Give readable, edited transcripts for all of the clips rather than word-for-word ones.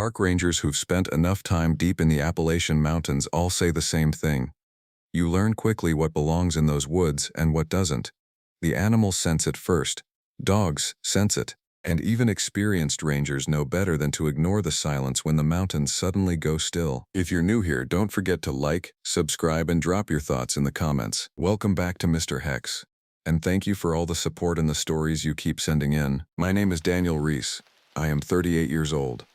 park rangers who've spent enough time deep in the Appalachian Mountains all say the same thing. You learn quickly what belongs in those woods and what doesn't. The animals sense it first. Dogs sense it. And even experienced rangers know better than to ignore the silence when the mountains suddenly go still. If you're new here, don't forget to like, subscribe, and drop your thoughts in the comments. Welcome back to Mr. Hex. And thank you for all the support and the stories you keep sending in. My name is Daniel Reese. I am 38 years old.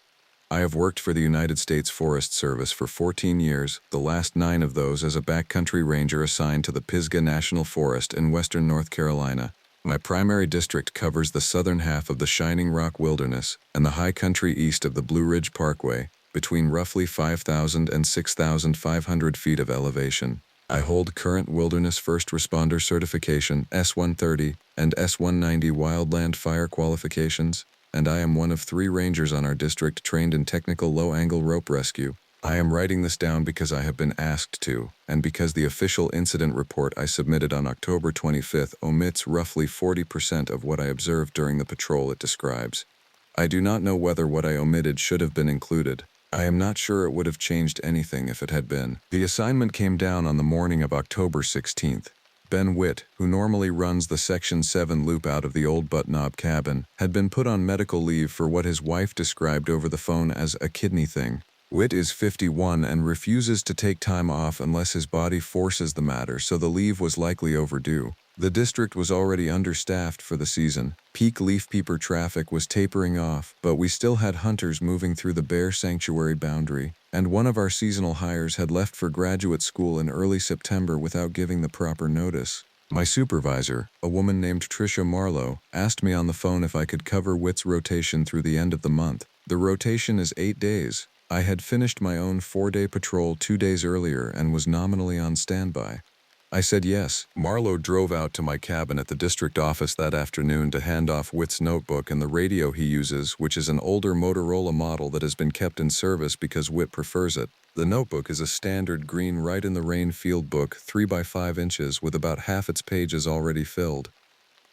I have worked for the United States Forest Service for 14 years, the last 9 of those as a backcountry ranger assigned to the Pisgah National Forest in western North Carolina. My primary district covers the southern half of the Shining Rock Wilderness and the high country east of the Blue Ridge Parkway, between roughly 5,000 and 6,500 feet of elevation. I hold current Wilderness First Responder Certification S-130 and S-190 Wildland Fire qualifications, and I am one of 3 rangers on our district trained in technical low-angle rope rescue. I am writing this down because I have been asked to, and because the official incident report I submitted on October 25th omits roughly 40% of what I observed during the patrol it describes. I do not know whether what I omitted should have been included. I am not sure it would have changed anything if it had been. The assignment came down on the morning of October 16th. Ben Witt, who normally runs the Section 7 loop out of the old Butt Knob cabin, had been put on medical leave for what his wife described over the phone as a kidney thing. Witt is 51 and refuses to take time off unless his body forces the matter, so the leave was likely overdue. The district was already understaffed for the season. Peak leaf peeper traffic was tapering off, but we still had hunters moving through the bear sanctuary boundary, and one of our seasonal hires had left for graduate school in early September without giving the proper notice. My supervisor, a woman named Tricia Marlowe, asked me on the phone if I could cover Witt's rotation through the end of the month. The rotation is 8 days. I had finished my own 4-day patrol 2 days earlier and was nominally on standby. I said yes. Marlowe drove out to my cabin at the district office that afternoon to hand off Witt's notebook and the radio he uses, which is an older Motorola model that has been kept in service because Witt prefers it. The notebook is a standard green write-in-the-rain field book, 3 by 5 inches, with about half its pages already filled.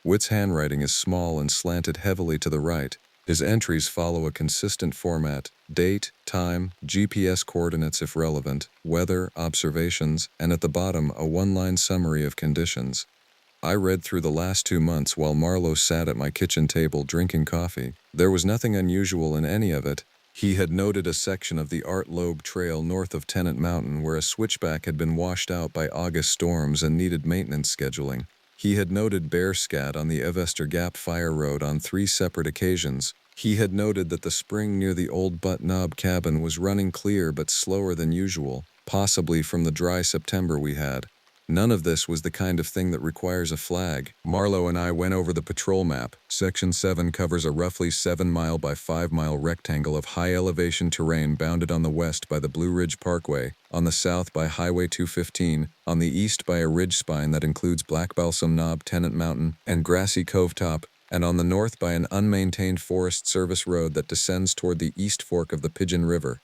Witt's handwriting is small and slanted heavily to the right. His entries follow a consistent format: date, time, GPS coordinates if relevant, weather, observations, and at the bottom a 1-line summary of conditions. I read through the last 2 months while Marlowe sat at my kitchen table drinking coffee. There was nothing unusual in any of it. He had noted a section of the Art Loeb Trail north of Tennant Mountain where a switchback had been washed out by August storms and needed maintenance scheduling. He had noted bear scat on the Evester Gap Fire Road on 3 separate occasions. He had noted that the spring near the old Butt Knob cabin was running clear but slower than usual, possibly from the dry September we had. None of this was the kind of thing that requires a flag. Marlowe and I went over the patrol map. Section 7 covers a roughly 7-mile by 5-mile rectangle of high-elevation terrain bounded on the west by the Blue Ridge Parkway, on the south by Highway 215, on the east by a ridge spine that includes Black Balsam Knob, Tennant Mountain, and Grassy Cove Top, and on the north by an unmaintained Forest Service road that descends toward the east fork of the Pigeon River.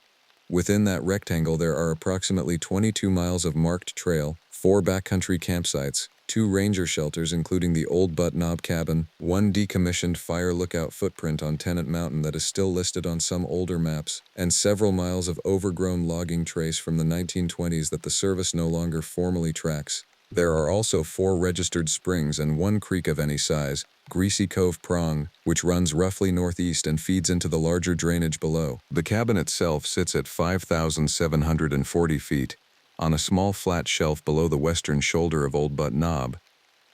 Within that rectangle there are approximately 22 miles of marked trail, 4 backcountry campsites, 2 ranger shelters including the old Butt Knob cabin, 1 decommissioned fire lookout footprint on Tennant Mountain that is still listed on some older maps, and several miles of overgrown logging trace from the 1920s that the service no longer formally tracks. There are also 4 registered springs and 1 creek of any size, Greasy Cove Prong, which runs roughly northeast and feeds into the larger drainage below. The cabin itself sits at 5,740 feet, on a small flat shelf below the western shoulder of Old Butt Knob,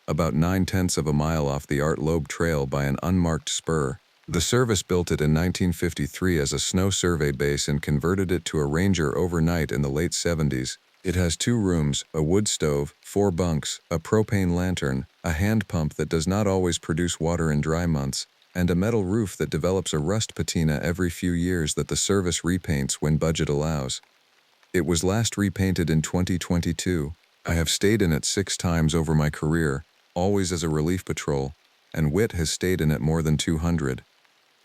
about 9/10 of a mile off the Art Loeb Trail by an unmarked spur. The service built it in 1953 as a snow survey base and converted it to a ranger overnight in the late 70s. It has 2 rooms, a wood stove, 4 bunks, a propane lantern, a hand pump that does not always produce water in dry months, and a metal roof that develops a rust patina every few years that the service repaints when budget allows. It was last repainted in 2022. I have stayed in it 6 times over my career, always as a relief patrol, and Witt has stayed in it more than 200.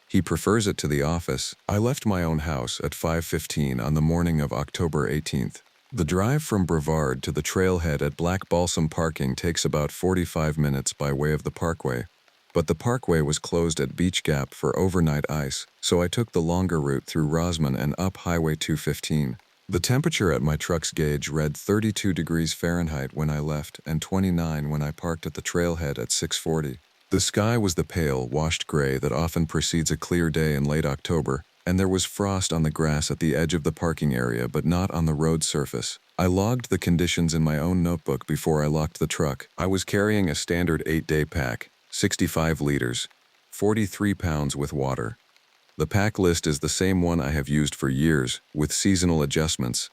He prefers it to the office. I left my own house at 5:15 on the morning of October 18th. The drive from Brevard to the trailhead at Black Balsam Parking takes about 45 minutes by way of the parkway. But the parkway was closed at Beach Gap for overnight ice, so I took the longer route through Rosman and up Highway 215. The temperature at my truck's gauge read 32 degrees Fahrenheit when I left and 29 when I parked at the trailhead at 6:40. The sky was the pale, washed gray that often precedes a clear day in late October, and there was frost on the grass at the edge of the parking area but not on the road surface. I logged the conditions in my own notebook before I locked the truck. I was carrying a standard 8-day pack, 65 liters, 43 pounds with water. The pack list is the same one I have used for years, with seasonal adjustments.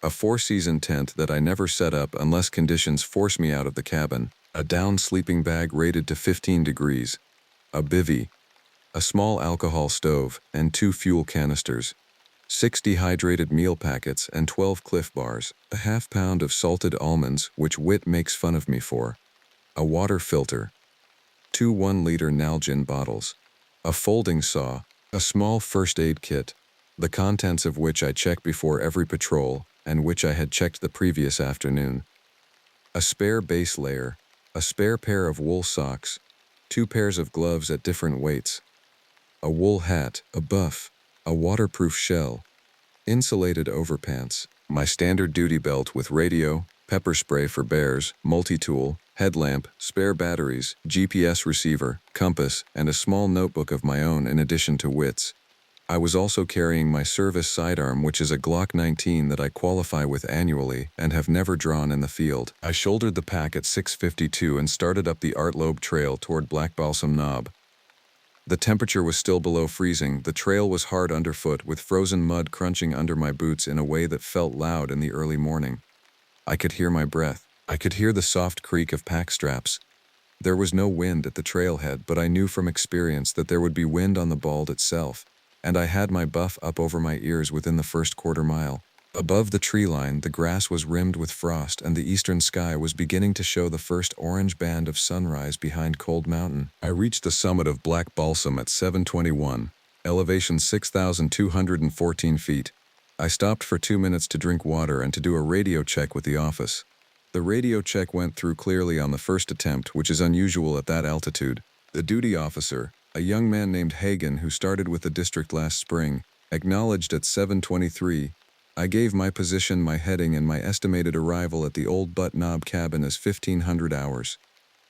A 4-season tent that I never set up unless conditions force me out of the cabin, a down sleeping bag rated to 15 degrees, a bivvy, a small alcohol stove, and 2 fuel canisters, 6 dehydrated meal packets and 12 Cliff Bars, a half pound of salted almonds, which Wit makes fun of me for, a water filter, 2 1-liter Nalgene bottles, a folding saw, a small first aid kit, the contents of which I check before every patrol and which I had checked the previous afternoon, a spare base layer, a spare pair of wool socks, 2 pairs of gloves at different weights, a wool hat, a buff, a waterproof shell, insulated overpants, my standard duty belt with radio, pepper spray for bears, multi-tool, headlamp, spare batteries, GPS receiver, compass, and a small notebook of my own in addition to Wit's. I was also carrying my service sidearm, which is a Glock 19 that I qualify with annually and have never drawn in the field. I shouldered the pack at 6:52 and started up the Art Loeb Trail toward Black Balsam Knob. The temperature was still below freezing. The trail was hard underfoot, with frozen mud crunching under my boots in a way that felt loud in the early morning. I could hear my breath. I could hear the soft creak of pack straps. There was no wind at the trailhead, but I knew from experience that there would be wind on the bald itself, and I had my buff up over my ears within the first quarter mile. Above the tree line, the grass was rimmed with frost, and the eastern sky was beginning to show the first orange band of sunrise behind Cold Mountain. I reached the summit of Black Balsam at 7:21, elevation 6,214 feet. I stopped for 2 minutes to drink water and to do a radio check with the office. The radio check went through clearly on the first attempt, which is unusual at that altitude. The duty officer, a young man named Hagen who started with the district last spring, acknowledged at 7:23. I gave my position, my heading, and my estimated arrival at the Old Butt Knob cabin as 1500 hours.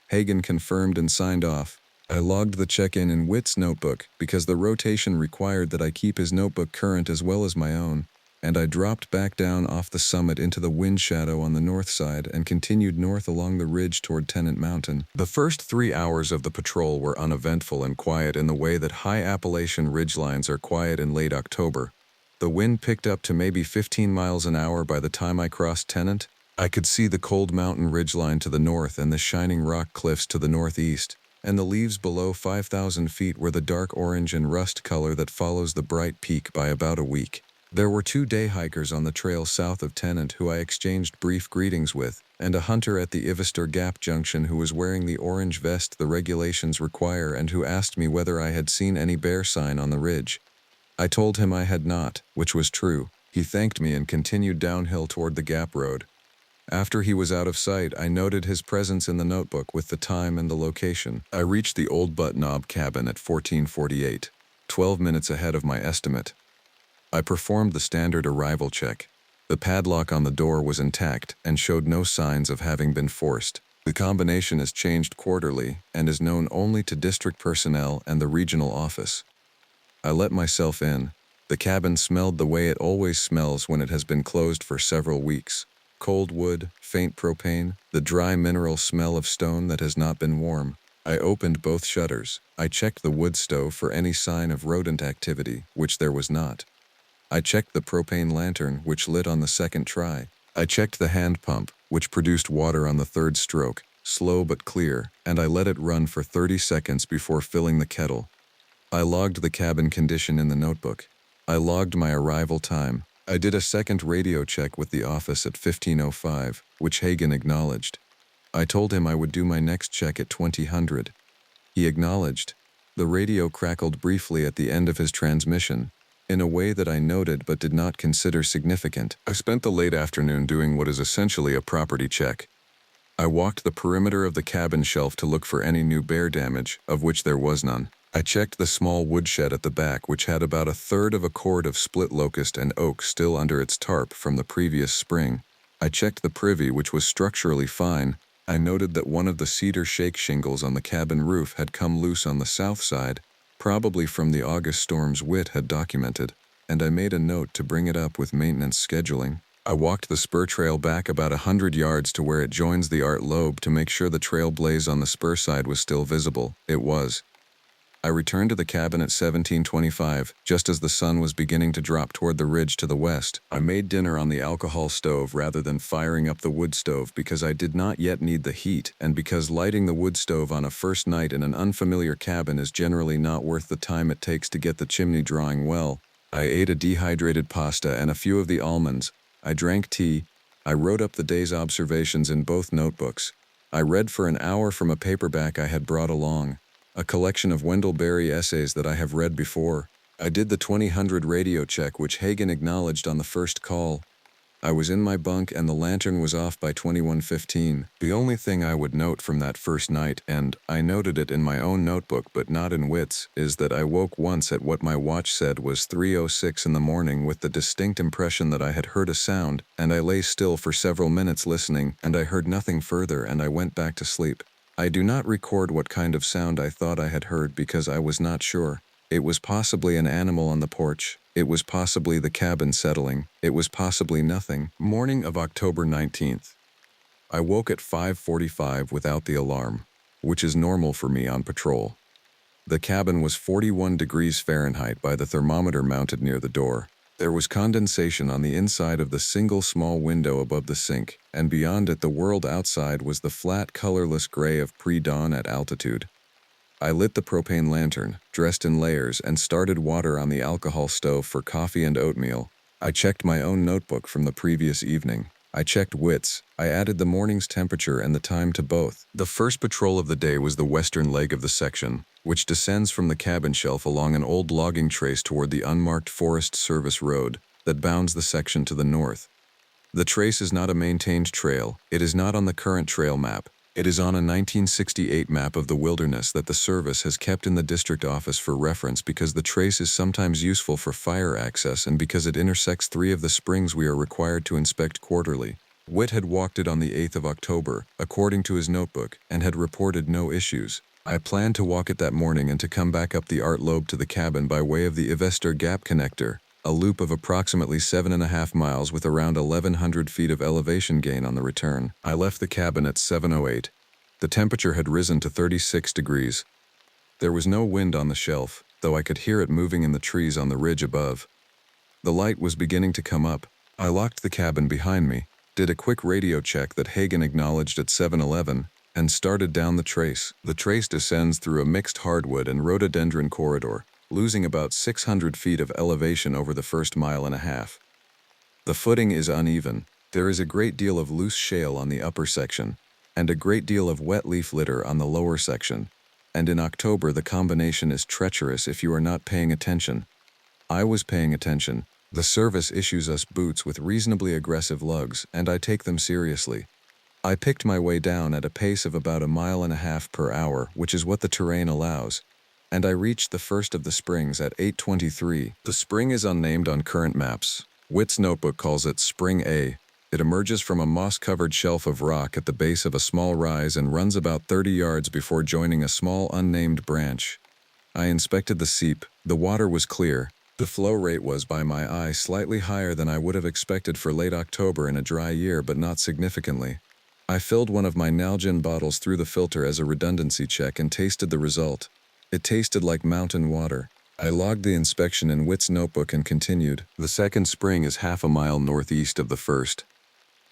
Hagen confirmed and signed off. I logged the check-in in Wit's notebook because the rotation required that I keep his notebook current as well as my own, and I dropped back down off the summit into the wind shadow on the north side and continued north along the ridge toward Tennant Mountain. The first 3 hours of the patrol were uneventful and quiet in the way that high Appalachian ridgelines are quiet in late October. The wind picked up to maybe 15 miles an hour by the time I crossed Tennant. I could see the Cold Mountain ridgeline to the north and the shining rock cliffs to the northeast, and the leaves below 5,000 feet were the dark orange and rust color that follows the bright peak by about a week. There were 2 day hikers on the trail south of Tennant who I exchanged brief greetings with, and a hunter at the Ivester Gap Junction who was wearing the orange vest the regulations require and who asked me whether I had seen any bear sign on the ridge. I told him I had not, which was true. He thanked me and continued downhill toward the Gap Road. After he was out of sight, I noted his presence in the notebook with the time and the location. I reached the Old Butt Knob cabin at 14:48, 12 minutes ahead of my estimate. I performed the standard arrival check. The padlock on the door was intact and showed no signs of having been forced. The combination is changed quarterly and is known only to district personnel and the regional office. I let myself in. The cabin smelled the way it always smells when it has been closed for several weeks. Cold wood, faint propane, the dry mineral smell of stone that has not been warm. I opened both shutters. I checked the wood stove for any sign of rodent activity, which there was not. I checked the propane lantern, which lit on the second try. I checked the hand pump, which produced water on the third stroke, slow but clear, and I let it run for 30 seconds before filling the kettle. I logged the cabin condition in the notebook. I logged my arrival time. I did a second radio check with the office at 15:05, which Hagen acknowledged. I told him I would do my next check at 2000. He acknowledged. The radio crackled briefly at the end of his transmission, in a way that I noted but did not consider significant. I spent the late afternoon doing what is essentially a property check. I walked the perimeter of the cabin shelf to look for any new bear damage, of which there was none. I checked the small woodshed at the back, which had about a third of a cord of split locust and oak still under its tarp from the previous spring. I checked the privy, which was structurally fine. I noted that one of the cedar shake shingles on the cabin roof had come loose on the south side, probably from the August storms Witt had documented, and I made a note to bring it up with maintenance scheduling. I walked the spur trail back about 100 yards to where it joins the Art Lobe to make sure the trail blaze on the spur side was still visible. It was. I returned to the cabin at 17:25, just as the sun was beginning to drop toward the ridge to the west. I made dinner on the alcohol stove rather than firing up the wood stove because I did not yet need the heat, and because lighting the wood stove on a first night in an unfamiliar cabin is generally not worth the time it takes to get the chimney drawing well. I ate a dehydrated pasta and a few of the almonds. I drank tea. I wrote up the day's observations in both notebooks. I read for an hour from a paperback I had brought along, a collection of Wendell Berry essays that I have read before. I did the 2000 radio check, which Hagen acknowledged on the first call. I was in my bunk and the lantern was off by 21:15. The only thing I would note from that first night, and I noted it in my own notebook but not in Witt's, is that I woke once at what my watch said was 3:06 in the morning with the distinct impression that I had heard a sound, and I lay still for several minutes listening, and I heard nothing further, and I went back to sleep. I do not record what kind of sound I thought I had heard because I was not sure. It was possibly an animal on the porch. It was possibly the cabin settling. It was possibly nothing. Morning of October 19th. I woke at 5:45 without the alarm, which is normal for me on patrol. The cabin was 41 degrees Fahrenheit by the thermometer mounted near the door. There was condensation on the inside of the single small window above the sink, and beyond it the world outside was the flat, colorless gray of pre-dawn at altitude. I lit the propane lantern, dressed in layers, and started water on the alcohol stove for coffee and oatmeal. I checked my own notebook from the previous evening. I checked Witt's. I added the morning's temperature and the time to both. The first patrol of the day was the western leg of the section, which descends from the cabin shelf along an old logging trace toward the unmarked Forest Service road that bounds the section to the north. The trace is not a maintained trail. It is not on the current trail map. It is on a 1968 map of the wilderness that the service has kept in the district office for reference because the trace is sometimes useful for fire access and because it intersects 3 of the springs we are required to inspect quarterly. Witt had walked it on the 8th of October, according to his notebook, and had reported no issues. I planned to walk it that morning and to come back up the Art Lobe to the cabin by way of the Ivester Gap Connector, a loop of approximately 7.5 miles with around 1,100 feet of elevation gain on the return. I left the cabin at 7:08. The temperature had risen to 36 degrees. There was no wind on the shelf, though I could hear it moving in the trees on the ridge above. The light was beginning to come up. I locked the cabin behind me, did a quick radio check that Hagen acknowledged at 7:11, and started down the trace. The trace descends through a mixed hardwood and rhododendron corridor, losing about 600 feet of elevation over the first mile and a half. The footing is uneven. There is a great deal of loose shale on the upper section, and a great deal of wet leaf litter on the lower section, and in October the combination is treacherous if you are not paying attention. I was paying attention. The service issues us boots with reasonably aggressive lugs, and I take them seriously. I picked my way down at a pace of about 1.5 miles per hour, which is what the terrain allows, and I reached the first of the springs at 8:23. The spring is unnamed on current maps. Witt's notebook calls it Spring A. It emerges from a moss-covered shelf of rock at the base of a small rise and runs about 30 yards before joining a small unnamed branch. I inspected the seep. The water was clear. The flow rate was, by my eye, slightly higher than I would have expected for late October in a dry year, but not significantly. I filled one of my Nalgene bottles through the filter as a redundancy check and tasted the result. It tasted like mountain water. I logged the inspection in Witt's notebook and continued. The second spring is 1/2 mile northeast of the first.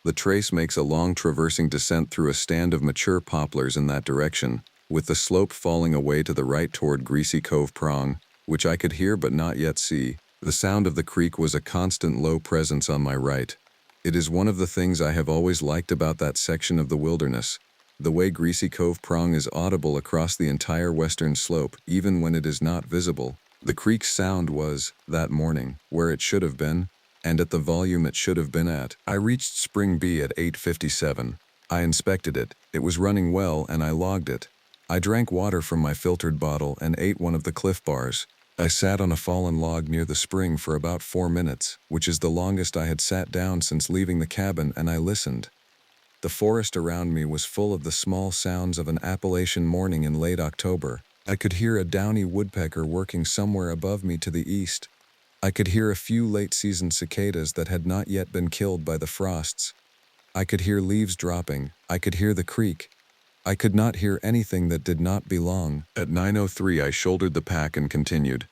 The trace makes a long traversing descent through a stand of mature poplars in that direction, with the slope falling away to the right toward Greasy Cove Prong, which I could hear but not yet see. The sound of the creek was a constant low presence on my right. It is one of the things I have always liked about that section of the wilderness. The way Greasy Cove Prong is audible across the entire western slope, even when it is not visible. The creek's sound was, that morning, where it should have been, and at the volume it should have been at. I reached Spring B at 8:57. I inspected it. It was running well and I logged it. I drank water from my filtered bottle and ate one of the Cliff Bars. I sat on a fallen log near the spring for about 4 minutes, which is the longest I had sat down since leaving the cabin, and I listened. The forest around me was full of the small sounds of an Appalachian morning in late October. I could hear a downy woodpecker working somewhere above me to the east. I could hear a few late-season cicadas that had not yet been killed by the frosts. I could hear leaves dropping. I could hear the creek. I could not hear anything that did not belong. At 9:03 I shouldered the pack and continued.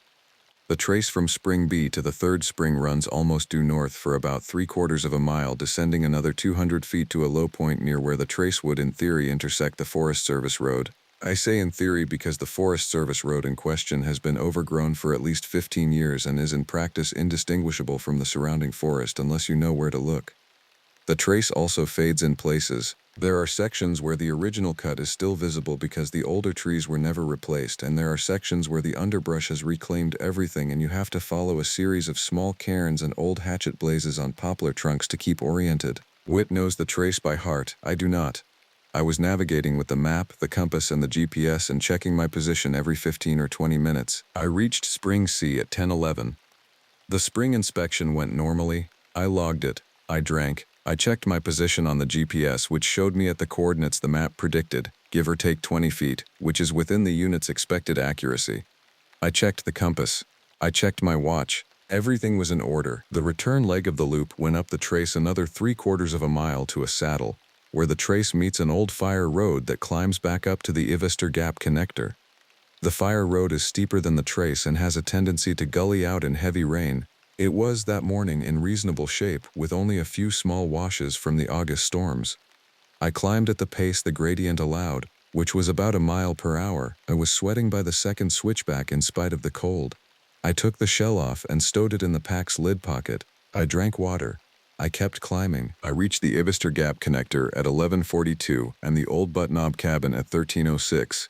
The trace from Spring B to the third spring runs almost due north for about 3/4 of a mile, descending another 200 feet to a low point near where the trace would in theory intersect the Forest Service Road. I say in theory because the Forest Service Road in question has been overgrown for at least 15 years and is in practice indistinguishable from the surrounding forest unless you know where to look. The trace also fades in places. There are sections where the original cut is still visible because the older trees were never replaced, and there are sections where the underbrush has reclaimed everything and you have to follow a series of small cairns and old hatchet blazes on poplar trunks to keep oriented. Whit knows the trace by heart. I do not. I was navigating with the map, the compass, and the GPS and checking my position every 15 or 20 minutes. I reached Spring C at 10:11. The spring inspection went normally. I logged it. I drank. I checked my position on the GPS, which showed me at the coordinates the map predicted, give or take 20 feet, which is within the unit's expected accuracy. I checked the compass. I checked my watch. Everything was in order. The return leg of the loop went up the trace another 3/4 of a mile to a saddle, where the trace meets an old fire road that climbs back up to the Ivister Gap connector. The fire road is steeper than the trace and has a tendency to gully out in heavy rain. It was that morning in reasonable shape, with only a few small washes from the August storms. I climbed at the pace the gradient allowed, which was about a mile per hour. I was sweating by the second switchback in spite of the cold. I took the shell off and stowed it in the pack's lid pocket. I drank water. I kept climbing. I reached the Ivister Gap connector at 11:42 and the old Butt Knob cabin at 13:06.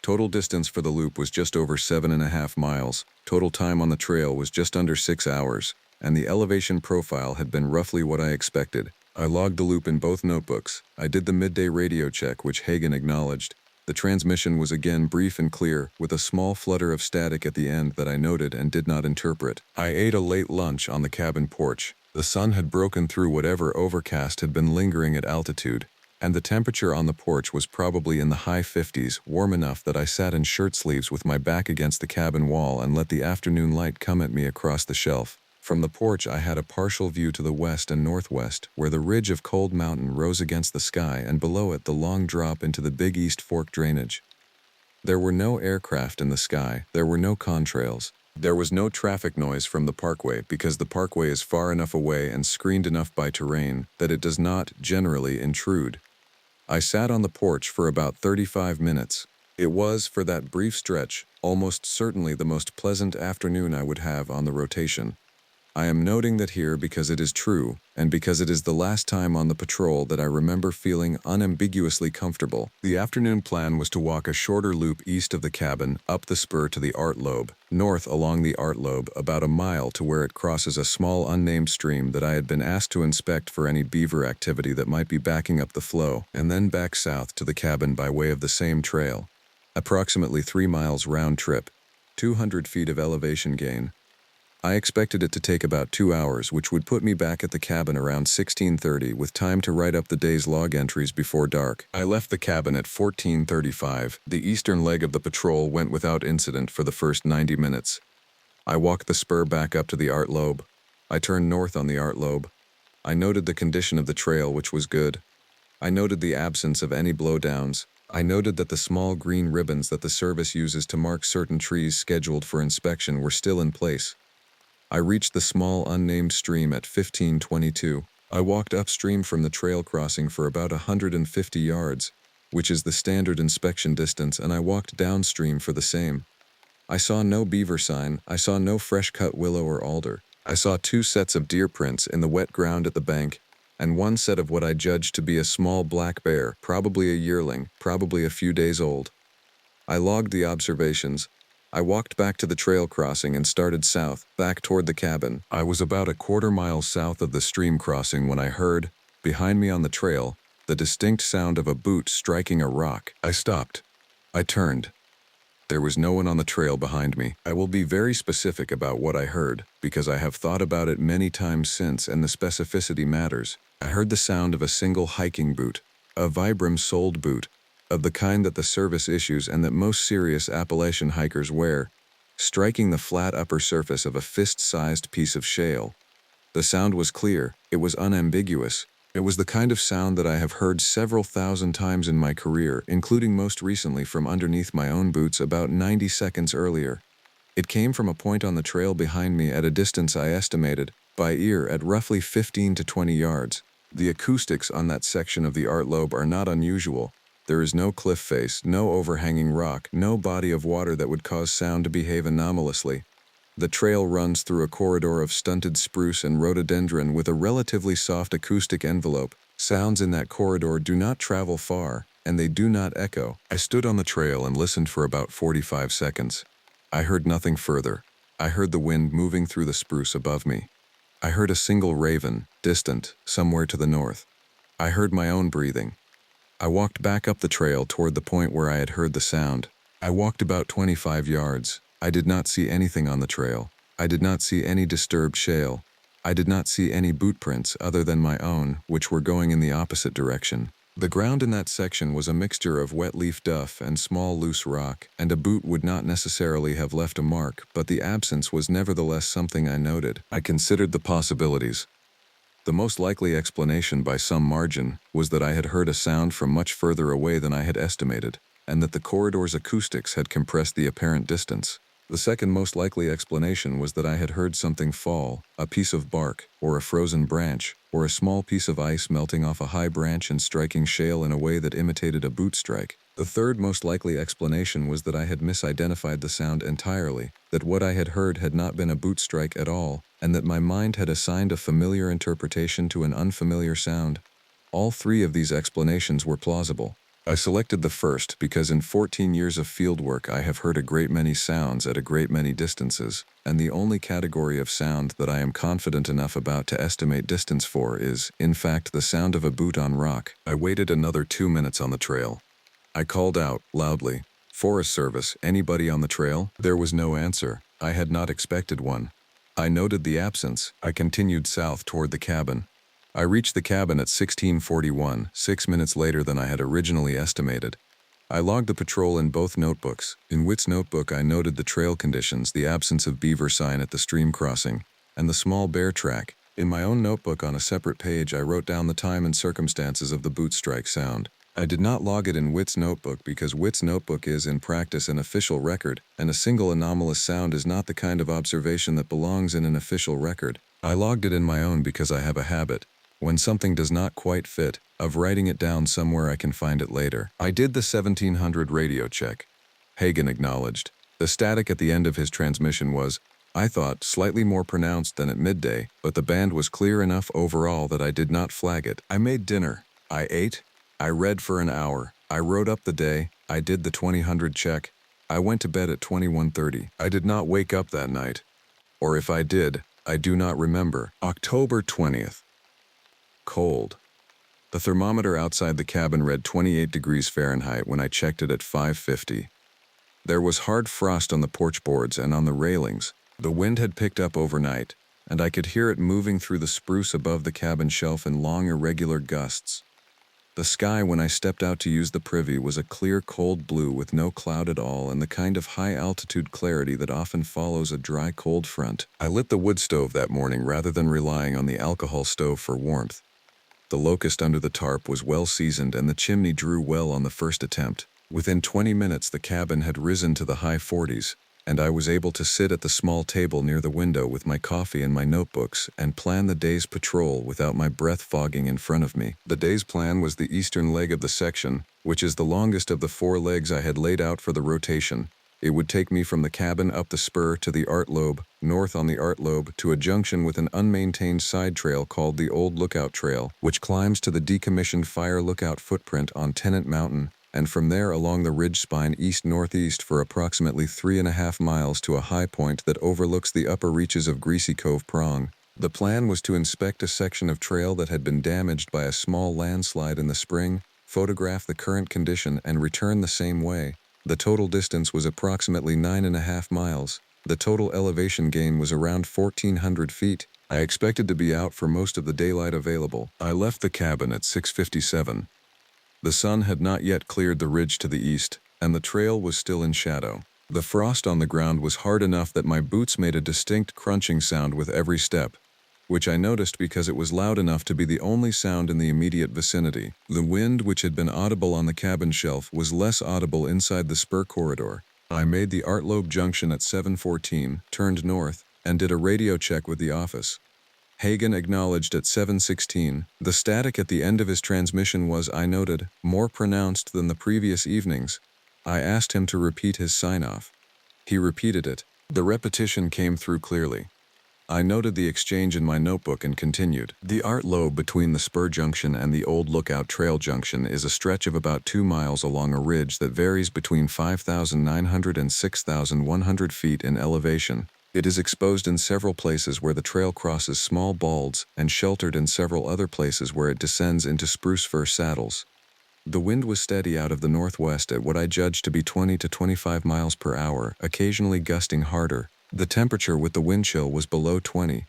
Total distance for the loop was just over 7.5 miles. Total time on the trail was just under 6 hours, and the elevation profile had been roughly what I expected. I logged the loop in both notebooks. I did the midday radio check, which Hagen acknowledged. The transmission was again brief and clear, with a small flutter of static at the end that I noted and did not interpret. I ate a late lunch on the cabin porch. The sun had broken through whatever overcast had been lingering at altitude, and the temperature on the porch was probably in the high 50s, warm enough that I sat in shirt sleeves with my back against the cabin wall and let the afternoon light come at me across the shelf. From the porch I had a partial view to the west and northwest, where the ridge of Cold Mountain rose against the sky, and below it the long drop into the Big East Fork drainage. There were no aircraft in the sky. There were no contrails. There was no traffic noise from the parkway because the parkway is far enough away and screened enough by terrain that it does not, generally, intrude. I sat on the porch for about 35 minutes. It was, for that brief stretch, almost certainly the most pleasant afternoon I would have on the rotation. I am noting that here because it is true, and because it is the last time on the patrol that I remember feeling unambiguously comfortable. The afternoon plan was to walk a shorter loop east of the cabin, up the spur to the Art Lobe, north along the Art Lobe about a mile to where it crosses a small unnamed stream that I had been asked to inspect for any beaver activity that might be backing up the flow, and then back south to the cabin by way of the same trail. Approximately 3 miles round trip, 200 feet of elevation gain. I expected it to take about 2 hours, which would put me back at the cabin around 16:30 with time to write up the day's log entries before dark. I left the cabin at 14:35. The eastern leg of the patrol went without incident for the first 90 minutes. I walked the spur back up to the Art Lobe. I turned north on the Art Lobe. I noted the condition of the trail, which was good. I noted the absence of any blowdowns. I noted that the small green ribbons that the service uses to mark certain trees scheduled for inspection were still in place. I reached the small unnamed stream at 15:22. I walked upstream from the trail crossing for about 150 yards, which is the standard inspection distance, and I walked downstream for the same. I saw no beaver sign. I saw no fresh-cut willow or alder. I saw 2 sets of deer prints in the wet ground at the bank, and 1 set of what I judged to be a small black bear, probably a yearling, probably a few days old. I logged the observations. I walked back to the trail crossing and started south, back toward the cabin. I was about a 1/4 mile south of the stream crossing when I heard, behind me on the trail, the distinct sound of a boot striking a rock. I stopped. I turned. There was no one on the trail behind me. I will be very specific about what I heard, because I have thought about it many times since and the specificity matters. I heard the sound of a single hiking boot, a Vibram-soled boot, of the kind that the service issues and that most serious Appalachian hikers wear, striking the flat upper surface of a fist-sized piece of shale. The sound was clear, it was unambiguous. It was the kind of sound that I have heard several thousand times in my career, including most recently from underneath my own boots about 90 seconds earlier. It came from a point on the trail behind me at a distance I estimated, by ear, at roughly 15 to 20 yards. The acoustics on that section of the art lobe are not unusual. There is no cliff face, no overhanging rock, no body of water that would cause sound to behave anomalously. The trail runs through a corridor of stunted spruce and rhododendron with a relatively soft acoustic envelope. Sounds in that corridor do not travel far, and they do not echo. I stood on the trail and listened for about 45 seconds. I heard nothing further. I heard the wind moving through the spruce above me. I heard a single raven, distant, somewhere to the north. I heard my own breathing. I walked back up the trail toward the point where I had heard the sound. I walked about 25 yards. I did not see anything on the trail. I did not see any disturbed shale. I did not see any boot prints other than my own, which were going in the opposite direction. The ground in that section was a mixture of wet leaf duff and small loose rock, and a boot would not necessarily have left a mark, but the absence was nevertheless something I noted. I considered the possibilities. The most likely explanation by some margin was that I had heard a sound from much further away than I had estimated, and that the corridor's acoustics had compressed the apparent distance. The second most likely explanation was that I had heard something fall, a piece of bark, or a frozen branch, or a small piece of ice melting off a high branch and striking shale in a way that imitated a boot strike. The third most likely explanation was that I had misidentified the sound entirely, that what I had heard had not been a boot strike at all, and that my mind had assigned a familiar interpretation to an unfamiliar sound. All three of these explanations were plausible. I selected the first because in 14 years of fieldwork I have heard a great many sounds at a great many distances, and the only category of sound that I am confident enough about to estimate distance for is, in fact, the sound of a boot on rock. I waited another 2 minutes on the trail. I called out, loudly, "Forest Service, anybody on the trail?" There was no answer. I had not expected one. I noted the absence. I continued south toward the cabin. I reached the cabin at 16:41, 6 minutes later than I had originally estimated. I logged the patrol in both notebooks. In Witt's notebook I noted the trail conditions, the absence of beaver sign at the stream crossing, and the small bear track. In my own notebook on a separate page I wrote down the time and circumstances of the boot strike sound. I did not log it in Witt's notebook because Witt's notebook is, in practice, an official record, and a single anomalous sound is not the kind of observation that belongs in an official record. I logged it in my own because I have a habit, when something does not quite fit, of writing it down somewhere I can find it later. I did the 1700 radio check. Hagen acknowledged. The static at the end of his transmission was, I thought, slightly more pronounced than at midday, but the band was clear enough overall that I did not flag it. I made dinner. I ate. I read for an hour. I wrote up the day. I did the 2000 check. I went to bed at 21:30. I did not wake up that night. Or if I did, I do not remember. October 20th. Cold. The thermometer outside the cabin read 28 degrees Fahrenheit when I checked it at 5:50. There was hard frost on the porch boards and on the railings. The wind had picked up overnight, and I could hear it moving through the spruce above the cabin shelf in long, irregular gusts. The sky when I stepped out to use the privy was a clear, cold blue with no cloud at all and the kind of high-altitude clarity that often follows a dry, cold front. I lit the wood stove that morning rather than relying on the alcohol stove for warmth. The locust under the tarp was well seasoned and the chimney drew well on the first attempt. Within 20 minutes the cabin had risen to the high 40s, and I was able to sit at the small table near the window with my coffee and my notebooks and plan the day's patrol without my breath fogging in front of me. The day's plan was the eastern leg of the section, which is the longest of the 4 legs I had laid out for the rotation. It would take me from the cabin up the spur to the art lobe, north on the art lobe to a junction with an unmaintained side trail called the Old Lookout Trail, which climbs to the decommissioned Fire Lookout footprint on Tennant Mountain, and from there along the ridge spine east-northeast for approximately 3.5 miles to a high point that overlooks the upper reaches of Greasy Cove Prong. The plan was to inspect a section of trail that had been damaged by a small landslide in the spring, photograph the current condition, and return the same way. The total distance was approximately 9.5 miles. The total elevation gain was around 1,400 feet. I expected to be out for most of the daylight available. I left the cabin at 6:57. The sun had not yet cleared the ridge to the east, and the trail was still in shadow. The frost on the ground was hard enough that my boots made a distinct crunching sound with every step, which I noticed because it was loud enough to be the only sound in the immediate vicinity. The wind, which had been audible on the cabin shelf, was less audible inside the spur corridor. I made the Artlobe Junction at 7:14, turned north, and did a radio check with the office. Hagen acknowledged at 7:16. The static at the end of his transmission was, I noted, more pronounced than the previous evenings. I asked him to repeat his sign-off. He repeated it. The repetition came through clearly. I noted the exchange in my notebook and continued. The Artlobe between the Spur Junction and the Old Lookout Trail Junction is a stretch of about 2 miles along a ridge that varies between 5,900 and 6,100 feet in elevation. It is exposed in several places where the trail crosses small balds and sheltered in several other places where it descends into spruce fir saddles. The wind was steady out of the northwest at what I judged to be 20 to 25 miles per hour, occasionally gusting harder. The temperature with the wind chill was below 20.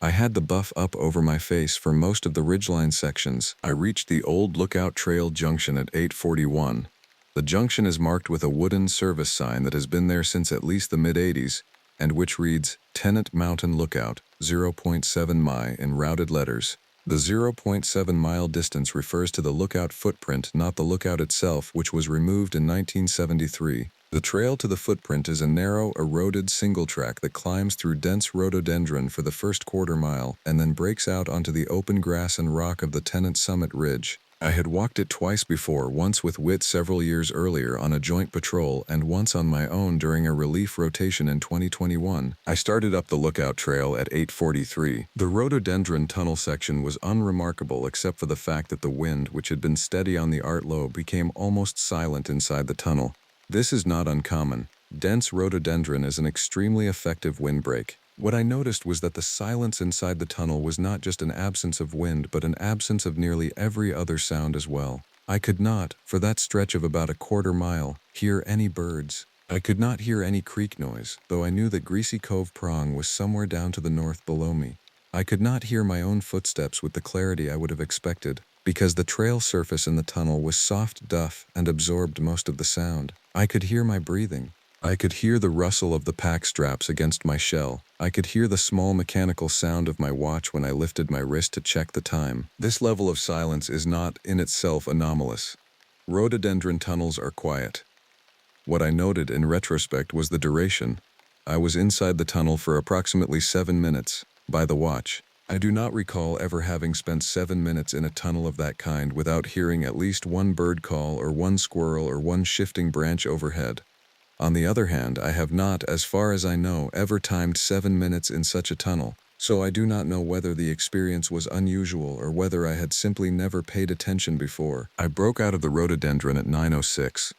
I had the buff up over my face for most of the ridgeline sections. I reached the Old Lookout Trail Junction at 8:41. The junction is marked with a wooden service sign that has been there since at least the mid-80s, and which reads, Tennant Mountain Lookout, 0.7 mi in routed letters. The 0.7 mile distance refers to the lookout footprint, not the lookout itself, which was removed in 1973. The trail to the footprint is a narrow, eroded single track that climbs through dense rhododendron for the first quarter mile and then breaks out onto the open grass and rock of the Tennant Summit Ridge. I had walked it twice before, once with Witt several years earlier on a joint patrol and once on my own during a relief rotation in 2021. I started up the lookout trail at 8:43. The rhododendron tunnel section was unremarkable except for the fact that the wind, which had been steady on the Artlobe, became almost silent inside the tunnel. This is not uncommon. Dense rhododendron is an extremely effective windbreak. What I noticed was that the silence inside the tunnel was not just an absence of wind, but an absence of nearly every other sound as well. I could not, for that stretch of about a quarter mile, hear any birds. I could not hear any creek noise, though I knew that Greasy Cove Prong was somewhere down to the north below me. I could not hear my own footsteps with the clarity I would have expected, because the trail surface in the tunnel was soft duff and absorbed most of the sound. I could hear my breathing. I could hear the rustle of the pack straps against my shell. I could hear the small mechanical sound of my watch when I lifted my wrist to check the time. This level of silence is not, in itself, anomalous. Rhododendron tunnels are quiet. What I noted in retrospect was the duration. I was inside the tunnel for approximately 7 minutes, by the watch. I do not recall ever having spent 7 minutes in a tunnel of that kind without hearing at least one bird call or one squirrel or one shifting branch overhead. On the other hand, I have not, as far as I know, ever timed 7 minutes in such a tunnel, so I do not know whether the experience was unusual or whether I had simply never paid attention before. I broke out of the rhododendron at 9:06.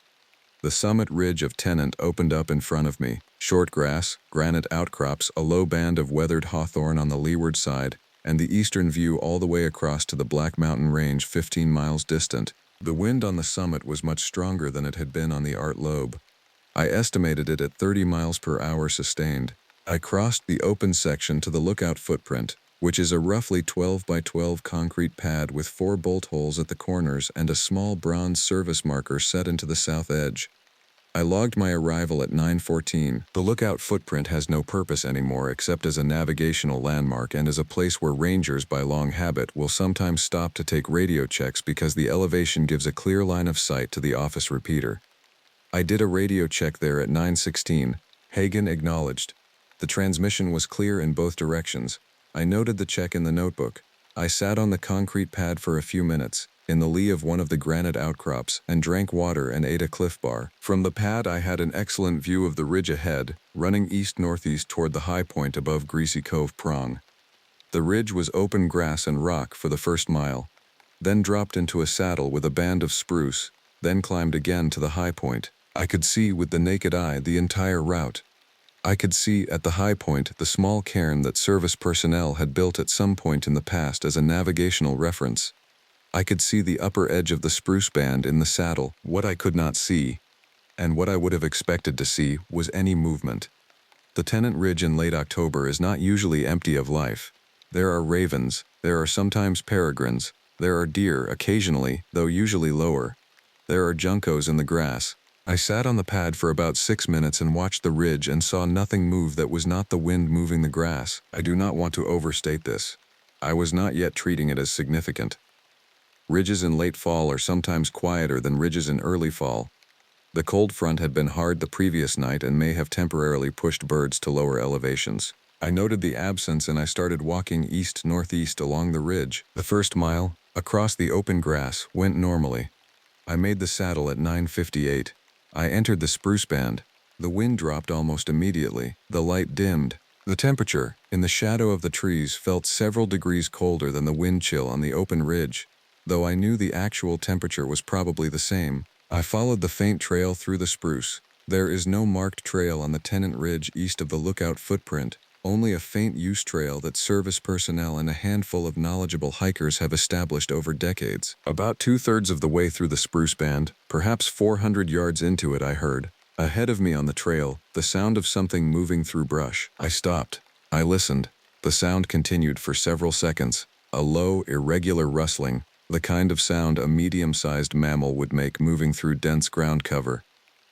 The summit ridge of Tennant opened up in front of me. Short grass, granite outcrops, a low band of weathered hawthorn on the leeward side, and the eastern view all the way across to the Black Mountain Range 15 miles distant. The wind on the summit was much stronger than it had been on the Artlobe. I estimated it at 30 miles per hour sustained. I crossed the open section to the lookout footprint, which is a roughly 12 by 12 concrete pad with 4 bolt holes at the corners and a small bronze service marker set into the south edge. I logged my arrival at 9:14. The lookout footprint has no purpose anymore except as a navigational landmark and as a place where rangers, by long habit, will sometimes stop to take radio checks because the elevation gives a clear line of sight to the office repeater. I did a radio check there at 9:16. Hagen acknowledged. The transmission was clear in both directions. I noted the check in the notebook. I sat on the concrete pad for a few minutes, in the lee of one of the granite outcrops, and drank water and ate a Cliff Bar. From the pad I had an excellent view of the ridge ahead, running east-northeast toward the high point above Greasy Cove Prong. The ridge was open grass and rock for the first mile, then dropped into a saddle with a band of spruce, then climbed again to the high point. I could see with the naked eye the entire route. I could see, at the high point, the small cairn that service personnel had built at some point in the past as a navigational reference. I could see the upper edge of the spruce band in the saddle. What I could not see, and what I would have expected to see, was any movement. The Tennant Ridge in late October is not usually empty of life. There are ravens, there are sometimes peregrines, there are deer occasionally, though usually lower. There are juncos in the grass. I sat on the pad for about 6 minutes and watched the ridge and saw nothing move that was not the wind moving the grass. I do not want to overstate this. I was not yet treating it as significant. Ridges in late fall are sometimes quieter than ridges in early fall. The cold front had been hard the previous night and may have temporarily pushed birds to lower elevations. I noted the absence and I started walking east-northeast along the ridge. The first mile, across the open grass, went normally. I made the saddle at 9:58. I entered the spruce band. The wind dropped almost immediately. The light dimmed. The temperature, in the shadow of the trees, felt several degrees colder than the wind chill on the open ridge, though I knew the actual temperature was probably the same. I followed the faint trail through the spruce. There is no marked trail on the Tennant Ridge east of the lookout footprint, only a faint use trail that service personnel and a handful of knowledgeable hikers have established over decades. About 2/3 of the way through the spruce band, perhaps 400 yards into it, I heard, ahead of me on the trail, the sound of something moving through brush. I stopped. I listened. The sound continued for several seconds, a low, irregular rustling, the kind of sound a medium-sized mammal would make moving through dense ground cover.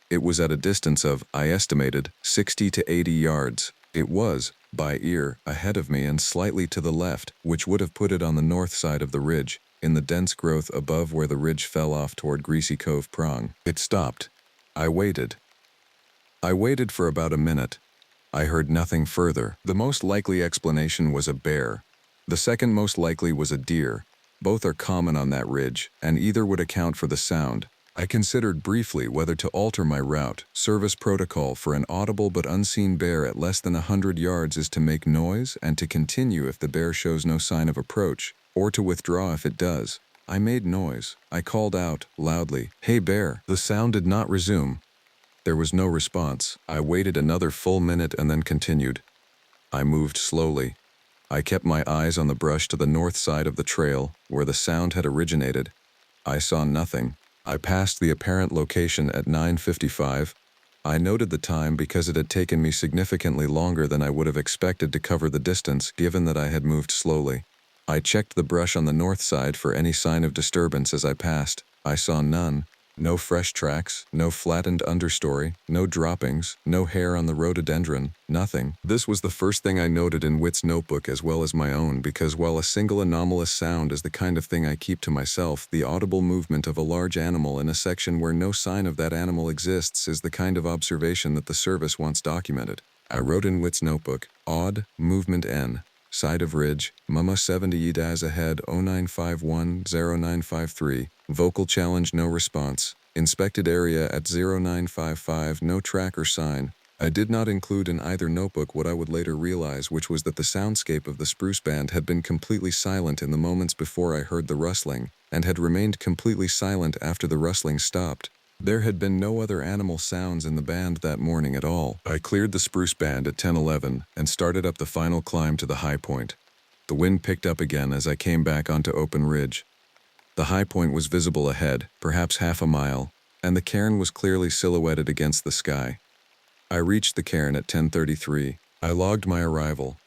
It was at a distance of, I estimated, 60 to 80 yards. It was, by ear, ahead of me and slightly to the left, which would have put it on the north side of the ridge, in the dense growth above where the ridge fell off toward Greasy Cove Prong. It stopped. I waited. I waited for about a minute. I heard nothing further. The most likely explanation was a bear. The second most likely was a deer. Both are common on that ridge, and either would account for the sound. I considered briefly whether to alter my route. Service protocol for an audible but unseen bear at less than 100 yards is to make noise and to continue if the bear shows no sign of approach, or to withdraw if it does. I made noise. I called out, loudly, "Hey bear!" The sound did not resume. There was no response. I waited another full minute and then continued. I moved slowly. I kept my eyes on the brush to the north side of the trail, where the sound had originated. I saw nothing. I passed the apparent location at 9:55. I noted the time because it had taken me significantly longer than I would have expected to cover the distance, given that I had moved slowly. I checked the brush on the north side for any sign of disturbance as I passed. I saw none. No fresh tracks, no flattened understory, no droppings, no hair on the rhododendron, nothing. This was the first thing I noted in Witt's notebook as well as my own, because while a single anomalous sound is the kind of thing I keep to myself, the audible movement of a large animal in a section where no sign of that animal exists is the kind of observation that the service wants documented. I wrote in Witt's notebook, odd, movement N. Side of ridge, Mama 70 EDAS ahead 0951-0953, vocal challenge no response, inspected area at 0955 no track or sign. I did not include in either notebook what I would later realize, which was that the soundscape of the spruce band had been completely silent in the moments before I heard the rustling, and had remained completely silent after the rustling stopped. There had been no other animal sounds in the band that morning at all. I cleared the spruce band at 10:11 and started up the final climb to the high point. The wind picked up again as I came back onto open ridge. The high point was visible ahead, perhaps half a mile, and the cairn was clearly silhouetted against the sky. I reached the cairn at 10:33. I logged my arrival.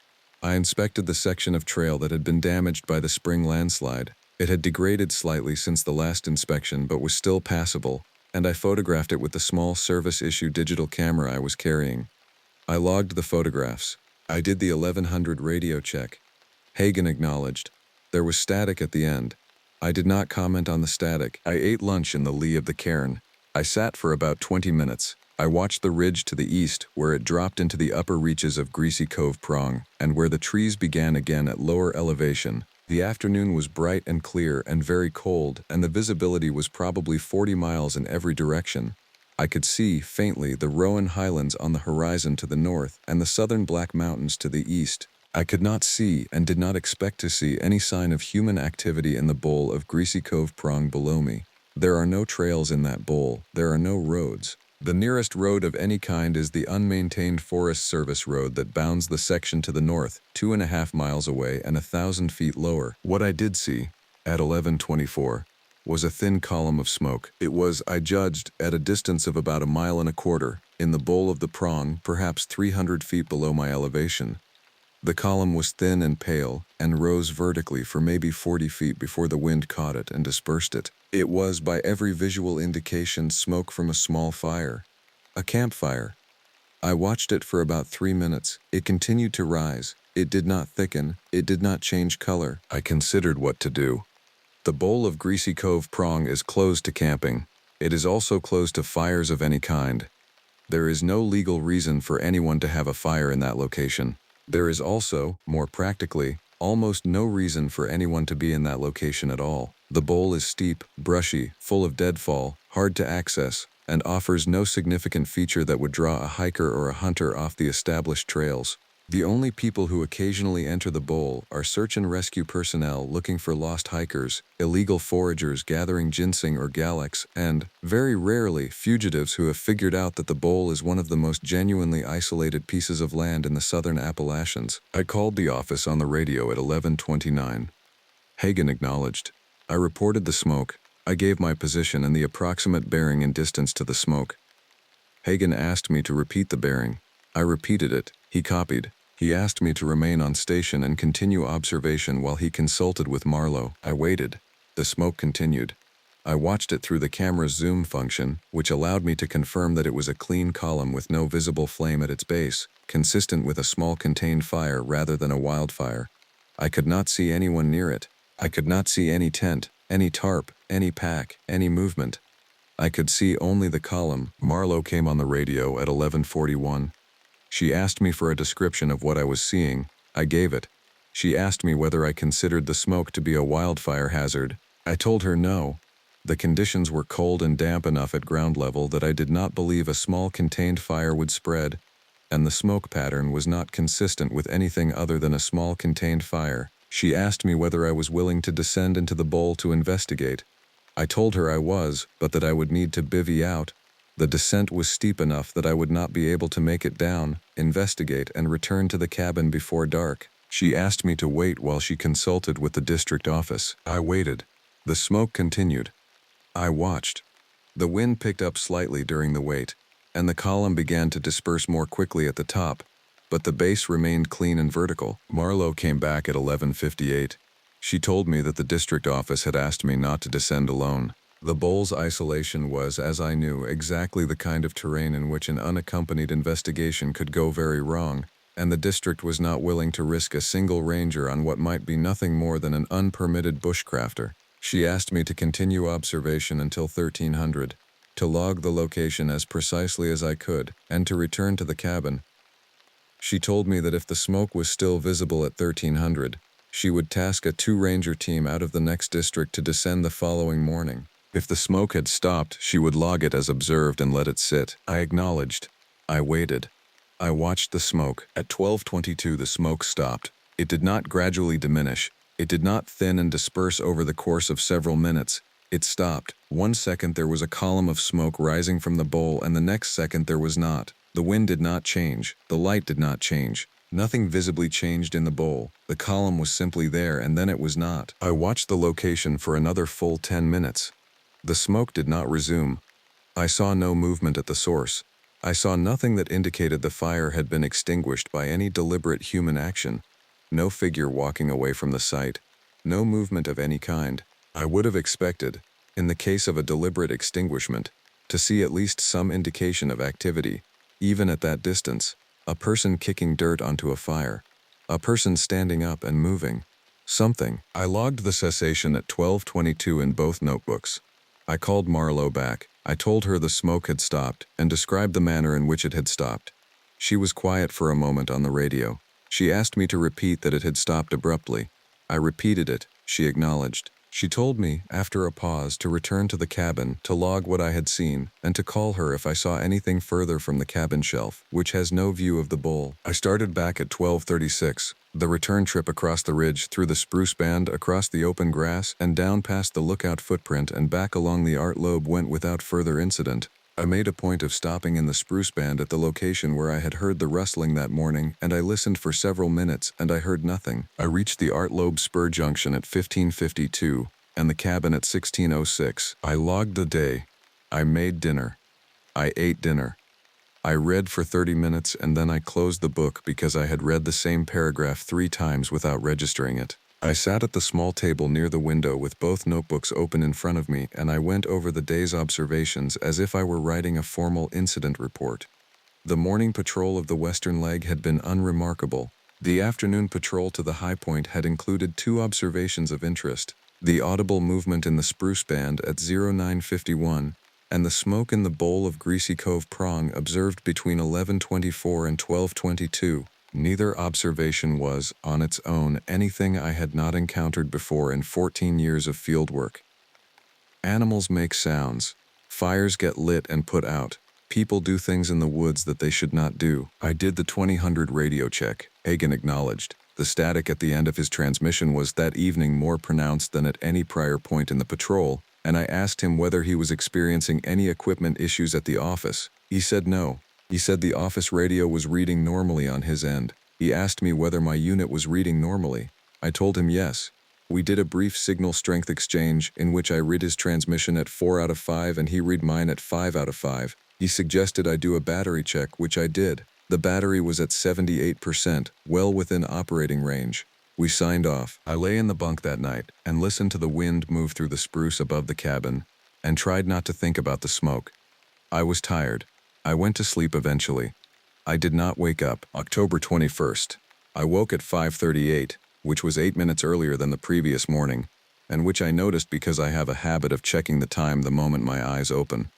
I inspected the section of trail that had been damaged by the spring landslide. It had degraded slightly since the last inspection but was still passable, and I photographed it with the small service-issue digital camera I was carrying. I logged the photographs. I did the 1100 radio check. Hagen acknowledged. There was static at the end. I did not comment on the static. I ate lunch in the lee of the cairn. I sat for about 20 minutes. I watched the ridge to the east, where it dropped into the upper reaches of Greasy Cove Prong, and where the trees began again at lower elevation. The afternoon was bright and clear and very cold, and the visibility was probably 40 miles in every direction. I could see, faintly, the Rowan Highlands on the horizon to the north and the southern Black Mountains to the east. I could not see, and did not expect to see, any sign of human activity in the bowl of Greasy Cove Prong below me. There are no trails in that bowl. There are no roads. The nearest road of any kind is the unmaintained Forest Service road that bounds the section to the north, 2.5 miles away and 1,000 feet lower. What I did see, at 11:24, was a thin column of smoke. It was, I judged, at a distance of about 1.25 miles, in the bowl of the prong, perhaps 300 feet below my elevation. The column was thin and pale, and rose vertically for maybe 40 feet before the wind caught it and dispersed it. It was, by every visual indication, smoke from a small fire. A campfire. I watched it for about 3 minutes. It continued to rise. It did not thicken. It did not change color. I considered what to do. The bowl of Greasy Cove Prong is closed to camping. It is also closed to fires of any kind. There is no legal reason for anyone to have a fire in that location. There is also, more practically, almost no reason for anyone to be in that location at all. The bowl is steep, brushy, full of deadfall, hard to access, and offers no significant feature that would draw a hiker or a hunter off the established trails. The only people who occasionally enter the bowl are search and rescue personnel looking for lost hikers, illegal foragers gathering ginseng or galax, and, very rarely, fugitives who have figured out that the bowl is one of the most genuinely isolated pieces of land in the southern Appalachians. I called the office on the radio at 11:29. Hagen acknowledged. I reported the smoke. I gave my position and the approximate bearing and distance to the smoke. Hagen asked me to repeat the bearing. I repeated it. He copied. He asked me to remain on station and continue observation while he consulted with Marlowe. I waited. The smoke continued. I watched it through the camera's zoom function, which allowed me to confirm that it was a clean column with no visible flame at its base, consistent with a small contained fire rather than a wildfire. I could not see anyone near it. I could not see any tent, any tarp, any pack, any movement. I could see only the column. Marlowe came on the radio at 11:41. She asked me for a description of what I was seeing. I gave it. She asked me whether I considered the smoke to be a wildfire hazard. I told her no. The conditions were cold and damp enough at ground level that I did not believe a small contained fire would spread, and the smoke pattern was not consistent with anything other than a small contained fire. She asked me whether I was willing to descend into the bowl to investigate. I told her I was, but that I would need to bivvy out. The descent was steep enough that I would not be able to make it down, investigate, and return to the cabin before dark. She asked me to wait while she consulted with the district office. I waited. The smoke continued. I watched. The wind picked up slightly during the wait, and the column began to disperse more quickly at the top, but the base remained clean and vertical. Marlowe came back at 11:58. She told me that the district office had asked me not to descend alone. The bowl's isolation was, as I knew, exactly the kind of terrain in which an unaccompanied investigation could go very wrong, and the district was not willing to risk a single ranger on what might be nothing more than an unpermitted bushcrafter. She asked me to continue observation until 1300, to log the location as precisely as I could, and to return to the cabin. She told me that if the smoke was still visible at 1300, she would task a 2-ranger team out of the next district to descend the following morning. If the smoke had stopped, she would log it as observed and let it sit. I acknowledged. I waited. I watched the smoke. At 12:22, the smoke stopped. It did not gradually diminish. It did not thin and disperse over the course of several minutes. It stopped. 1 second there was a column of smoke rising from the bowl, and the next second there was not. The wind did not change. The light did not change. Nothing visibly changed in the bowl. The column was simply there, and then it was not. I watched the location for another full 10 minutes. The smoke did not resume. I saw no movement at the source. I saw nothing that indicated the fire had been extinguished by any deliberate human action. No figure walking away from the site. No movement of any kind. I would have expected, in the case of a deliberate extinguishment, to see at least some indication of activity, even at that distance. A person kicking dirt onto a fire. A person standing up and moving. Something. I logged the cessation at 12:22 in both notebooks. I called Marlowe back. I told her the smoke had stopped and described the manner in which it had stopped. She was quiet for a moment on the radio. She asked me to repeat that it had stopped abruptly. I repeated it. She acknowledged. She told me, after a pause, to return to the cabin, to log what I had seen, and to call her if I saw anything further from the cabin shelf, which has no view of the bowl. I started back at 12:36. The return trip across the ridge, through the spruce band, across the open grass, and down past the lookout footprint and back along the art lobe went without further incident. I made a point of stopping in the spruce band at the location where I had heard the rustling that morning, and I listened for several minutes, and I heard nothing. I reached the Art Loeb Spur Junction at 15:52, and the cabin at 16:06. I logged the day. I made dinner. I ate dinner. I read for 30 minutes, and then I closed the book because I had read the same paragraph 3 times without registering it. I sat at the small table near the window with both notebooks open in front of me, and I went over the day's observations as if I were writing a formal incident report. The morning patrol of the western leg had been unremarkable. The afternoon patrol to the high point had included 2 observations of interest: the audible movement in the spruce band at 0951, and the smoke in the bowl of Greasy Cove Prong observed between 11:24 and 12:22. Neither observation was, on its own, anything I had not encountered before in 14 years of fieldwork. Animals make sounds. Fires get lit and put out. People do things in the woods that they should not do. I did the 2000 radio check, Hagen acknowledged. The static at the end of his transmission was that evening more pronounced than at any prior point in the patrol, and I asked him whether he was experiencing any equipment issues at the office. He said no. He said the office radio was reading normally on his end. He asked me whether my unit was reading normally. I told him yes. We did a brief signal strength exchange in which I read his transmission at 4 out of 5 and he read mine at 5 out of 5. He suggested I do a battery check, which I did. The battery was at 78%, well within operating range. We signed off. I lay in the bunk that night and listened to the wind move through the spruce above the cabin and tried not to think about the smoke. I was tired. I went to sleep eventually. I did not wake up. October 21st. I woke at 5:38, which was 8 minutes earlier than the previous morning, and which I noticed because I have a habit of checking the time the moment my eyes open.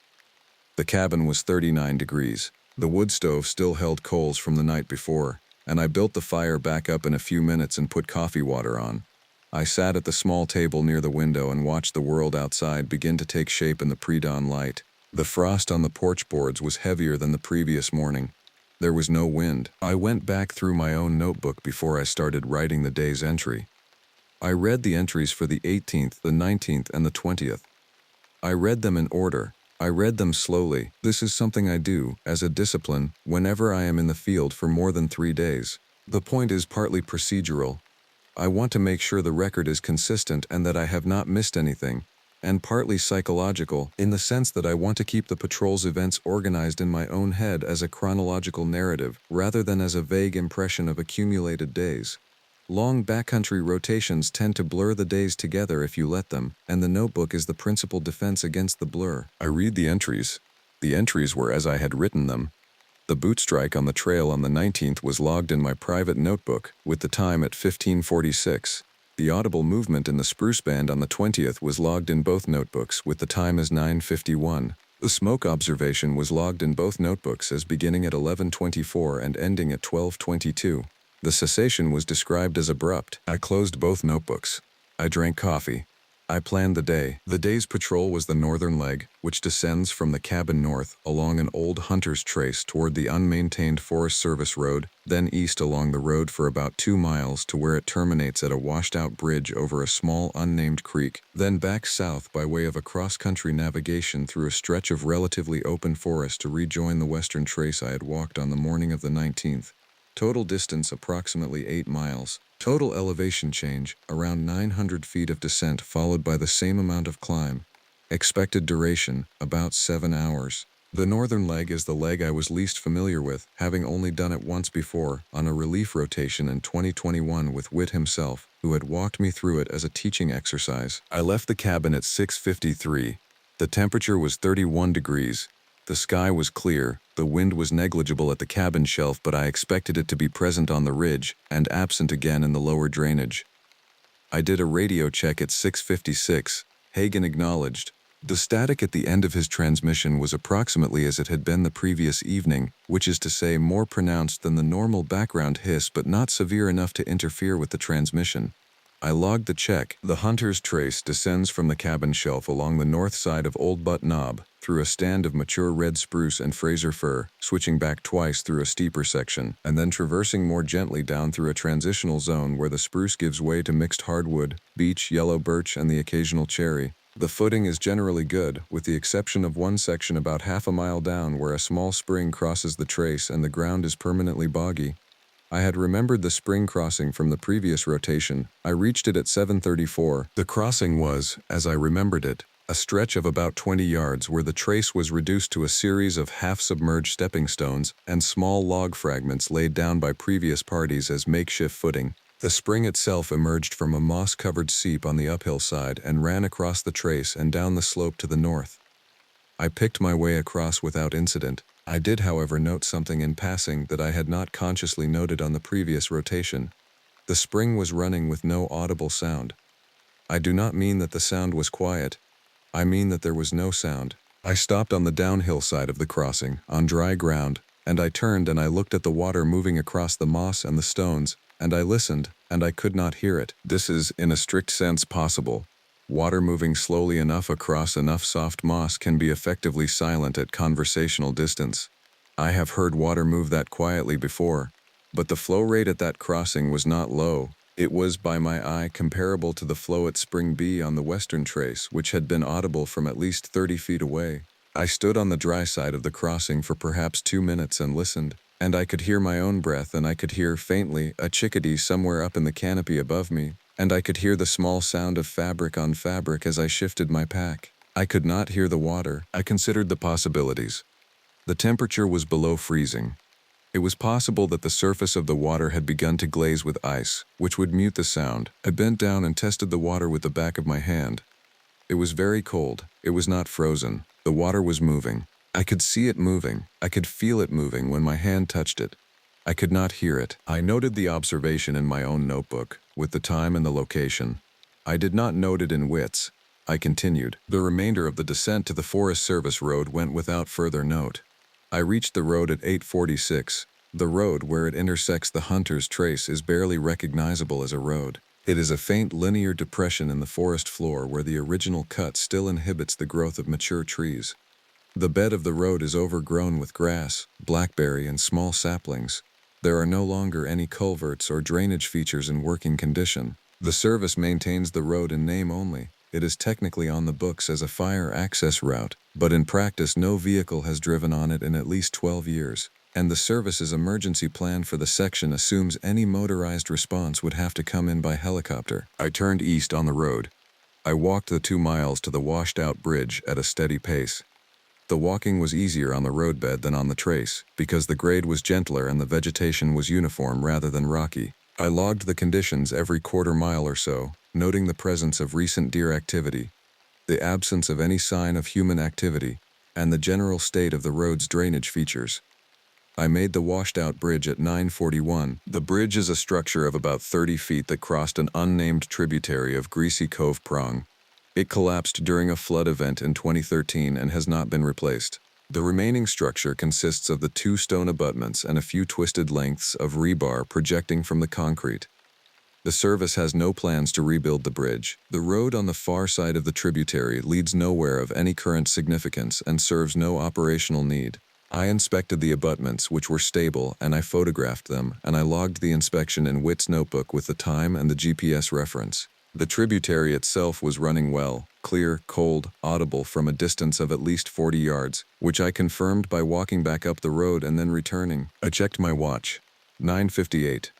The cabin was 39 degrees. The wood stove still held coals from the night before, and I built the fire back up in a few minutes and put coffee water on. I sat at the small table near the window and watched the world outside begin to take shape in the pre-dawn light. The frost on the porch boards was heavier than the previous morning. There was no wind. I went back through my own notebook before I started writing the day's entry. I read the entries for the 18th, the 19th, and the 20th. I read them in order. I read them slowly. This is something I do, as a discipline, whenever I am in the field for more than 3 days. The point is partly procedural. I want to make sure the record is consistent and that I have not missed anything, and partly psychological, in the sense that I want to keep the patrol's events organized in my own head as a chronological narrative, rather than as a vague impression of accumulated days. Long backcountry rotations tend to blur the days together if you let them, and the notebook is the principal defense against the blur. I read the entries. The entries were as I had written them. The boot strike on the trail on the 19th was logged in my private notebook, with the time at 15:46. The audible movement in the spruce band on the 20th was logged in both notebooks, with the time as 9:51. The smoke observation was logged in both notebooks as beginning at 11:24 and ending at 12:22. The cessation was described as abrupt. I closed both notebooks. I drank coffee. I planned the day. The day's patrol was the northern leg, which descends from the cabin north along an old hunter's trace toward the unmaintained Forest Service road, then east along the road for about 2 miles to where it terminates at a washed-out bridge over a small unnamed creek, then back south by way of a cross-country navigation through a stretch of relatively open forest to rejoin the western trace I had walked on the morning of the 19th. Total distance approximately 8 miles. Total elevation change, around 900 feet of descent followed by the same amount of climb. Expected duration, about 7 hours. The northern leg is the leg I was least familiar with, having only done it once before, on a relief rotation in 2021 with Witt himself, who had walked me through it as a teaching exercise. I left the cabin at 6:53. The temperature was 31 degrees. The sky was clear, the wind was negligible at the cabin shelf, but I expected it to be present on the ridge, and absent again in the lower drainage. I did a radio check at 6:56. Hagen acknowledged. The static at the end of his transmission was approximately as it had been the previous evening, which is to say more pronounced than the normal background hiss but not severe enough to interfere with the transmission. I logged the check. The hunter's trace descends from the cabin shelf along the north side of Old Butt Knob, through a stand of mature red spruce and Fraser fir, switching back twice through a steeper section, and then traversing more gently down through a transitional zone where the spruce gives way to mixed hardwood, beech, yellow birch, and the occasional cherry. The footing is generally good, with the exception of one section about half a mile down where a small spring crosses the trace and the ground is permanently boggy. I had remembered the spring crossing from the previous rotation. I reached it at 7:34. The crossing was, as I remembered it, a stretch of about 20 yards where the trace was reduced to a series of half-submerged stepping stones and small log fragments laid down by previous parties as makeshift footing. The spring itself emerged from a moss-covered seep on the uphill side and ran across the trace and down the slope to the north. I picked my way across without incident. I did, however, note something in passing that I had not consciously noted on the previous rotation. The spring was running with no audible sound. I do not mean that the sound was quiet. I mean that there was no sound. I stopped on the downhill side of the crossing, on dry ground, and I turned and I looked at the water moving across the moss and the stones, and I listened, and I could not hear it. This is, in a strict sense, possible. Water moving slowly enough across enough soft moss can be effectively silent at conversational distance. I have heard water move that quietly before, but the flow rate at that crossing was not low. It was, by my eye, comparable to the flow at Spring B on the western trace, which had been audible from at least 30 feet away. I stood on the dry side of the crossing for perhaps 2 minutes and listened, and I could hear my own breath, and I could hear, faintly, a chickadee somewhere up in the canopy above me, and I could hear the small sound of fabric on fabric as I shifted my pack. I could not hear the water. I considered the possibilities. The temperature was below freezing. It was possible that the surface of the water had begun to glaze with ice, which would mute the sound. I bent down and tested the water with the back of my hand. It was very cold. It was not frozen. The water was moving. I could see it moving. I could feel it moving when my hand touched it. I could not hear it. I noted the observation in my own notebook, with the time and the location. I did not note it in wits. I continued. The remainder of the descent to the Forest Service road went without further note. I reached the road at 8:46. The road where it intersects the Hunter's Trace is barely recognizable as a road. It is a faint linear depression in the forest floor where the original cut still inhibits the growth of mature trees. The bed of the road is overgrown with grass, blackberry, and small saplings. There are no longer any culverts or drainage features in working condition. The service maintains the road in name only. It is technically on the books as a fire access route, but in practice no vehicle has driven on it in at least 12 years, and the service's emergency plan for the section assumes any motorized response would have to come in by helicopter. I turned east on the road. I walked the 2 miles to the washed-out bridge at a steady pace. The walking was easier on the roadbed than on the trace, because the grade was gentler and the vegetation was uniform rather than rocky. I logged the conditions every quarter mile or so, noting the presence of recent deer activity, the absence of any sign of human activity, and the general state of the road's drainage features. I made the washed-out bridge at 9:41. The bridge is a structure of about 30 feet that crossed an unnamed tributary of Greasy Cove Prong. It collapsed during a flood event in 2013 and has not been replaced. The remaining structure consists of the 2 stone abutments and a few twisted lengths of rebar projecting from the concrete. The service has no plans to rebuild the bridge. The road on the far side of the tributary leads nowhere of any current significance and serves no operational need. I inspected the abutments, which were stable, and I photographed them, and I logged the inspection in Witt's notebook with the time and the GPS reference. The tributary itself was running well, clear, cold, audible from a distance of at least 40 yards, which I confirmed by walking back up the road and then returning. I checked my watch. 9:58.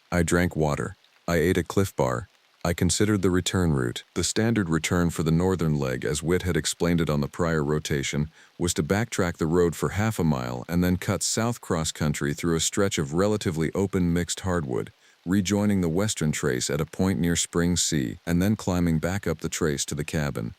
I drank water. I ate a Cliff Bar. I considered the return route. The standard return for the northern leg, as Witt had explained it on the prior rotation, was to backtrack the road for half a mile and then cut south cross-country through a stretch of relatively open mixed hardwood, rejoining the western trace at a point near Spring C, and then climbing back up the trace to the cabin.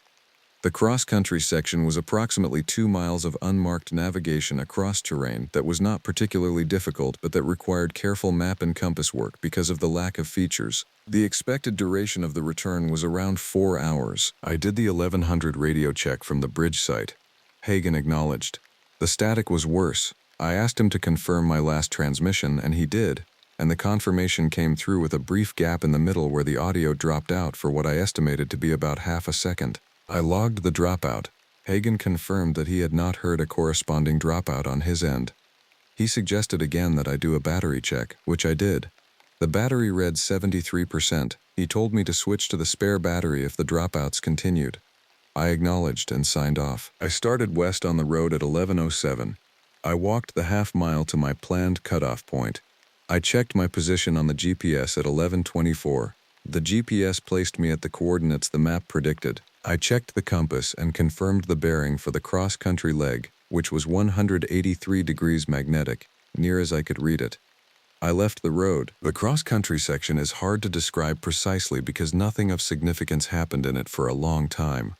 The cross-country section was approximately 2 miles of unmarked navigation across terrain that was not particularly difficult but that required careful map and compass work because of the lack of features. The expected duration of the return was around 4 hours. I did the 1100 radio check from the bridge site. Hagen acknowledged. The static was worse. I asked him to confirm my last transmission, and he did, and the confirmation came through with a brief gap in the middle where the audio dropped out for what I estimated to be about half a second. I logged the dropout. Hagen confirmed that he had not heard a corresponding dropout on his end. He suggested again that I do a battery check, which I did. The battery read 73%. He told me to switch to the spare battery if the dropouts continued. I acknowledged and signed off. I started west on the road at 11:07. I walked the half-mile to my planned cutoff point. I checked my position on the GPS at 11:24. The GPS placed me at the coordinates the map predicted. I checked the compass and confirmed the bearing for the cross-country leg, which was 183 degrees magnetic, near as I could read it. I left the road. The cross-country section is hard to describe precisely because nothing of significance happened in it for a long time.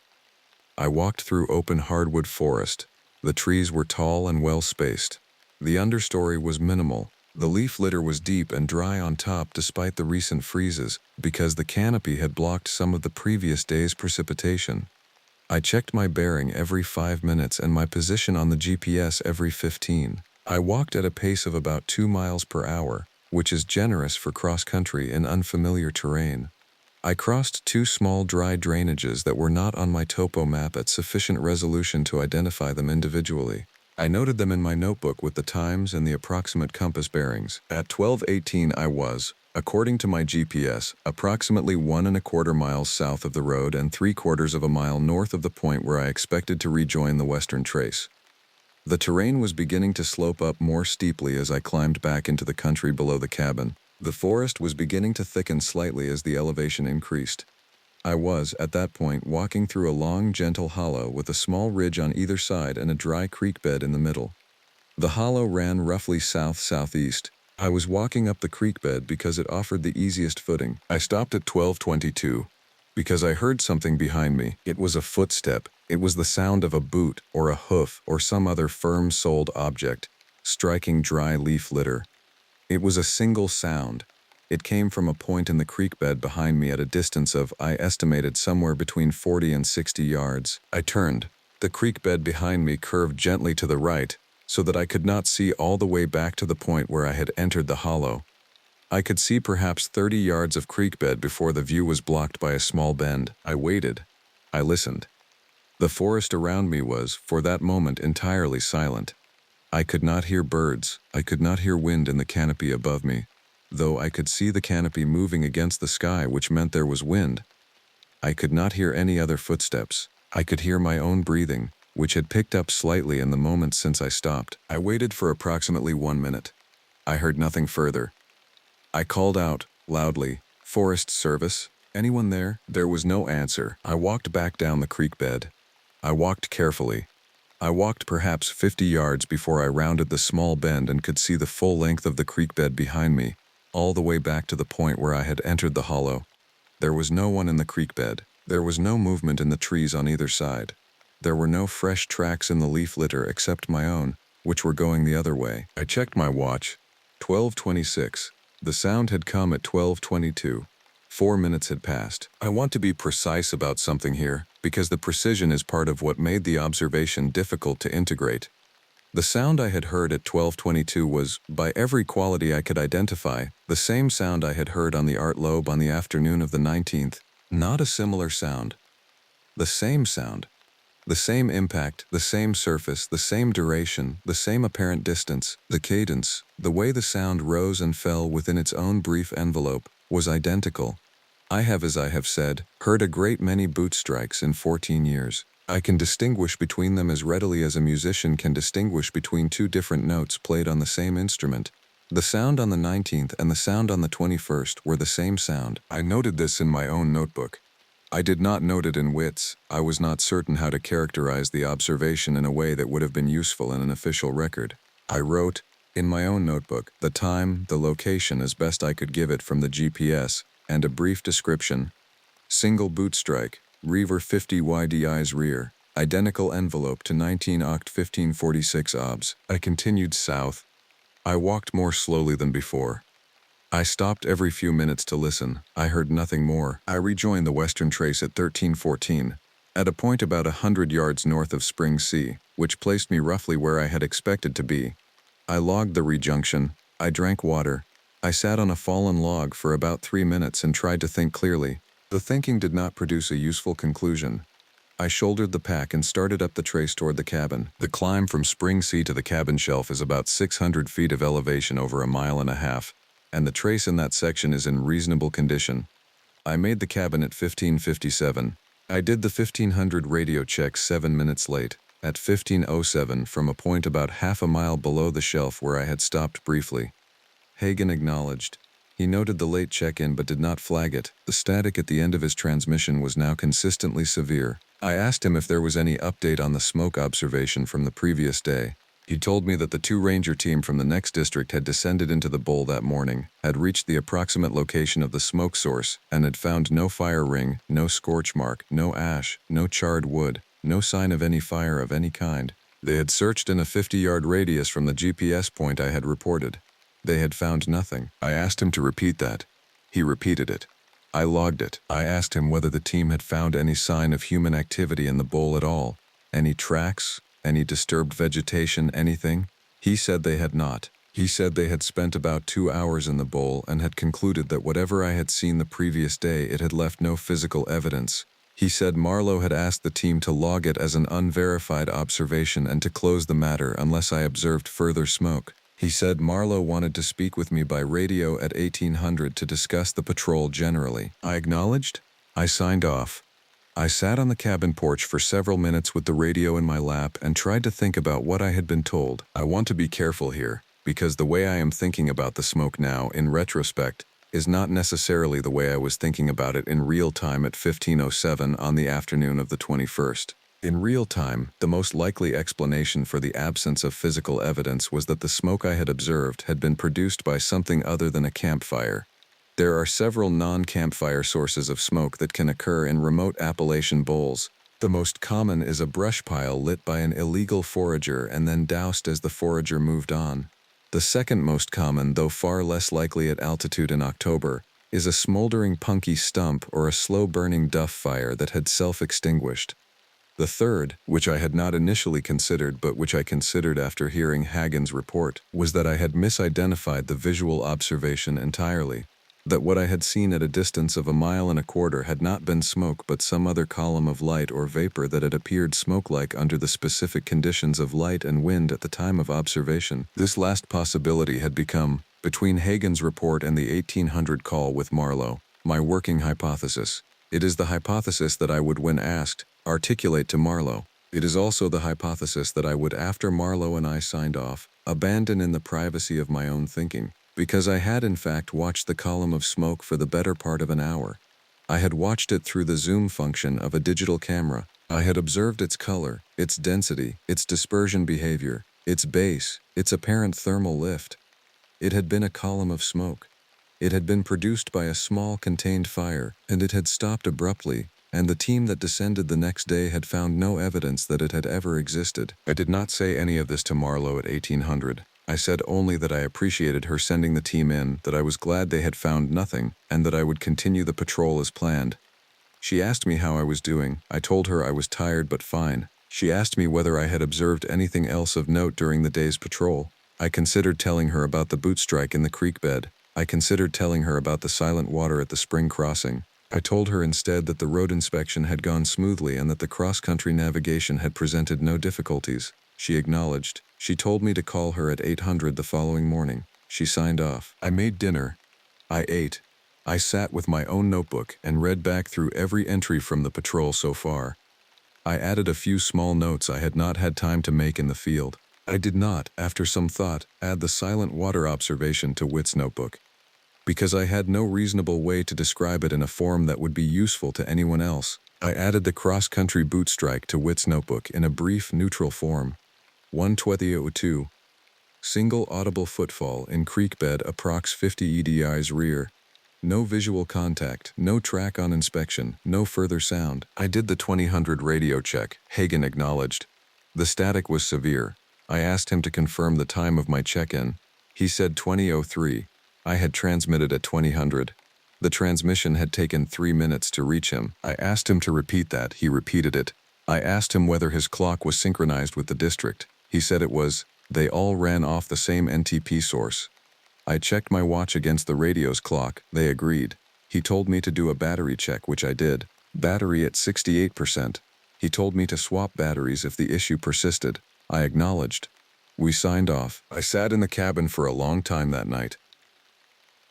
I walked through open hardwood forest. The trees were tall and well-spaced. The understory was minimal. The leaf litter was deep and dry on top despite the recent freezes, because the canopy had blocked some of the previous day's precipitation. I checked my bearing every 5 minutes and my position on the GPS every 15. I walked at a pace of about 2 miles per hour, which is generous for cross-country in unfamiliar terrain. I crossed 2 small dry drainages that were not on my topo map at sufficient resolution to identify them individually. I noted them in my notebook with the times and the approximate compass bearings. At 12:18 I was, according to my GPS, approximately 1¼ miles south of the road and 3/4 of a mile north of the point where I expected to rejoin the western trace. The terrain was beginning to slope up more steeply as I climbed back into the country below the cabin. The forest was beginning to thicken slightly as the elevation increased. I was, at that point, walking through a long, gentle hollow with a small ridge on either side and a dry creek bed in the middle. The hollow ran roughly south-southeast. I was walking up the creek bed because it offered the easiest footing. I stopped at 12:22 because I heard something behind me. It was a footstep. It was the sound of a boot or a hoof or some other firm-soled object striking dry leaf litter. It was a single sound. It came from a point in the creek bed behind me at a distance of, I estimated, somewhere between 40 and 60 yards. I turned. The creek bed behind me curved gently to the right, so that I could not see all the way back to the point where I had entered the hollow. I could see perhaps 30 yards of creek bed before the view was blocked by a small bend. I waited. I listened. The forest around me was, for that moment, entirely silent. I could not hear birds. I could not hear wind in the canopy above me, though I could see the canopy moving against the sky, which meant there was wind. I could not hear any other footsteps. I could hear my own breathing, which had picked up slightly in the moments since I stopped. I waited for approximately 1 minute. I heard nothing further. I called out, loudly, "Forest Service? Anyone there?" There was no answer. I walked back down the creek bed. I walked carefully. I walked perhaps 50 yards before I rounded the small bend and could see the full length of the creek bed behind me, all the way back to the point where I had entered the hollow. There was no one in the creek bed. There was no movement in the trees on either side. There were no fresh tracks in the leaf litter except my own, which were going the other way. I checked my watch. 12:26. The sound had come at 12:22. 4 minutes had passed. I want to be precise about something here, because the precision is part of what made the observation difficult to integrate. The sound I had heard at 12:22 was, by every quality I could identify, the same sound I had heard on the Art Lobe on the afternoon of the 19th. Not a similar sound. The same sound. The same impact, the same surface, the same duration, the same apparent distance, the cadence, the way the sound rose and fell within its own brief envelope, was identical. I have, as I have said, heard a great many boot strikes in 14 years. I can distinguish between them as readily as a musician can distinguish between 2 different notes played on the same instrument. The sound on the 19th and the sound on the 21st were the same sound. I noted this in my own notebook. I did not note it in wits. I was not certain how to characterize the observation in a way that would have been useful in an official record. I wrote, in my own notebook, the time, the location as best I could give it from the GPS, and a brief description. Single boot strike, Reaver 50 YDI's rear, identical envelope to 19 Oct 1546 OBS. I continued south. I walked more slowly than before. I stopped every few minutes to listen. I heard nothing more. I rejoined the western trace at 13:14, at a point about 100 yards north of Spring Sea, which placed me roughly where I had expected to be. I logged the rejunction. I drank water. I sat on a fallen log for about 3 minutes and tried to think clearly. The thinking did not produce a useful conclusion. I shouldered the pack and started up the trace toward the cabin. The climb from Spring Sea to the cabin shelf is about 600 feet of elevation over 1.5 miles, and the trace in that section is in reasonable condition. I made the cabin at 15:57. I did the 1500 radio check 7 minutes late, at 15:07 from a point about half a mile below the shelf where I had stopped briefly. Hagen acknowledged. He noted the late check-in but did not flag it. The static at the end of his transmission was now consistently severe. I asked him if there was any update on the smoke observation from the previous day. He told me that the 2 ranger team from the next district had descended into the bowl that morning, had reached the approximate location of the smoke source, and had found no fire ring, no scorch mark, no ash, no charred wood, no sign of any fire of any kind. They had searched in a 50-yard radius from the GPS point I had reported. They had found nothing. I asked him to repeat that. He repeated it. I logged it. I asked him whether the team had found any sign of human activity in the bowl at all. Any tracks? Any disturbed vegetation? Anything? He said they had not. He said they had spent about 2 hours in the bowl and had concluded that whatever I had seen the previous day, it had left no physical evidence. He said Marlowe had asked the team to log it as an unverified observation and to close the matter unless I observed further smoke. He said Marlowe wanted to speak with me by radio at 1800 to discuss the patrol generally. I acknowledged. I signed off. I sat on the cabin porch for several minutes with the radio in my lap and tried to think about what I had been told. I want to be careful here, because the way I am thinking about the smoke now, in retrospect, is not necessarily the way I was thinking about it in real time at 15:07 on the afternoon of the 21st. In real time, the most likely explanation for the absence of physical evidence was that the smoke I had observed had been produced by something other than a campfire. There are several non-campfire sources of smoke that can occur in remote Appalachian bowls. The most common is a brush pile lit by an illegal forager and then doused as the forager moved on. The second most common, though far less likely at altitude in October, is a smoldering punky stump or a slow-burning duff fire that had self-extinguished. The third, which I had not initially considered but which I considered after hearing Hagen's report, was that I had misidentified the visual observation entirely. That what I had seen at a distance of 1.25 miles had not been smoke but some other column of light or vapor that had appeared smoke-like under the specific conditions of light and wind at the time of observation. This last possibility had become, between Hagen's report and the 1800 call with Marlowe, my working hypothesis. It is the hypothesis that I would, when asked, articulate to Marlowe. It is also the hypothesis that I would, after Marlowe and I signed off, abandon in the privacy of my own thinking, because I had in fact watched the column of smoke for the better part of an hour. I had watched it through the zoom function of a digital camera. I had observed its color, its density, its dispersion behavior, its base, its apparent thermal lift. It had been a column of smoke. It had been produced by a small contained fire, and it had stopped abruptly, and the team that descended the next day had found no evidence that it had ever existed. I did not say any of this to Marlowe at 1800. I said only that I appreciated her sending the team in, that I was glad they had found nothing, and that I would continue the patrol as planned. She asked me how I was doing. I told her I was tired but fine. She asked me whether I had observed anything else of note during the day's patrol. I considered telling her about the boot strike in the creek bed. I considered telling her about the silent water at the spring crossing. I told her instead that the road inspection had gone smoothly and that the cross-country navigation had presented no difficulties. She acknowledged. She told me to call her at 800 the following morning. She signed off. I made dinner. I ate. I sat with my own notebook and read back through every entry from the patrol so far. I added a few small notes I had not had time to make in the field. I did not, after some thought, add the silent water observation to Witt's notebook, because I had no reasonable way to describe it in a form that would be useful to anyone else. I added the cross-country boot strike to Witt's notebook in a brief, neutral form. 1:22. Single audible footfall in creek bed approx 50 EDI's rear. No visual contact, no track on inspection, no further sound. I did the 2000 radio check, Hagen acknowledged. The static was severe. I asked him to confirm the time of my check-in. He said 20:03. I had transmitted at 2000. The transmission had taken 3 minutes to reach him. I asked him to repeat that. He repeated it. I asked him whether his clock was synchronized with the district. He said it was. They all ran off the same NTP source. I checked my watch against the radio's clock. They agreed. He told me to do a battery check, which I did. Battery at 68%. He told me to swap batteries if the issue persisted. I acknowledged. We signed off. I sat in the cabin for a long time that night.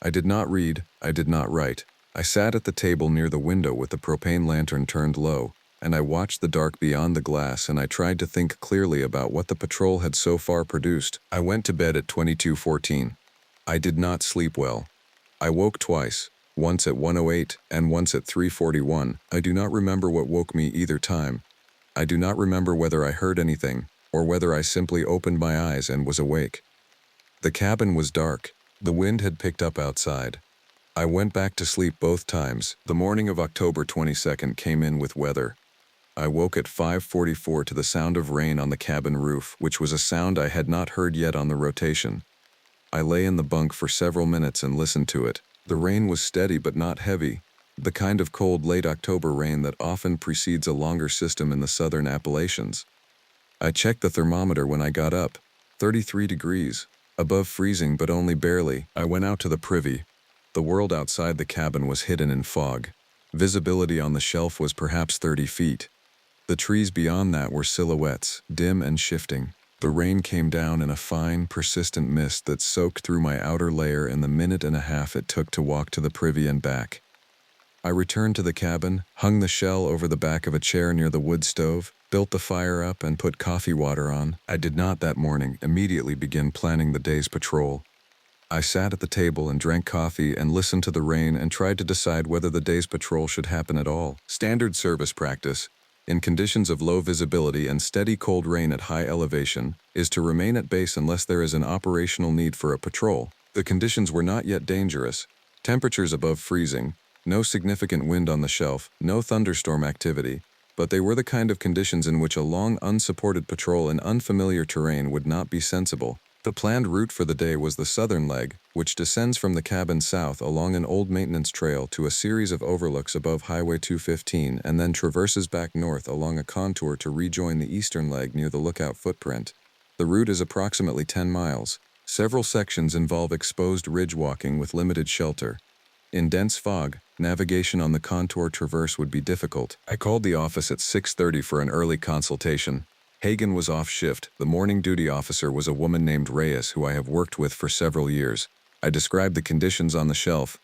I did not read. I did not write. I sat at the table near the window with the propane lantern turned low, and I watched the dark beyond the glass, and I tried to think clearly about what the patrol had so far produced. I went to bed at 22:14. I did not sleep well. I woke twice, once at 1:08 and once at 3:41. I do not remember what woke me either time. I do not remember whether I heard anything, or whether I simply opened my eyes and was awake. The cabin was dark. The wind had picked up outside. I went back to sleep both times. The morning of October 22nd came in with weather. I woke at 5:44 to the sound of rain on the cabin roof, which was a sound I had not heard yet on the rotation. I lay in the bunk for several minutes and listened to it. The rain was steady but not heavy, the kind of cold late October rain that often precedes a longer system in the southern Appalachians. I checked the thermometer when I got up, 33 degrees, above freezing but only barely. I went out to the privy. The world outside the cabin was hidden in fog. Visibility on the shelf was perhaps 30 feet. The trees beyond that were silhouettes, dim and shifting. The rain came down in a fine, persistent mist that soaked through my outer layer in the minute and a half it took to walk to the privy and back. I returned to the cabin, hung the shell over the back of a chair near the wood stove, built the fire up, and put coffee water on. I did not that morning immediately begin planning the day's patrol. I sat at the table and drank coffee and listened to the rain and tried to decide whether the day's patrol should happen at all. Standard service practice, in conditions of low visibility and steady cold rain at high elevation, is to remain at base unless there is an operational need for a patrol. The conditions were not yet dangerous. Temperatures above freezing, no significant wind on the shelf, no thunderstorm activity, but they were the kind of conditions in which a long unsupported patrol in unfamiliar terrain would not be sensible. The planned route for the day was the southern leg, which descends from the cabin south along an old maintenance trail to a series of overlooks above Highway 215 and then traverses back north along a contour to rejoin the eastern leg near the lookout footprint. The route is approximately 10 miles. Several sections involve exposed ridge walking with limited shelter. In dense fog, navigation on the contour traverse would be difficult. I called the office at 6:30 for an early consultation. Hagen was off shift. The morning duty officer was a woman named Reyes who I have worked with for several years. I described the conditions on the shelf.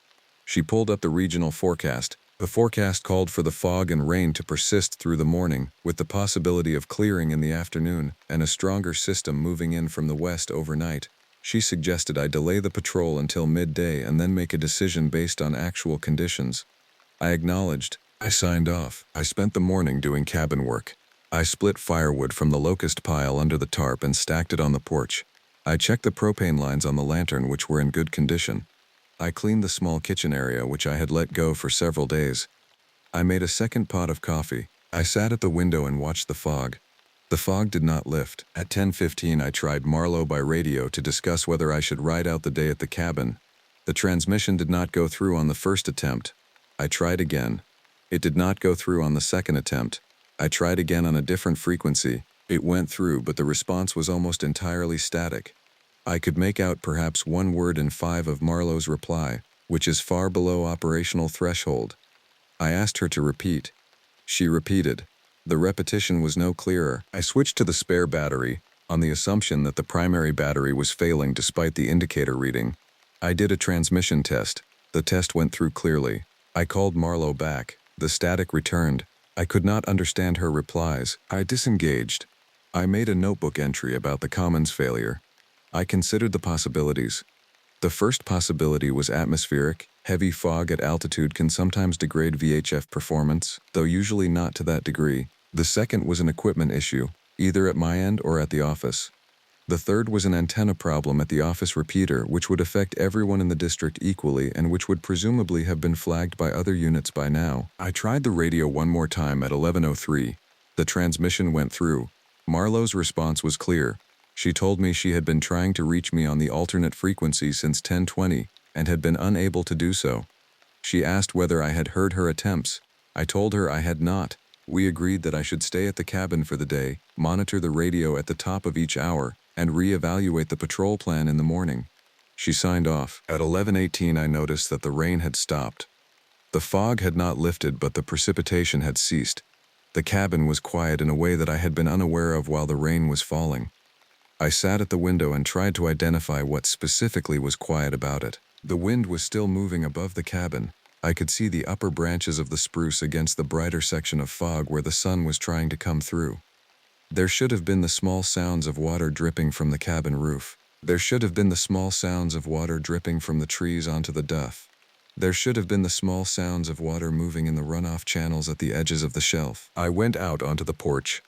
She pulled up the regional forecast. The forecast called for the fog and rain to persist through the morning, with the possibility of clearing in the afternoon, and a stronger system moving in from the west overnight. She suggested I delay the patrol until midday and then make a decision based on actual conditions. I acknowledged. I signed off. I spent the morning doing cabin work. I split firewood from the locust pile under the tarp and stacked it on the porch. I checked the propane lines on the lantern, which were in good condition. I cleaned the small kitchen area, which I had let go for several days. I made a second pot of coffee. I sat at the window and watched the fog. The fog did not lift. At 10:15 I tried Marlowe by radio to discuss whether I should ride out the day at the cabin. The transmission did not go through on the first attempt. I tried again. It did not go through on the second attempt. I tried again on a different frequency. It went through, but the response was almost entirely static. I could make out perhaps one word in 5 of Marlowe's reply, which is far below operational threshold. I asked her to repeat. She repeated. The repetition was no clearer. I switched to the spare battery, on the assumption that the primary battery was failing despite the indicator reading. I did a transmission test. The test went through clearly. I called Marlowe back. The static returned. I could not understand her replies. I disengaged. I made a notebook entry about the commons failure. I considered the possibilities. The first possibility was atmospheric. Heavy fog at altitude can sometimes degrade VHF performance, though usually not to that degree. The second was an equipment issue, either at my end or at the office. The third was an antenna problem at the office repeater, which would affect everyone in the district equally and which would presumably have been flagged by other units by now. I tried the radio one more time at 11:03. The transmission went through. Marlowe's response was clear. She told me she had been trying to reach me on the alternate frequency since 10:20 and had been unable to do so. She asked whether I had heard her attempts. I told her I had not. We agreed that I should stay at the cabin for the day, monitor the radio at the top of each hour, and re-evaluate the patrol plan in the morning. She signed off. At 11:18 I noticed that the rain had stopped. The fog had not lifted, but the precipitation had ceased. The cabin was quiet in a way that I had been unaware of while the rain was falling. I sat at the window and tried to identify what specifically was quiet about it. The wind was still moving above the cabin. I could see the upper branches of the spruce against the brighter section of fog where the sun was trying to come through. There should have been the small sounds of water dripping from the cabin roof. There should have been the small sounds of water dripping from the trees onto the duff. There should have been the small sounds of water moving in the runoff channels at the edges of the shelf. I went out onto the porch.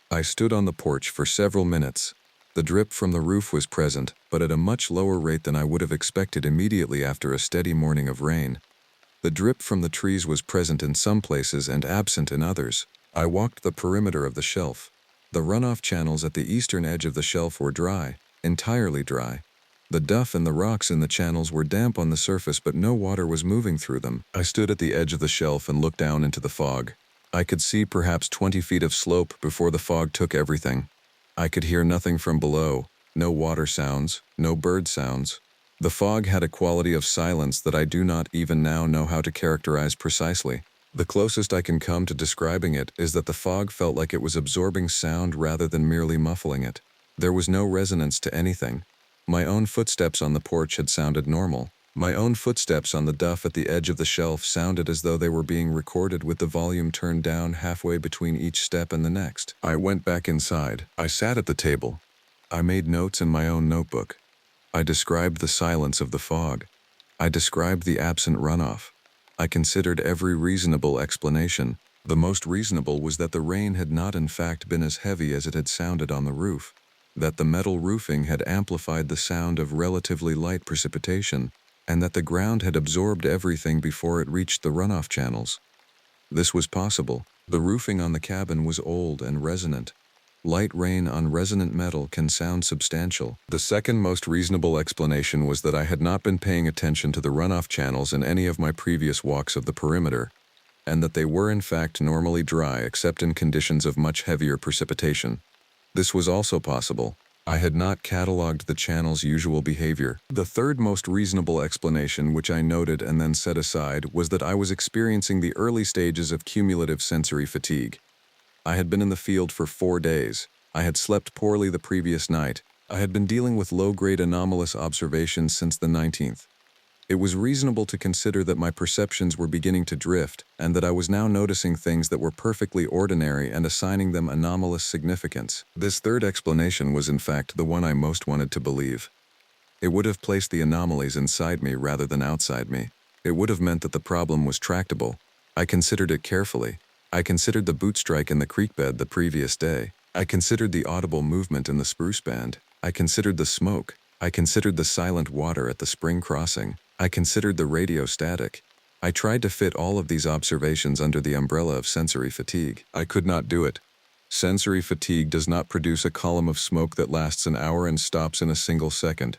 I stood on the porch for several minutes. The drip from the roof was present, but at a much lower rate than I would have expected immediately after a steady morning of rain. The drip from the trees was present in some places and absent in others. I walked the perimeter of the shelf. The runoff channels at the eastern edge of the shelf were dry, entirely dry. The duff and the rocks in the channels were damp on the surface, but no water was moving through them. I stood at the edge of the shelf and looked down into the fog. I could see perhaps 20 feet of slope before the fog took everything. I could hear nothing from below, no water sounds, no bird sounds. The fog had a quality of silence that I do not even now know how to characterize precisely. The closest I can come to describing it is that the fog felt like it was absorbing sound rather than merely muffling it. There was no resonance to anything. My own footsteps on the porch had sounded normal. My own footsteps on the duff at the edge of the shelf sounded as though they were being recorded with the volume turned down halfway between each step and the next. I went back inside. I sat at the table. I made notes in my own notebook. I described the silence of the fog. I described the absent runoff. I considered every reasonable explanation. The most reasonable was that the rain had not in fact been as heavy as it had sounded on the roof, that the metal roofing had amplified the sound of relatively light precipitation, and that the ground had absorbed everything before it reached the runoff channels. This was possible. The roofing on the cabin was old and resonant. Light rain on resonant metal can sound substantial. The second most reasonable explanation was that I had not been paying attention to the runoff channels in any of my previous walks of the perimeter, and that they were in fact normally dry except in conditions of much heavier precipitation. This was also possible. I had not catalogued the channel's usual behavior. The third most reasonable explanation, which I noted and then set aside, was that I was experiencing the early stages of cumulative sensory fatigue. I had been in the field for 4 days. I had slept poorly the previous night. I had been dealing with low-grade anomalous observations since the 19th. It was reasonable to consider that my perceptions were beginning to drift, and that I was now noticing things that were perfectly ordinary and assigning them anomalous significance. This third explanation was in fact the one I most wanted to believe. It would have placed the anomalies inside me rather than outside me. It would have meant that the problem was tractable. I considered it carefully. I considered the boot strike in the creek bed the previous day. I considered the audible movement in the spruce band. I considered the smoke. I considered the silent water at the spring crossing. I considered the radio static. I tried to fit all of these observations under the umbrella of sensory fatigue. I could not do it. Sensory fatigue does not produce a column of smoke that lasts an hour and stops in a single second.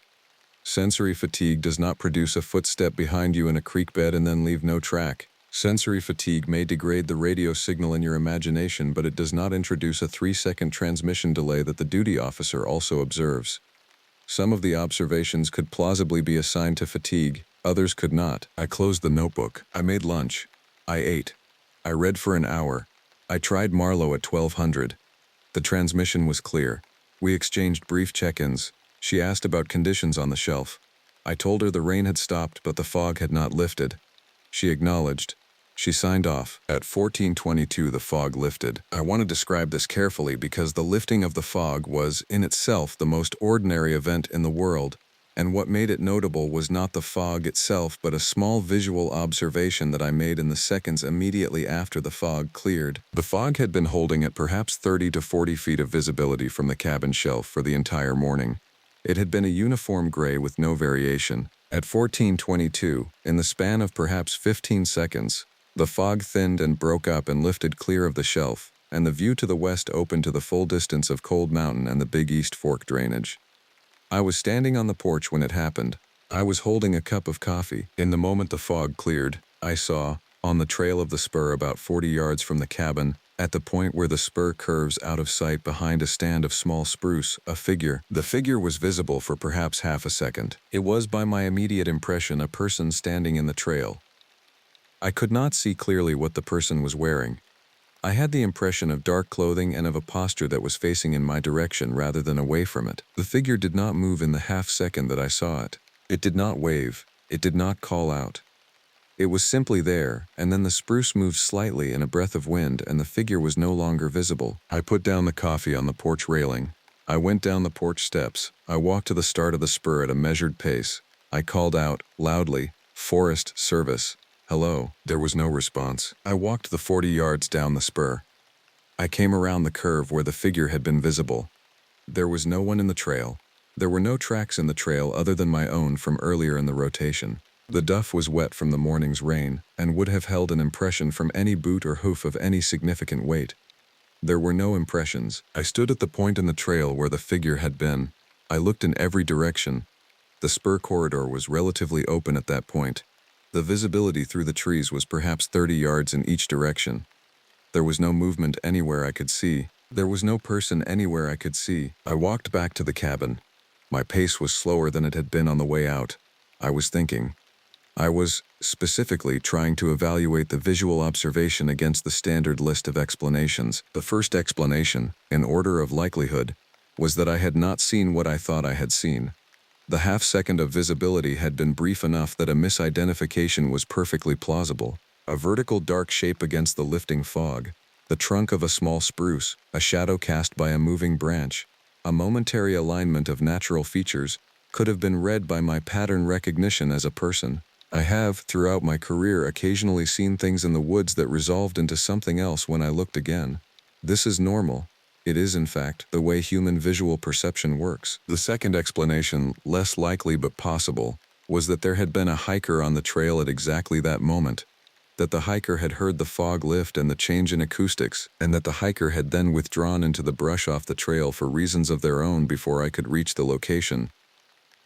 Sensory fatigue does not produce a footstep behind you in a creek bed and then leave no track. Sensory fatigue may degrade the radio signal in your imagination, but it does not introduce a 3-second transmission delay that the duty officer also observes. Some of the observations could plausibly be assigned to fatigue, others could not. I closed the notebook. I made lunch. I ate. I read for an hour. I tried Marlowe at 1200. The transmission was clear. We exchanged brief check-ins. She asked about conditions on the shelf. I told her the rain had stopped, but the fog had not lifted. She acknowledged. She signed off. At 14:22 the fog lifted. I want to describe this carefully because the lifting of the fog was, in itself, the most ordinary event in the world, and what made it notable was not the fog itself but a small visual observation that I made in the seconds immediately after the fog cleared. The fog had been holding at perhaps 30 to 40 feet of visibility from the cabin shelf for the entire morning. It had been a uniform gray with no variation. At 14:22, in the span of perhaps 15 seconds, the fog thinned and broke up and lifted clear of the shelf, and the view to the west opened to the full distance of Cold Mountain and the Big East Fork drainage. I was standing on the porch when it happened. I was holding a cup of coffee. In the moment the fog cleared, I saw, on the trail of the spur about 40 yards from the cabin, at the point where the spur curves out of sight behind a stand of small spruce, a figure. The figure was visible for perhaps half a second. It was by my immediate impression a person standing in the trail. I could not see clearly what the person was wearing. I had the impression of dark clothing and of a posture that was facing in my direction rather than away from it. The figure did not move in the half second that I saw it. It did not wave. It did not call out. It was simply there, and then the spruce moved slightly in a breath of wind and the figure was no longer visible. I put down the coffee on the porch railing. I went down the porch steps. I walked to the start of the spur at a measured pace. I called out, loudly, "Forest Service. Hello." There was no response. I walked the 40 yards down the spur. I came around the curve where the figure had been visible. There was no one in the trail. There were no tracks in the trail other than my own from earlier in the rotation. The duff was wet from the morning's rain and would have held an impression from any boot or hoof of any significant weight. There were no impressions. I stood at the point in the trail where the figure had been. I looked in every direction. The spur corridor was relatively open at that point. The visibility through the trees was perhaps 30 yards in each direction. There was no movement anywhere I could see. There was no person anywhere I could see. I walked back to the cabin. My pace was slower than it had been on the way out. I was thinking. I was, specifically, trying to evaluate the visual observation against the standard list of explanations. The first explanation, in order of likelihood, was that I had not seen what I thought I had seen. The half-second of visibility had been brief enough that a misidentification was perfectly plausible. A vertical dark shape against the lifting fog, the trunk of a small spruce, a shadow cast by a moving branch, a momentary alignment of natural features, could have been read by my pattern recognition as a person. I have, throughout my career, occasionally seen things in the woods that resolved into something else when I looked again. This is normal. It is, in fact, the way human visual perception works. The second explanation, less likely but possible, was that there had been a hiker on the trail at exactly that moment, that the hiker had heard the fog lift and the change in acoustics, and that the hiker had then withdrawn into the brush off the trail for reasons of their own before I could reach the location.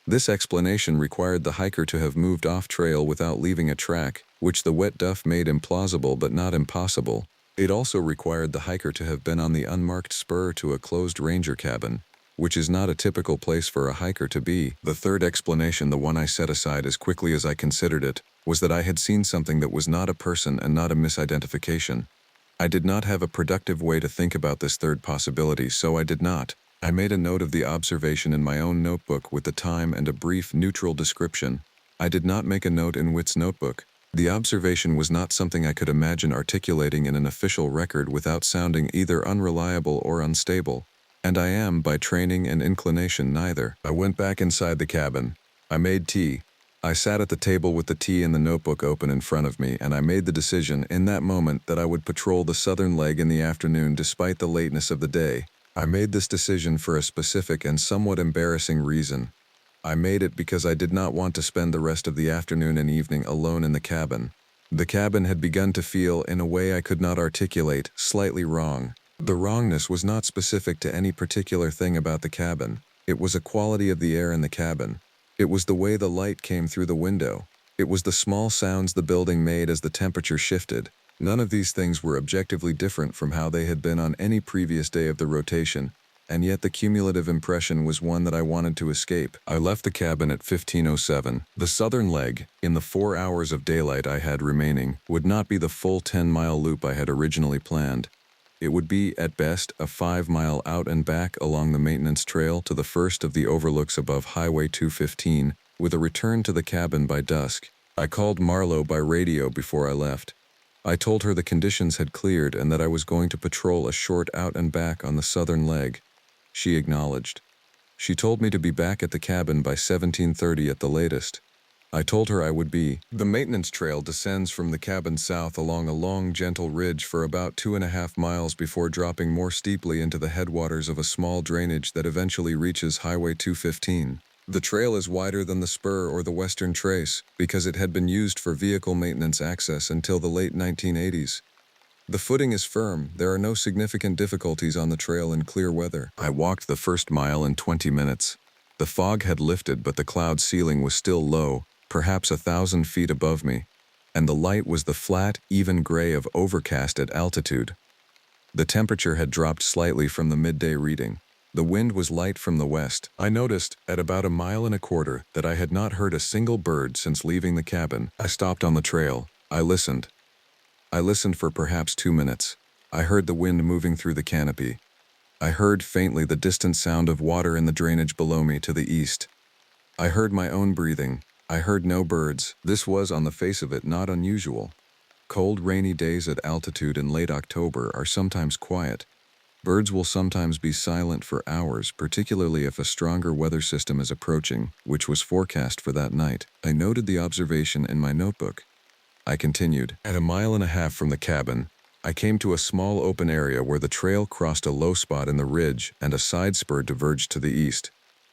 This explanation required the hiker to have moved off trail without leaving a track, which the wet duff made implausible but not impossible. It also required the hiker to have been on the unmarked spur to a closed ranger cabin, which is not a typical place for a hiker to be. The third explanation, the one I set aside as quickly as I considered it, was that I had seen something that was not a person and not a misidentification. I did not have a productive way to think about this third possibility, so I did not. I made a note of the observation in my own notebook with the time and a brief, neutral description. I did not make a note in Witt's notebook. The observation was not something I could imagine articulating in an official record without sounding either unreliable or unstable. And I am, by training and inclination, neither. I went back inside the cabin. I made tea. I sat at the table with the tea and the notebook open in front of me, and I made the decision in that moment that I would patrol the southern leg in the afternoon despite the lateness of the day. I made this decision for a specific and somewhat embarrassing reason. I made it because I did not want to spend the rest of the afternoon and evening alone in the cabin. The cabin had begun to feel, in a way I could not articulate, slightly wrong. The wrongness was not specific to any particular thing about the cabin. It was a quality of the air in the cabin. It was the way the light came through the window. It was the small sounds the building made as the temperature shifted. None of these things were objectively different from how they had been on any previous day of the rotation, and yet the cumulative impression was one that I wanted to escape. I left the cabin at 15:07. The southern leg, in the 4 hours of daylight I had remaining, would not be the full 10-mile loop I had originally planned. It would be, at best, a 5-mile out and back along the maintenance trail to the first of the overlooks above Highway 215, with a return to the cabin by dusk. I called Marlowe by radio before I left. I told her the conditions had cleared and that I was going to patrol a short out and back on the southern leg. She acknowledged. She told me to be back at the cabin by 17:30 at the latest. I told her I would be. The maintenance trail descends from the cabin south along a long, gentle ridge for about 2.5 miles before dropping more steeply into the headwaters of a small drainage that eventually reaches Highway 215. The trail is wider than the spur or the western trace because it had been used for vehicle maintenance access until the late 1980s. The footing is firm. There are no significant difficulties on the trail in clear weather. I walked the first mile in 20 minutes. The fog had lifted, but the cloud ceiling was still low, perhaps 1,000 feet above me, and the light was the flat, even gray of overcast at altitude. The temperature had dropped slightly from the midday reading. The wind was light from the west. I noticed, at about 1.25 miles, that I had not heard a single bird since leaving the cabin. I stopped on the trail. I listened. I listened for perhaps 2 minutes. I heard the wind moving through the canopy. I heard faintly the distant sound of water in the drainage below me to the east. I heard my own breathing. I heard no birds. This was, on the face of it, not unusual. Cold, rainy days at altitude in late October are sometimes quiet. Birds will sometimes be silent for hours, particularly if a stronger weather system is approaching, which was forecast for that night. I noted the observation in my notebook. I continued. At 1.5 miles from the cabin, I came to a small open area where the trail crossed a low spot in the ridge and a side spur diverged to the east.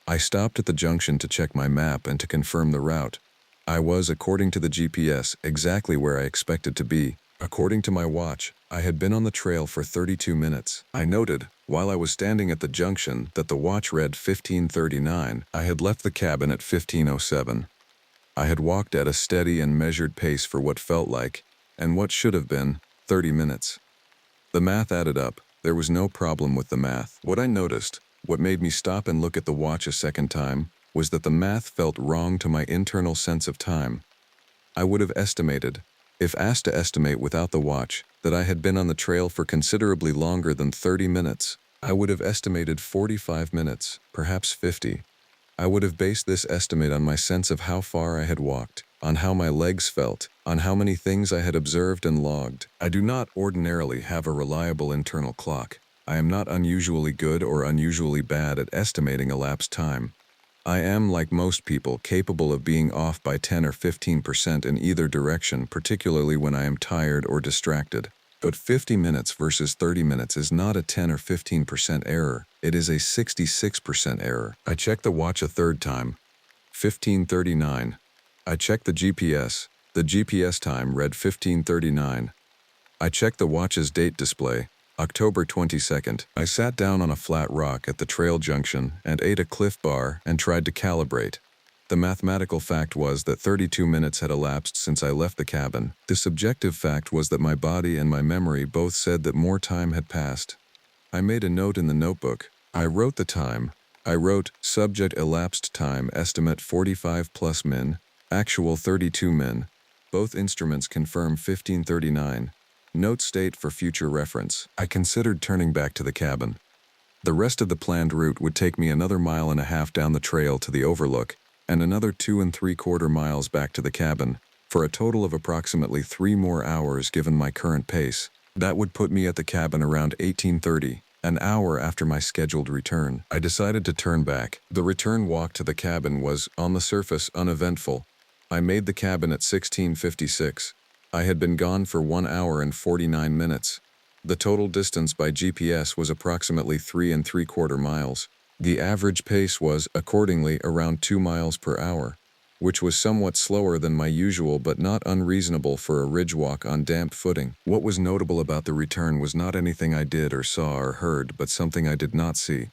I stopped at the junction to check my map and to confirm the route. I was, according to the GPS, exactly where I expected to be. According to my watch, I had been on the trail for 32 minutes. I noted, while I was standing at the junction, that the watch read 15:39. I had left the cabin at 15:07. I had walked at a steady and measured pace for what felt like, and what should have been, 30 minutes. The math added up. There was no problem with the math. What I noticed, what made me stop and look at the watch a second time, was that the math felt wrong to my internal sense of time. I would have estimated, if asked to estimate without the watch, that I had been on the trail for considerably longer than 30 minutes. I would have estimated 45 minutes, perhaps 50. I would have based this estimate on my sense of how far I had walked, on how my legs felt, on how many things I had observed and logged. I do not ordinarily have a reliable internal clock. I am not unusually good or unusually bad at estimating elapsed time. I am, like most people, capable of being off by 10 or 15% in either direction, particularly when I am tired or distracted. But 50 minutes versus 30 minutes is not a 10 or 15% error, it is a 66% error. I checked the watch a third time. 15:39. I checked the GPS. The GPS time read 15:39. I checked the watch's date display, October 22nd. I sat down on a flat rock at the trail junction and ate a Cliff Bar and tried to calibrate. The mathematical fact was that 32 minutes had elapsed since I left the cabin. The subjective fact was that my body and my memory both said that more time had passed. I made a note in the notebook. I wrote the time. I wrote, subject elapsed time estimate 45 plus min, actual 32 min. Both instruments confirm 15:39. Note state for future reference. I considered turning back to the cabin. The rest of the planned route would take me another 1.5 miles down the trail to the overlook, and another 2¾ miles back to the cabin, for a total of approximately 3 more hours given my current pace. That would put me at the cabin around 18:30, an hour after my scheduled return. I decided to turn back. The return walk to the cabin was, on the surface, uneventful. I made the cabin at 16:56. I had been gone for 1 hour and 49 minutes. The total distance by GPS was approximately 3¾ miles. The average pace was, accordingly, around 2 miles per hour, which was somewhat slower than my usual but not unreasonable for a ridge walk on damp footing. What was notable about the return was not anything I did or saw or heard, but something I did not see.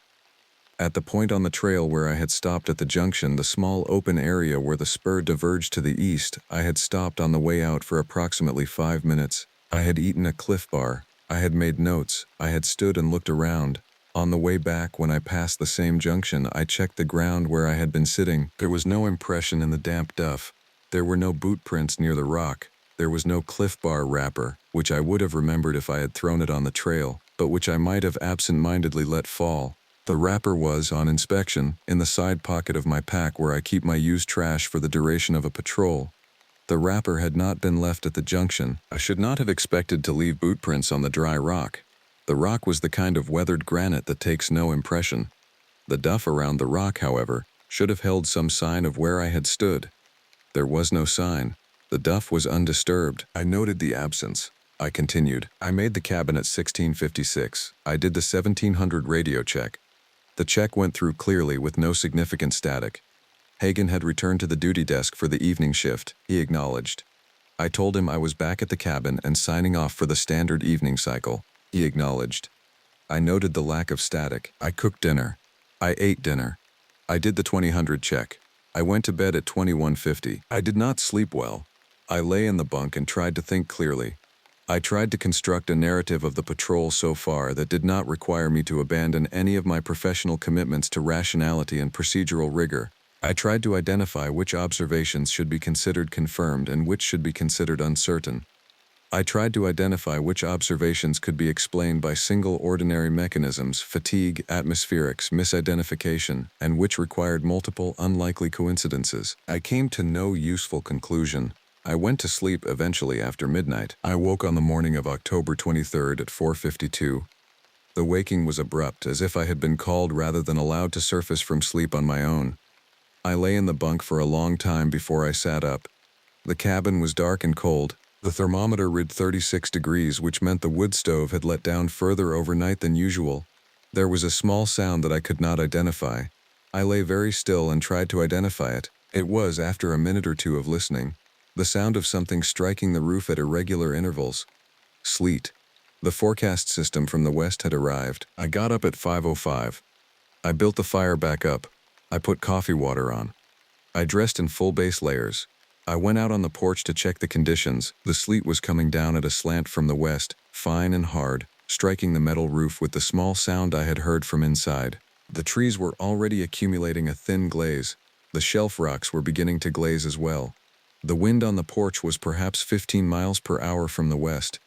At the point on the trail where I had stopped at the junction, the small open area where the spur diverged to the east, I had stopped on the way out for approximately 5 minutes. I had eaten a Cliff Bar. I had made notes. I had stood and looked around. On the way back, when I passed the same junction, I checked the ground where I had been sitting. There was no impression in the damp duff. There were no boot prints near the rock. There was no Cliff Bar wrapper, which I would have remembered if I had thrown it on the trail, but which I might have absent-mindedly let fall. The wrapper was, on inspection, in the side pocket of my pack where I keep my used trash for the duration of a patrol. The wrapper had not been left at the junction. I should not have expected to leave boot prints on the dry rock. The rock was the kind of weathered granite that takes no impression. The duff around the rock, however, should have held some sign of where I had stood. There was no sign. The duff was undisturbed. I noted the absence. I continued. I made the cabin at 16:56. I did the 1700 radio check. The check went through clearly with no significant static. Hagen had returned to the duty desk for the evening shift, he acknowledged. I told him I was back at the cabin and signing off for the standard evening cycle, he acknowledged. I noted the lack of static. I cooked dinner. I ate dinner. I did the 2000 check. I went to bed at 21:50. I did not sleep well. I lay in the bunk and tried to think clearly. I tried to construct a narrative of the patrol so far that did not require me to abandon any of my professional commitments to rationality and procedural rigor. I tried to identify which observations should be considered confirmed and which should be considered uncertain. I tried to identify which observations could be explained by single ordinary mechanisms, fatigue, atmospherics, misidentification, and which required multiple unlikely coincidences. I came to no useful conclusion. I went to sleep eventually after midnight. I woke on the morning of October 23rd at 4:52. The waking was abrupt, as if I had been called rather than allowed to surface from sleep on my own. I lay in the bunk for a long time before I sat up. The cabin was dark and cold. The thermometer read 36 degrees, which meant the wood stove had let down further overnight than usual. There was a small sound that I could not identify. I lay very still and tried to identify it. It was, after a minute or two of listening, the sound of something striking the roof at irregular intervals. Sleet. The forecast system from the west had arrived. I got up at 5:05. I built the fire back up. I put coffee water on. I dressed in full base layers. I went out on the porch to check the conditions. The sleet was coming down at a slant from the west, fine and hard, striking the metal roof with the small sound I had heard from inside. The trees were already accumulating a thin glaze. The shelf rocks were beginning to glaze as well. The wind on the porch was perhaps 15 miles per hour from the west.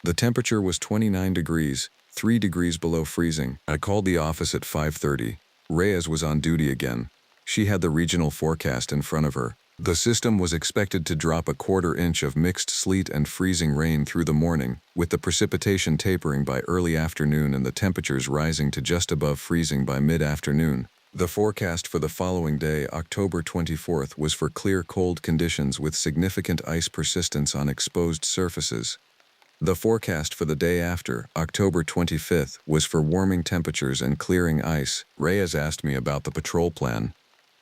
The temperature was 29 degrees, 3 degrees below freezing. I called the office at 5:30. Reyes was on duty again. She had the regional forecast in front of her. The system was expected to drop a quarter-inch of mixed sleet and freezing rain through the morning, with the precipitation tapering by early afternoon and the temperatures rising to just above freezing by mid-afternoon. The forecast for the following day, October 24th, was for clear cold conditions with significant ice persistence on exposed surfaces. The forecast for the day after, October 25th, was for warming temperatures and clearing ice. Reyes asked me about the patrol plan.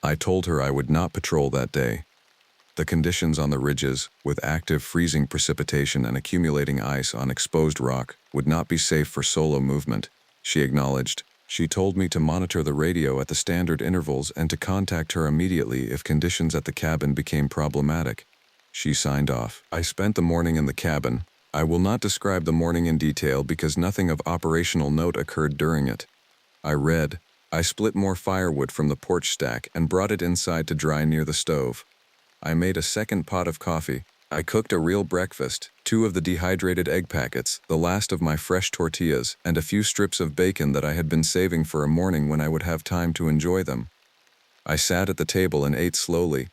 I told her I would not patrol that day. The conditions on the ridges, with active freezing precipitation and accumulating ice on exposed rock, would not be safe for solo movement, she acknowledged. She told me to monitor the radio at the standard intervals and to contact her immediately if conditions at the cabin became problematic. She signed off. I spent the morning in the cabin. I will not describe the morning in detail because nothing of operational note occurred during it. I read. I split more firewood from the porch stack and brought it inside to dry near the stove. I made a second pot of coffee. I cooked a real breakfast, 2 of the dehydrated egg packets, the last of my fresh tortillas, and a few strips of bacon that I had been saving for a morning when I would have time to enjoy them. I sat at the table and ate slowly.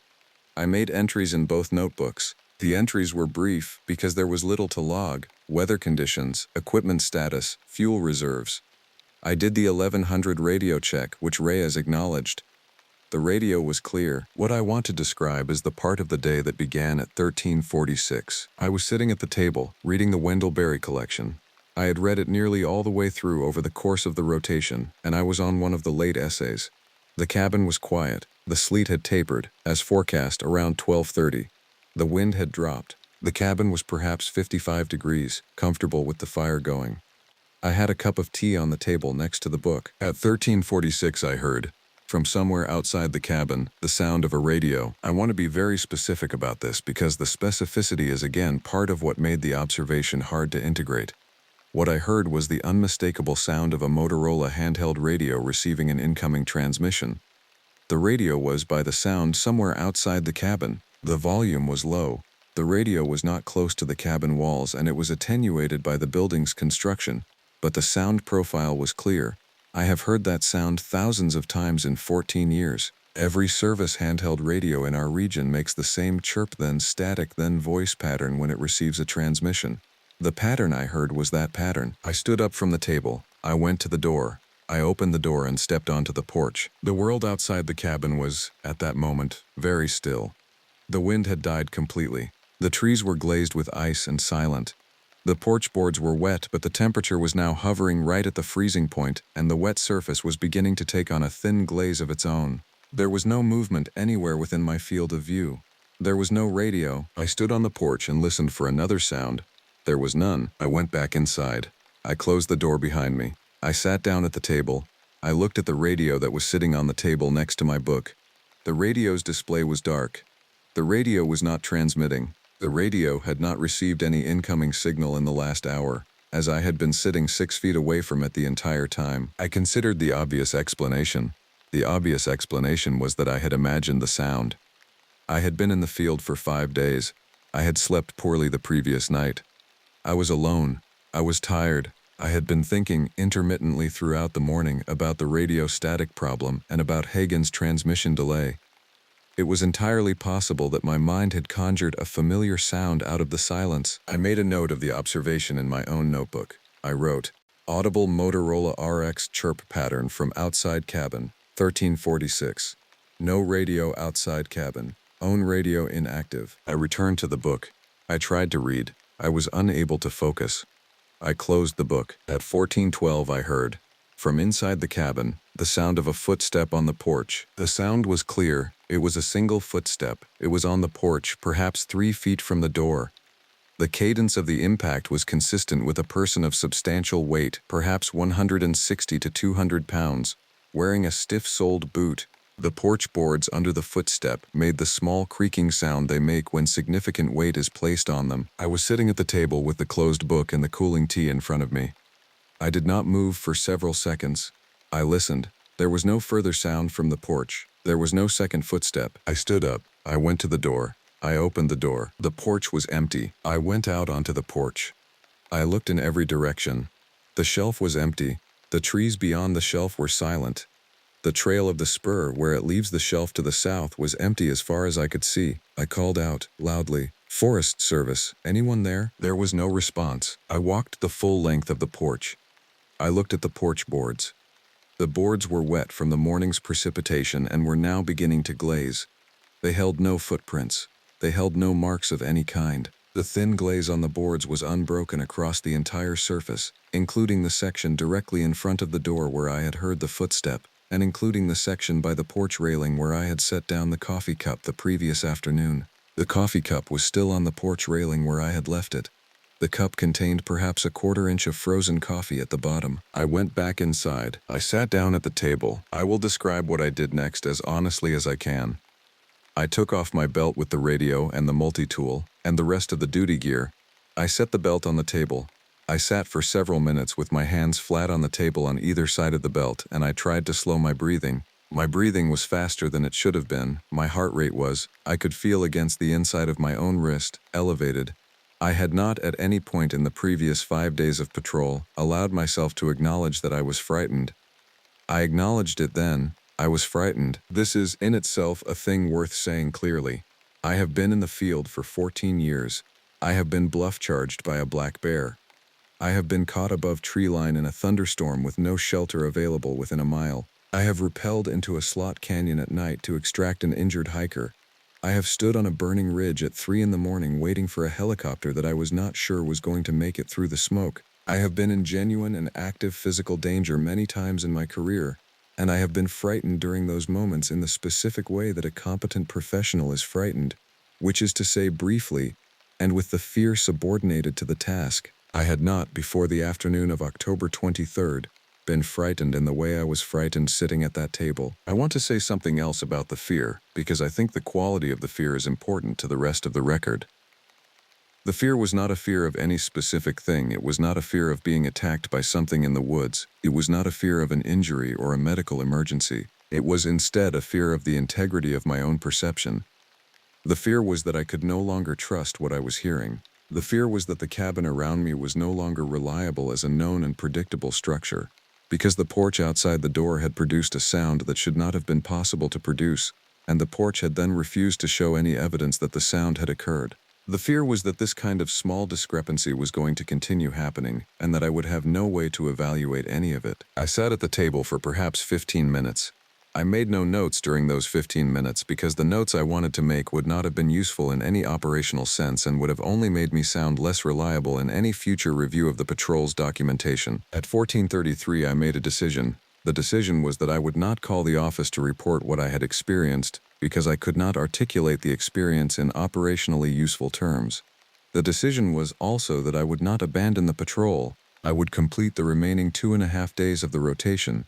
I made entries in both notebooks. The entries were brief because there was little to log: weather conditions, equipment status, fuel reserves. I did the 1100 radio check, which Reyes acknowledged. The radio was clear. What I want to describe is the part of the day that began at 13:46. I was sitting at the table, reading the Wendell Berry collection. I had read it nearly all the way through over the course of the rotation, and I was on one of the late essays. The cabin was quiet. The sleet had tapered, as forecast, around 12:30. The wind had dropped. The cabin was perhaps 55 degrees, comfortable with the fire going. I had a cup of tea on the table next to the book. At 13:46 I heard, from somewhere outside the cabin, the sound of a radio. I want to be very specific about this because the specificity is again part of what made the observation hard to integrate. What I heard was the unmistakable sound of a Motorola handheld radio receiving an incoming transmission. The radio was, by the sound, somewhere outside the cabin. The volume was low. The radio was not close to the cabin walls and it was attenuated by the building's construction, but the sound profile was clear. I have heard that sound thousands of times in 14 years. Every service handheld radio in our region makes the same chirp then static then voice pattern when it receives a transmission. The pattern I heard was that pattern. I stood up from the table. I went to the door. I opened the door and stepped onto the porch. The world outside the cabin was, at that moment, very still. The wind had died completely. The trees were glazed with ice and silent. The porch boards were wet, but the temperature was now hovering right at the freezing point, and the wet surface was beginning to take on a thin glaze of its own. There was no movement anywhere within my field of view. There was no radio. I stood on the porch and listened for another sound. There was none. I went back inside. I closed the door behind me. I sat down at the table. I looked at the radio that was sitting on the table next to my book. The radio's display was dark. The radio was not transmitting. The radio had not received any incoming signal in the last hour, as I had been sitting 6 feet away from it the entire time. I considered the obvious explanation. The obvious explanation was that I had imagined the sound. I had been in the field for 5 days. I had slept poorly the previous night. I was alone. I was tired. I had been thinking intermittently throughout the morning about the radio static problem and about Hagen's transmission delay. It was entirely possible that my mind had conjured a familiar sound out of the silence. I made a note of the observation in my own notebook. I wrote, "Audible Motorola RX chirp pattern from outside cabin, 1346. No radio outside cabin. Own radio inactive." I returned to the book. I tried to read. I was unable to focus. I closed the book. At 14:12 I heard, from inside the cabin, the sound of a footstep on the porch. The sound was clear. It was a single footstep. It was on the porch, perhaps 3 feet from the door. The cadence of the impact was consistent with a person of substantial weight, perhaps 160 to 200 pounds, wearing a stiff-soled boot. The porch boards under the footstep made the small creaking sound they make when significant weight is placed on them. I was sitting at the table with the closed book and the cooling tea in front of me. I did not move for several seconds. I listened. There was no further sound from the porch. There was no second footstep. I stood up. I went to the door. I opened the door. The porch was empty. I went out onto the porch. I looked in every direction. The shelf was empty. The trees beyond the shelf were silent. The trail of the spur where it leaves the shelf to the south was empty as far as I could see. I called out, loudly, "Forest Service, anyone there?" There was no response. I walked the full length of the porch. I looked at the porch boards. The boards were wet from the morning's precipitation and were now beginning to glaze. They held no footprints. They held no marks of any kind. The thin glaze on the boards was unbroken across the entire surface, including the section directly in front of the door where I had heard the footstep, and including the section by the porch railing where I had set down the coffee cup the previous afternoon. The coffee cup was still on the porch railing where I had left it. The cup contained perhaps a quarter-inch of frozen coffee at the bottom. I went back inside. I sat down at the table. I will describe what I did next as honestly as I can. I took off my belt with the radio and the multi-tool, and the rest of the duty gear. I set the belt on the table. I sat for several minutes with my hands flat on the table on either side of the belt, and I tried to slow my breathing. My breathing was faster than it should have been. My heart rate was, I could feel against the inside of my own wrist, elevated. I had not at any point in the previous 5 days of patrol allowed myself to acknowledge that I was frightened. I acknowledged it then. I was frightened. This is, in itself, a thing worth saying clearly. I have been in the field for 14 years. I have been bluff-charged by a black bear. I have been caught above tree line in a thunderstorm with no shelter available within a mile. I have rappelled into a slot canyon at night to extract an injured hiker. I have stood on a burning ridge at 3 in the morning waiting for a helicopter that I was not sure was going to make it through the smoke. I have been in genuine and active physical danger many times in my career, and I have been frightened during those moments in the specific way that a competent professional is frightened, which is to say briefly, and with the fear subordinated to the task. I had not, before the afternoon of October 23rd, been frightened in the way I was frightened sitting at that table. I want to say something else about the fear, because I think the quality of the fear is important to the rest of the record. The fear was not a fear of any specific thing. It was not a fear of being attacked by something in the woods. It was not a fear of an injury or a medical emergency. It was instead a fear of the integrity of my own perception. The fear was that I could no longer trust what I was hearing. The fear was that the cabin around me was no longer reliable as a known and predictable structure, because the porch outside the door had produced a sound that should not have been possible to produce, and the porch had then refused to show any evidence that the sound had occurred. The fear was that this kind of small discrepancy was going to continue happening, and that I would have no way to evaluate any of it. I sat at the table for perhaps 15 minutes. I made no notes during those 15 minutes because the notes I wanted to make would not have been useful in any operational sense and would have only made me sound less reliable in any future review of the patrol's documentation. At 14:33 I made a decision. The decision was that I would not call the office to report what I had experienced because I could not articulate the experience in operationally useful terms. The decision was also that I would not abandon the patrol. I would complete the remaining 2.5 days of the rotation.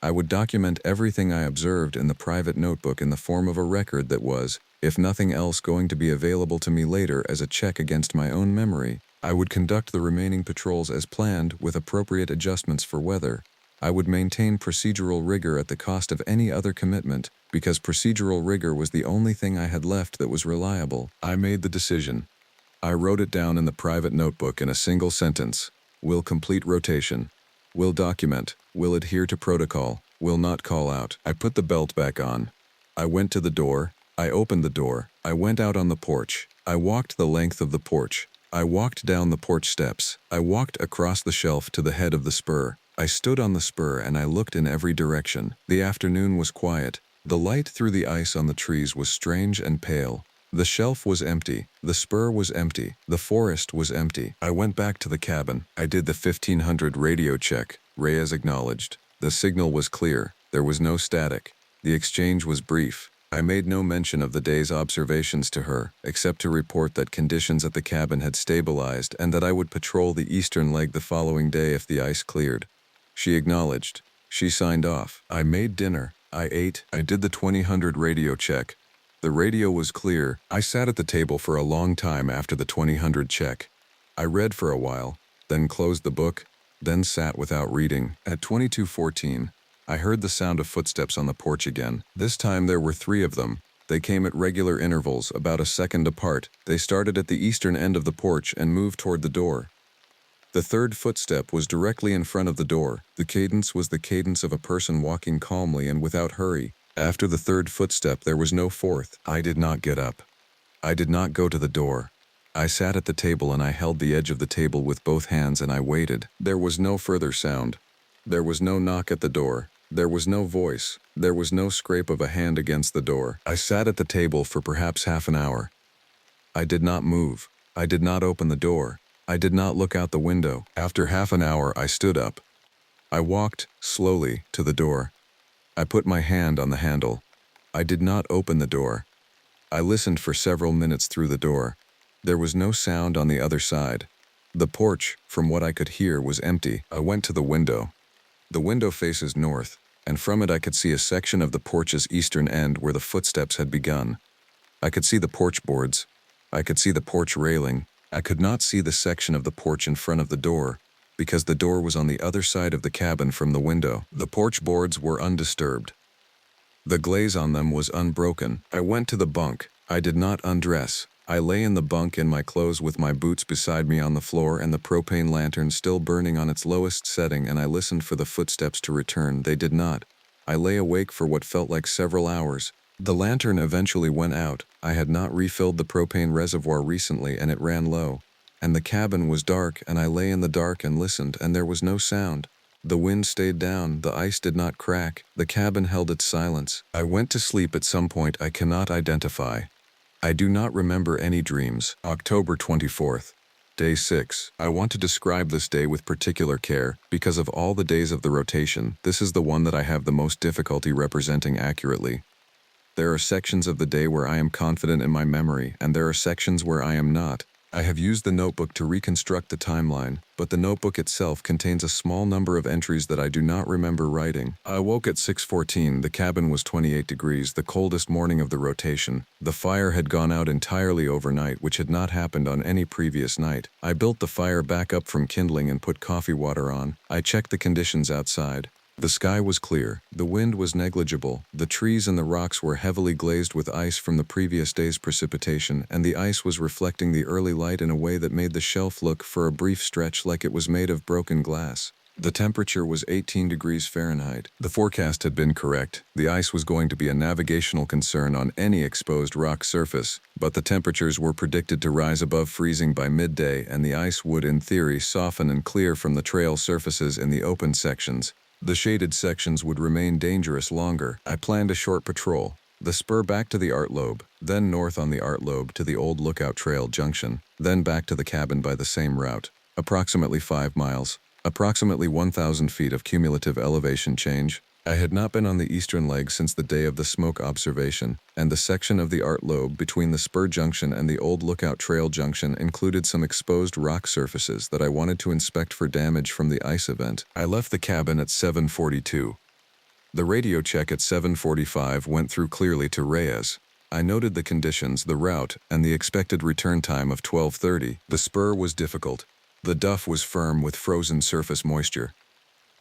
I would document everything I observed in the private notebook in the form of a record that was, if nothing else, going to be available to me later as a check against my own memory. I would conduct the remaining patrols as planned with appropriate adjustments for weather. I would maintain procedural rigor at the cost of any other commitment, because procedural rigor was the only thing I had left that was reliable. I made the decision. I wrote it down in the private notebook in a single sentence. Will complete rotation. Will document. Will adhere to protocol. Will not call out. I put the belt back on. I went to the door. I opened the door. I went out on the porch. I walked the length of the porch. I walked down the porch steps. I walked across the shelf to the head of the spur. I stood on the spur and I looked in every direction. The afternoon was quiet. The light through the ice on the trees was strange and pale. The shelf was empty. The spur was empty. The forest was empty. I went back to the cabin. I did the 1500 radio check. Reyes acknowledged. The signal was clear. There was no static. The exchange was brief. I made no mention of the day's observations to her, except to report that conditions at the cabin had stabilized and that I would patrol the eastern leg the following day if the ice cleared. She acknowledged. She signed off. I made dinner. I ate. I did the 2000 radio check. The radio was clear. I sat at the table for a long time after the 2000 check. I read for a while, then closed the book, then sat without reading. At 22:14, I heard the sound of footsteps on the porch again. This time there were 3 of them. They came at regular intervals, about a second apart. They started at the eastern end of the porch and moved toward the door. The 3rd footstep was directly in front of the door. The cadence was the cadence of a person walking calmly and without hurry. After the 3rd footstep, there was no 4th. I did not get up. I did not go to the door. I sat at the table and I held the edge of the table with both hands and I waited. There was no further sound. There was no knock at the door. There was no voice. There was no scrape of a hand against the door. I sat at the table for perhaps half an hour. I did not move. I did not open the door. I did not look out the window. After half an hour, I stood up. I walked, slowly, to the door. I put my hand on the handle. I did not open the door. I listened for several minutes through the door. There was no sound on the other side. The porch, from what I could hear, was empty. I went to the window. The window faces north, and from it I could see a section of the porch's eastern end where the footsteps had begun. I could see the porch boards. I could see the porch railing. I could not see the section of the porch in front of the door, because the door was on the other side of the cabin from the window. The porch boards were undisturbed. The glaze on them was unbroken. I went to the bunk. I did not undress. I lay in the bunk in my clothes with my boots beside me on the floor and the propane lantern still burning on its lowest setting, and I listened for the footsteps to return. They did not. I lay awake for what felt like several hours. The lantern eventually went out. I had not refilled the propane reservoir recently and it ran low. And the cabin was dark and I lay in the dark and listened and there was no sound. The wind stayed down, the ice did not crack, the cabin held its silence. I went to sleep at some point I cannot identify. I do not remember any dreams. October 24th. Day 6. I want to describe this day with particular care. Because of all the days of the rotation, this is the one that I have the most difficulty representing accurately. There are sections of the day where I am confident in my memory, and there are sections where I am not. I have used the notebook to reconstruct the timeline, but the notebook itself contains a small number of entries that I do not remember writing. I woke at 6:14. The cabin was 28 degrees, the coldest morning of the rotation. The fire had gone out entirely overnight, which had not happened on any previous night. I built the fire back up from kindling and put coffee water on. I checked the conditions outside. The sky was clear, the wind was negligible, the trees and the rocks were heavily glazed with ice from the previous day's precipitation, and the ice was reflecting the early light in a way that made the shelf look, for a brief stretch, like it was made of broken glass. The temperature was 18 degrees Fahrenheit. The forecast had been correct. The ice was going to be a navigational concern on any exposed rock surface, but the temperatures were predicted to rise above freezing by midday, and the ice would, in theory, soften and clear from the trail surfaces in the open sections. The shaded sections would remain dangerous longer. I planned a short patrol. The spur back to the Art Lobe, then north on the Art Lobe to the old Lookout Trail junction, then back to the cabin by the same route. Approximately 5 miles. Approximately 1,000 feet of cumulative elevation change. I had not been on the eastern leg since the day of the smoke observation, and the section of the Art Lobe between the spur junction and the old Lookout Trail junction included some exposed rock surfaces that I wanted to inspect for damage from the ice event. I left the cabin at 7:42. The radio check at 7:45 went through clearly to Reyes. I noted the conditions, the route, and the expected return time of 12:30. The spur was difficult. The duff was firm with frozen surface moisture.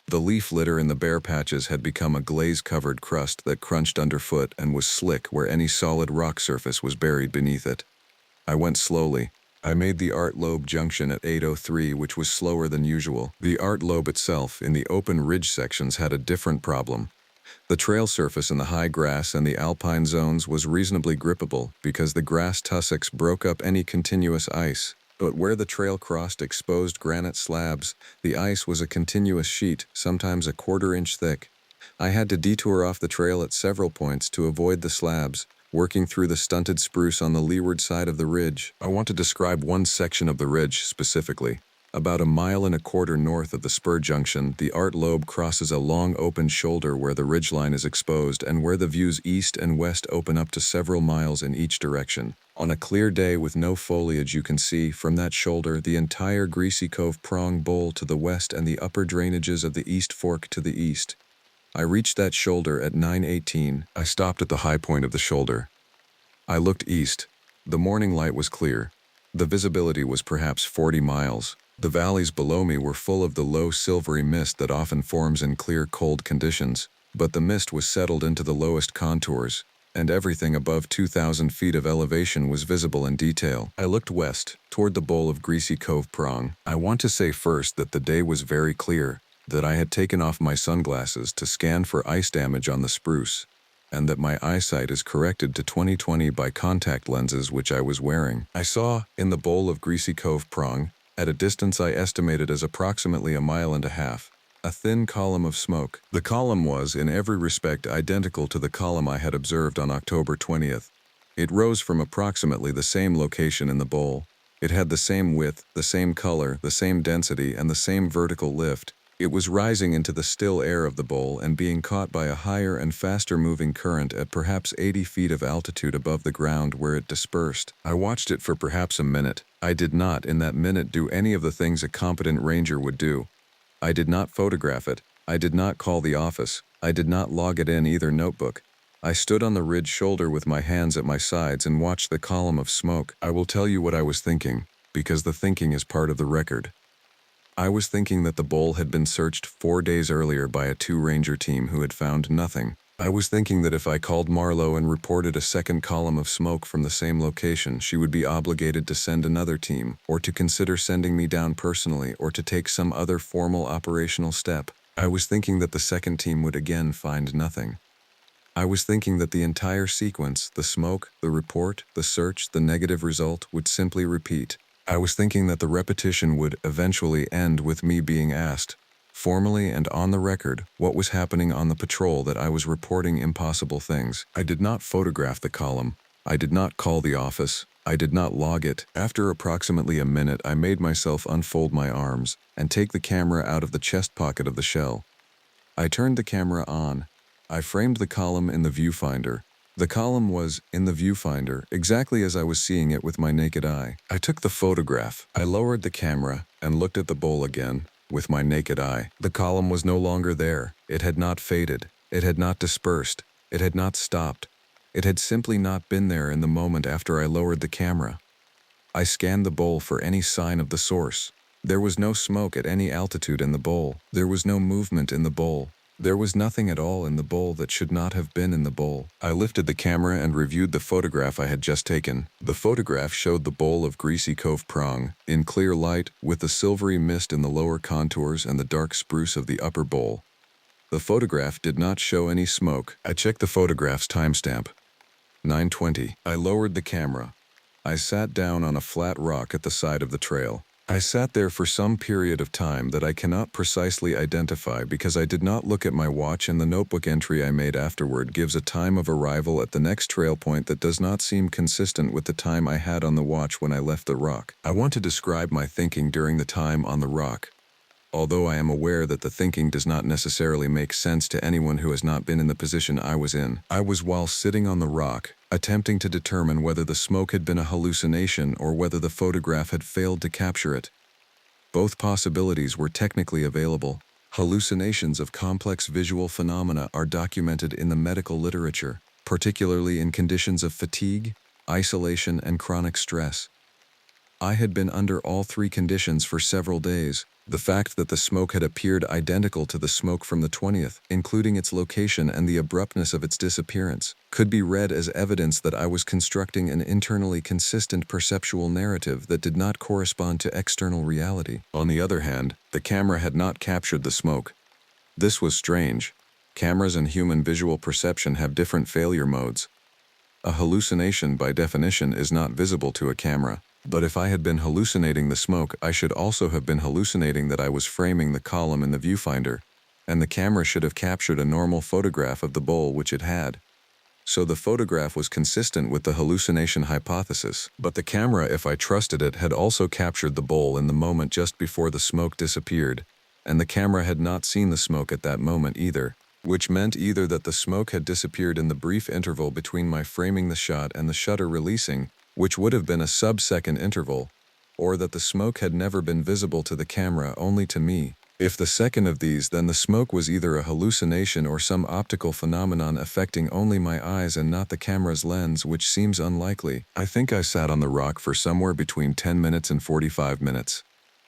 The leaf litter in the bare patches had become a glaze-covered crust that crunched underfoot and was slick where any solid rock surface was buried beneath it. I went slowly. I made the art lobe junction at 8:03, which was slower than usual. The art lobe itself, in the open ridge sections, had a different problem. The trail surface in the high grass and the alpine zones was reasonably grippable because the grass tussocks broke up any continuous ice. But where the trail crossed exposed granite slabs, the ice was a continuous sheet, sometimes a quarter-inch thick. I had to detour off the trail at several points to avoid the slabs, working through the stunted spruce on the leeward side of the ridge. I want to describe one section of the ridge specifically. About 1.25 miles north of the spur junction, the art lobe crosses a long open shoulder where the ridgeline is exposed and where the views east and west open up to several miles in each direction. On a clear day with no foliage, you can see, from that shoulder, the entire Greasy Cove Prong Bowl to the west and the upper drainages of the East Fork to the east. I reached that shoulder at 9:18. I stopped at the high point of the shoulder. I looked east. The morning light was clear. The visibility was perhaps 40 miles. The valleys below me were full of the low silvery mist that often forms in clear, cold conditions, but the mist was settled into the lowest contours, and everything above 2,000 feet of elevation was visible in detail. I looked west, toward the bowl of Greasy Cove Prong. I want to say first that the day was very clear, that I had taken off my sunglasses to scan for ice damage on the spruce, and that my eyesight is corrected to 20/20 by contact lenses which I was wearing. I saw, in the bowl of Greasy Cove Prong, at a distance I estimated as approximately 1.5 miles, a thin column of smoke. The column was, in every respect, identical to the column I had observed on October 20th. It rose from approximately the same location in the bowl. It had the same width, the same color, the same density, and the same vertical lift. It was rising into the still air of the bowl and being caught by a higher and faster moving current at perhaps 80 feet of altitude above the ground, where it dispersed. I watched it for perhaps a minute. I did not, in that minute, do any of the things a competent ranger would do. I did not photograph it. I did not call the office. I did not log it in either notebook. I stood on the ridge shoulder with my hands at my sides and watched the column of smoke. I will tell you what I was thinking, because the thinking is part of the record. I was thinking that the bowl had been searched 4 days earlier by a 2-ranger team who had found nothing. I was thinking that if I called Marlowe and reported a second column of smoke from the same location, she would be obligated to send another team, or to consider sending me down personally, or to take some other formal operational step. I was thinking that the second team would again find nothing. I was thinking that the entire sequence, the smoke, the report, the search, the negative result, would simply repeat. I was thinking that the repetition would eventually end with me being asked, formally and on the record, what was happening on the patrol, that I was reporting impossible things. I did not photograph the column. I did not call the office. I did not log it. After approximately a minute, I made myself unfold my arms and take the camera out of the chest pocket of the shell. I turned the camera on. I framed the column in the viewfinder. The column was, in the viewfinder, exactly as I was seeing it with my naked eye. I took the photograph. I lowered the camera and looked at the bowl again, with my naked eye. The column was no longer there. It had not faded. It had not dispersed. It had not stopped. It had simply not been there in the moment after I lowered the camera. I scanned the bowl for any sign of the source. There was no smoke at any altitude in the bowl. There was no movement in the bowl. There was nothing at all in the bowl that should not have been in the bowl. I lifted the camera and reviewed the photograph I had just taken. The photograph showed the bowl of Greasy Cove Prong, in clear light, with the silvery mist in the lower contours and the dark spruce of the upper bowl. The photograph did not show any smoke. I checked the photograph's timestamp. 9:20. I lowered the camera. I sat down on a flat rock at the side of the trail. I sat there for some period of time that I cannot precisely identify because I did not look at my watch, and the notebook entry I made afterward gives a time of arrival at the next trail point that does not seem consistent with the time I had on the watch when I left the rock. I want to describe my thinking during the time on the rock, although I am aware that the thinking does not necessarily make sense to anyone who has not been in the position I was in. I was, while sitting on the rock, attempting to determine whether the smoke had been a hallucination or whether the photograph had failed to capture it. Both possibilities were technically available. Hallucinations of complex visual phenomena are documented in the medical literature, particularly in conditions of fatigue, isolation, and chronic stress. I had been under all three conditions for several days. The fact that the smoke had appeared identical to the smoke from the 20th, including its location and the abruptness of its disappearance, could be read as evidence that I was constructing an internally consistent perceptual narrative that did not correspond to external reality. On the other hand, the camera had not captured the smoke. This was strange. Cameras and human visual perception have different failure modes. A hallucination, by definition, is not visible to a camera. But if I had been hallucinating the smoke, I should also have been hallucinating that I was framing the column in the viewfinder, and the camera should have captured a normal photograph of the bowl, which it had. So the photograph was consistent with the hallucination hypothesis. But the camera, if I trusted it, had also captured the bowl in the moment just before the smoke disappeared, and the camera had not seen the smoke at that moment either, which meant either that the smoke had disappeared in the brief interval between my framing the shot and the shutter releasing, which would have been a sub-second interval, or that the smoke had never been visible to the camera, only to me. If the second of these, then the smoke was either a hallucination or some optical phenomenon affecting only my eyes and not the camera's lens, which seems unlikely. I think I sat on the rock for somewhere between 10 minutes and 45 minutes.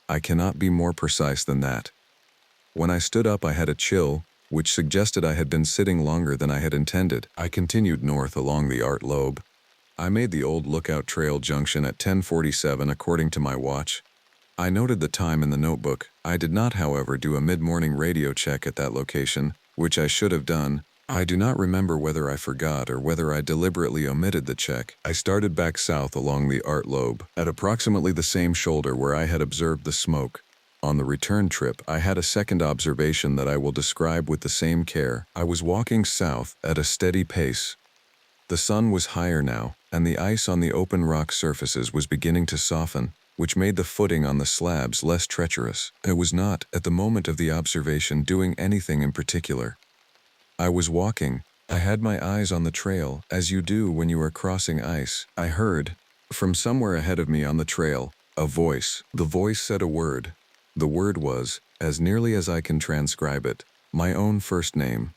I cannot be more precise than that. When I stood up, I had a chill, which suggested I had been sitting longer than I had intended. I continued north along the art lobe. I made the old Lookout Trail junction at 10:47 according to my watch. I noted the time in the notebook. I did not, however, do a mid-morning radio check at that location, which I should have done. I do not remember whether I forgot or whether I deliberately omitted the check. I started back south along the art lobe, at approximately the same shoulder where I had observed the smoke. On the return trip, I had a second observation that I will describe with the same care. I was walking south at a steady pace. The sun was higher now, and the ice on the open rock surfaces was beginning to soften, which made the footing on the slabs less treacherous. I was not, at the moment of the observation, doing anything in particular. I was walking. I had my eyes on the trail, as you do when you are crossing ice. I heard, from somewhere ahead of me on the trail, a voice. The voice said a word. The word was, as nearly as I can transcribe it, my own first name.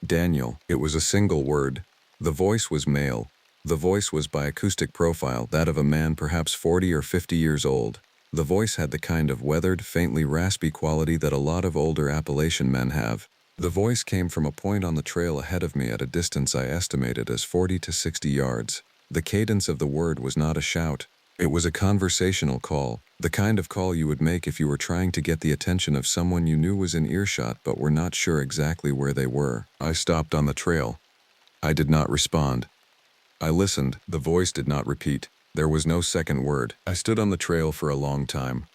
Daniel. It was a single word. The voice was male. The voice was by acoustic profile that of a man perhaps 40 or 50 years old. The voice had the kind of weathered, faintly raspy quality that a lot of older Appalachian men have. The voice came from a point on the trail ahead of me at a distance I estimated as 40 to 60 yards. The cadence of the word was not a shout. It was a conversational call, the kind of call you would make if you were trying to get the attention of someone you knew was in earshot but were not sure exactly where they were. I stopped on the trail. I did not respond. I listened. The voice did not repeat. There was no second word. I stood on the trail for a long time.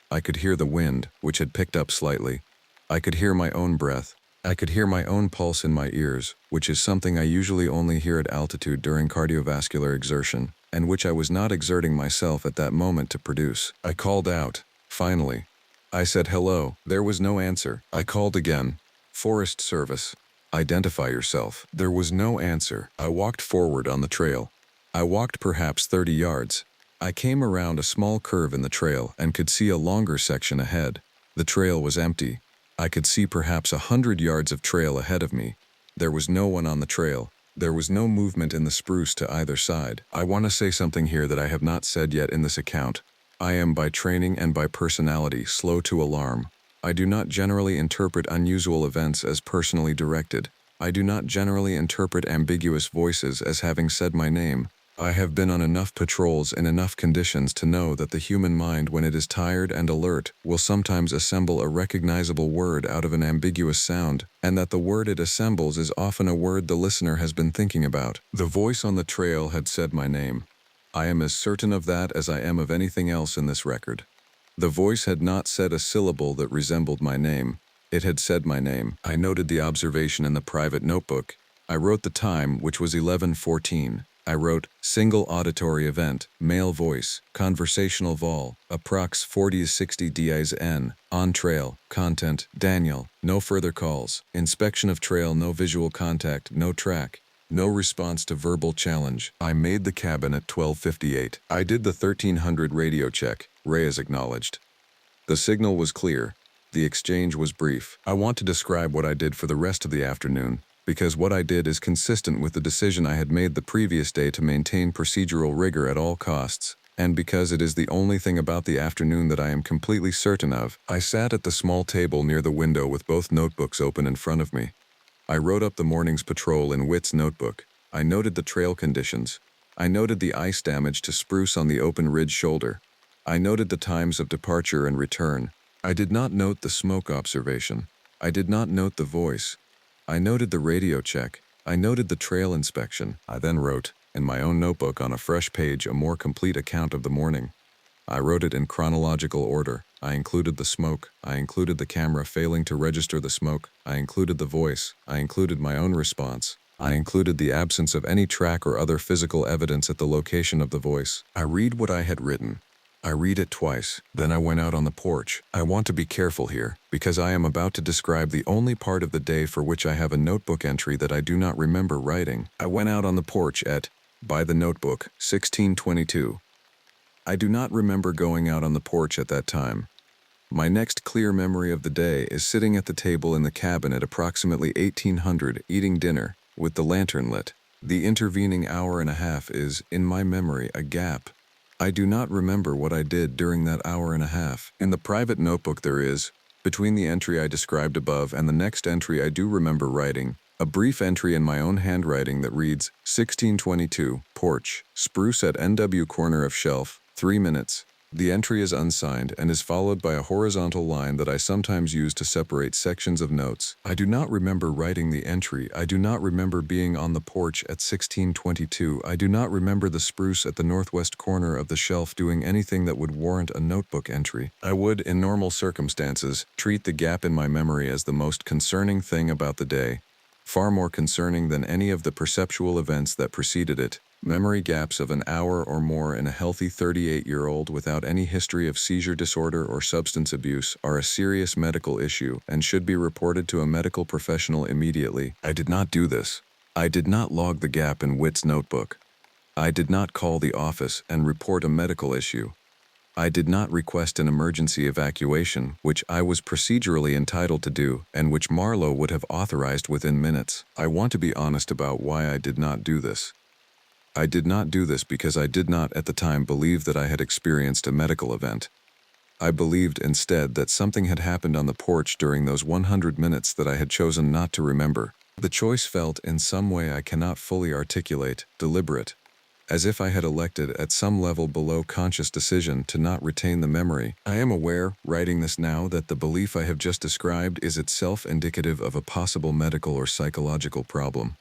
I could hear the wind, which had picked up slightly. I could hear my own breath. I could hear my own pulse in my ears, which is something I usually only hear at altitude during cardiovascular exertion, and which I was not exerting myself at that moment to produce. I called out. Finally. I said hello. There was no answer. I called again. Forest Service. Identify yourself. There was no answer. I walked forward on the trail. I walked perhaps 30 yards. I came around a small curve in the trail and could see a longer section ahead. The trail was empty. I could see perhaps 100 yards of trail ahead of me. There was no one on the trail. There was no movement in the spruce to either side. I want to say something here that I have not said yet in this account. I am by training and by personality slow to alarm. I do not generally interpret unusual events as personally directed. I do not generally interpret ambiguous voices as having said my name. I have been on enough patrols in enough conditions to know that the human mind, when it is tired and alert, will sometimes assemble a recognizable word out of an ambiguous sound, and that the word it assembles is often a word the listener has been thinking about. The voice on the trail had said my name. I am as certain of that as I am of anything else in this record. The voice had not said a syllable that resembled my name. It had said my name. I noted the observation in the private notebook. I wrote the time, which was 11:14. I wrote, single auditory event, male voice, conversational vol, approx 40 to 60 dias n, on trail, content, Daniel, no further calls, inspection of trail, no visual contact, no track. No response to verbal challenge. I made the cabin at 12:58. I did the 1300 radio check. Reyes acknowledged. The signal was clear. The exchange was brief. I want to describe what I did for the rest of the afternoon, because what I did is consistent with the decision I had made the previous day to maintain procedural rigor at all costs, And because it is the only thing about the afternoon that I am completely certain of, I sat at the small table near the window with both notebooks open in front of me. I wrote up the morning's patrol in Witt's notebook. I noted the trail conditions. I noted the ice damage to spruce on the open ridge shoulder. I noted the times of departure and return. I did not note the smoke observation. I did not note the voice. I noted the radio check. I noted the trail inspection. I then wrote, in my own notebook on a fresh page, a more complete account of the morning. I wrote it in chronological order. I included the smoke. I included the camera failing to register the smoke. I included the voice. I included my own response. I included the absence of any track or other physical evidence at the location of the voice. I read what I had written. I read it twice. Then I went out on the porch. I want to be careful here, because I am about to describe the only part of the day for which I have a notebook entry that I do not remember writing. I went out on the porch at, by the notebook, 16:22. I do not remember going out on the porch at that time. My next clear memory of the day is sitting at the table in the cabin at approximately 1800 eating dinner, with the lantern lit. The intervening hour and a half is, in my memory, a gap. I do not remember what I did during that hour and a half. In the private notebook there is, between the entry I described above and the next entry I do remember writing, a brief entry in my own handwriting that reads, 16:22, porch, spruce at NW corner of shelf, 3 minutes. The entry is unsigned and is followed by a horizontal line that I sometimes use to separate sections of notes. I do not remember writing the entry. I do not remember being on the porch at 16:22. I do not remember the spruce at the northwest corner of the shelf doing anything that would warrant a notebook entry. I would, in normal circumstances, treat the gap in my memory as the most concerning thing about the day, far more concerning than any of the perceptual events that preceded it. Memory gaps of an hour or more in a healthy 38-year-old without any history of seizure disorder or substance abuse are a serious medical issue and should be reported to a medical professional immediately. I did not do this. I did not log the gap in Witt's notebook. I did not call the office and report a medical issue. I did not request an emergency evacuation, which I was procedurally entitled to do and which Marlowe would have authorized within minutes. I want to be honest about why I did not do this. I did not do this because I did not at the time believe that I had experienced a medical event. I believed instead that something had happened on the porch during those 100 minutes that I had chosen not to remember. The choice felt, in some way I cannot fully articulate, deliberate, as if I had elected at some level below conscious decision to not retain the memory. I am aware, writing this now, that the belief I have just described is itself indicative of a possible medical or psychological problem.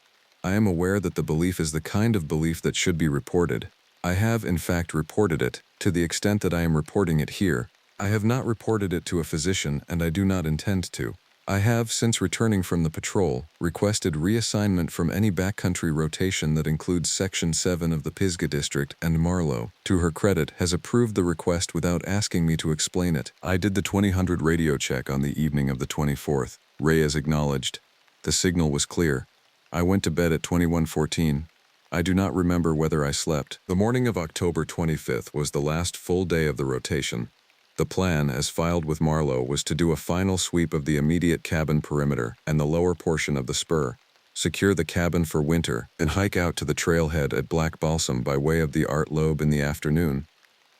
I am aware that the belief is the kind of belief that should be reported. I have, in fact, reported it, to the extent that I am reporting it here. I have not reported it to a physician, and I do not intend to. I have, since returning from the patrol, requested reassignment from any backcountry rotation that includes Section 7 of the Pisgah District, and Marlowe, to her credit, has approved the request without asking me to explain it. I did the 2000 radio check on the evening of the 24th. Reyes acknowledged. The signal was clear. I went to bed at 21:14. I do not remember whether I slept. The morning of October 25th was the last full day of the rotation. The plan, as filed with Marlowe, was to do a final sweep of the immediate cabin perimeter and the lower portion of the spur, secure the cabin for winter, and hike out to the trailhead at Black Balsam by way of the Art Lobe in the afternoon,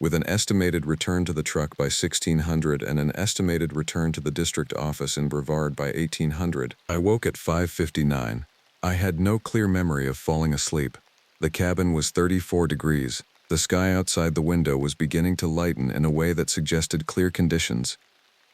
with an estimated return to the truck by 1600 and an estimated return to the district office in Brevard by 1800. I woke at 5:59. I had no clear memory of falling asleep. The cabin was 34 degrees. The sky outside the window was beginning to lighten in a way that suggested clear conditions.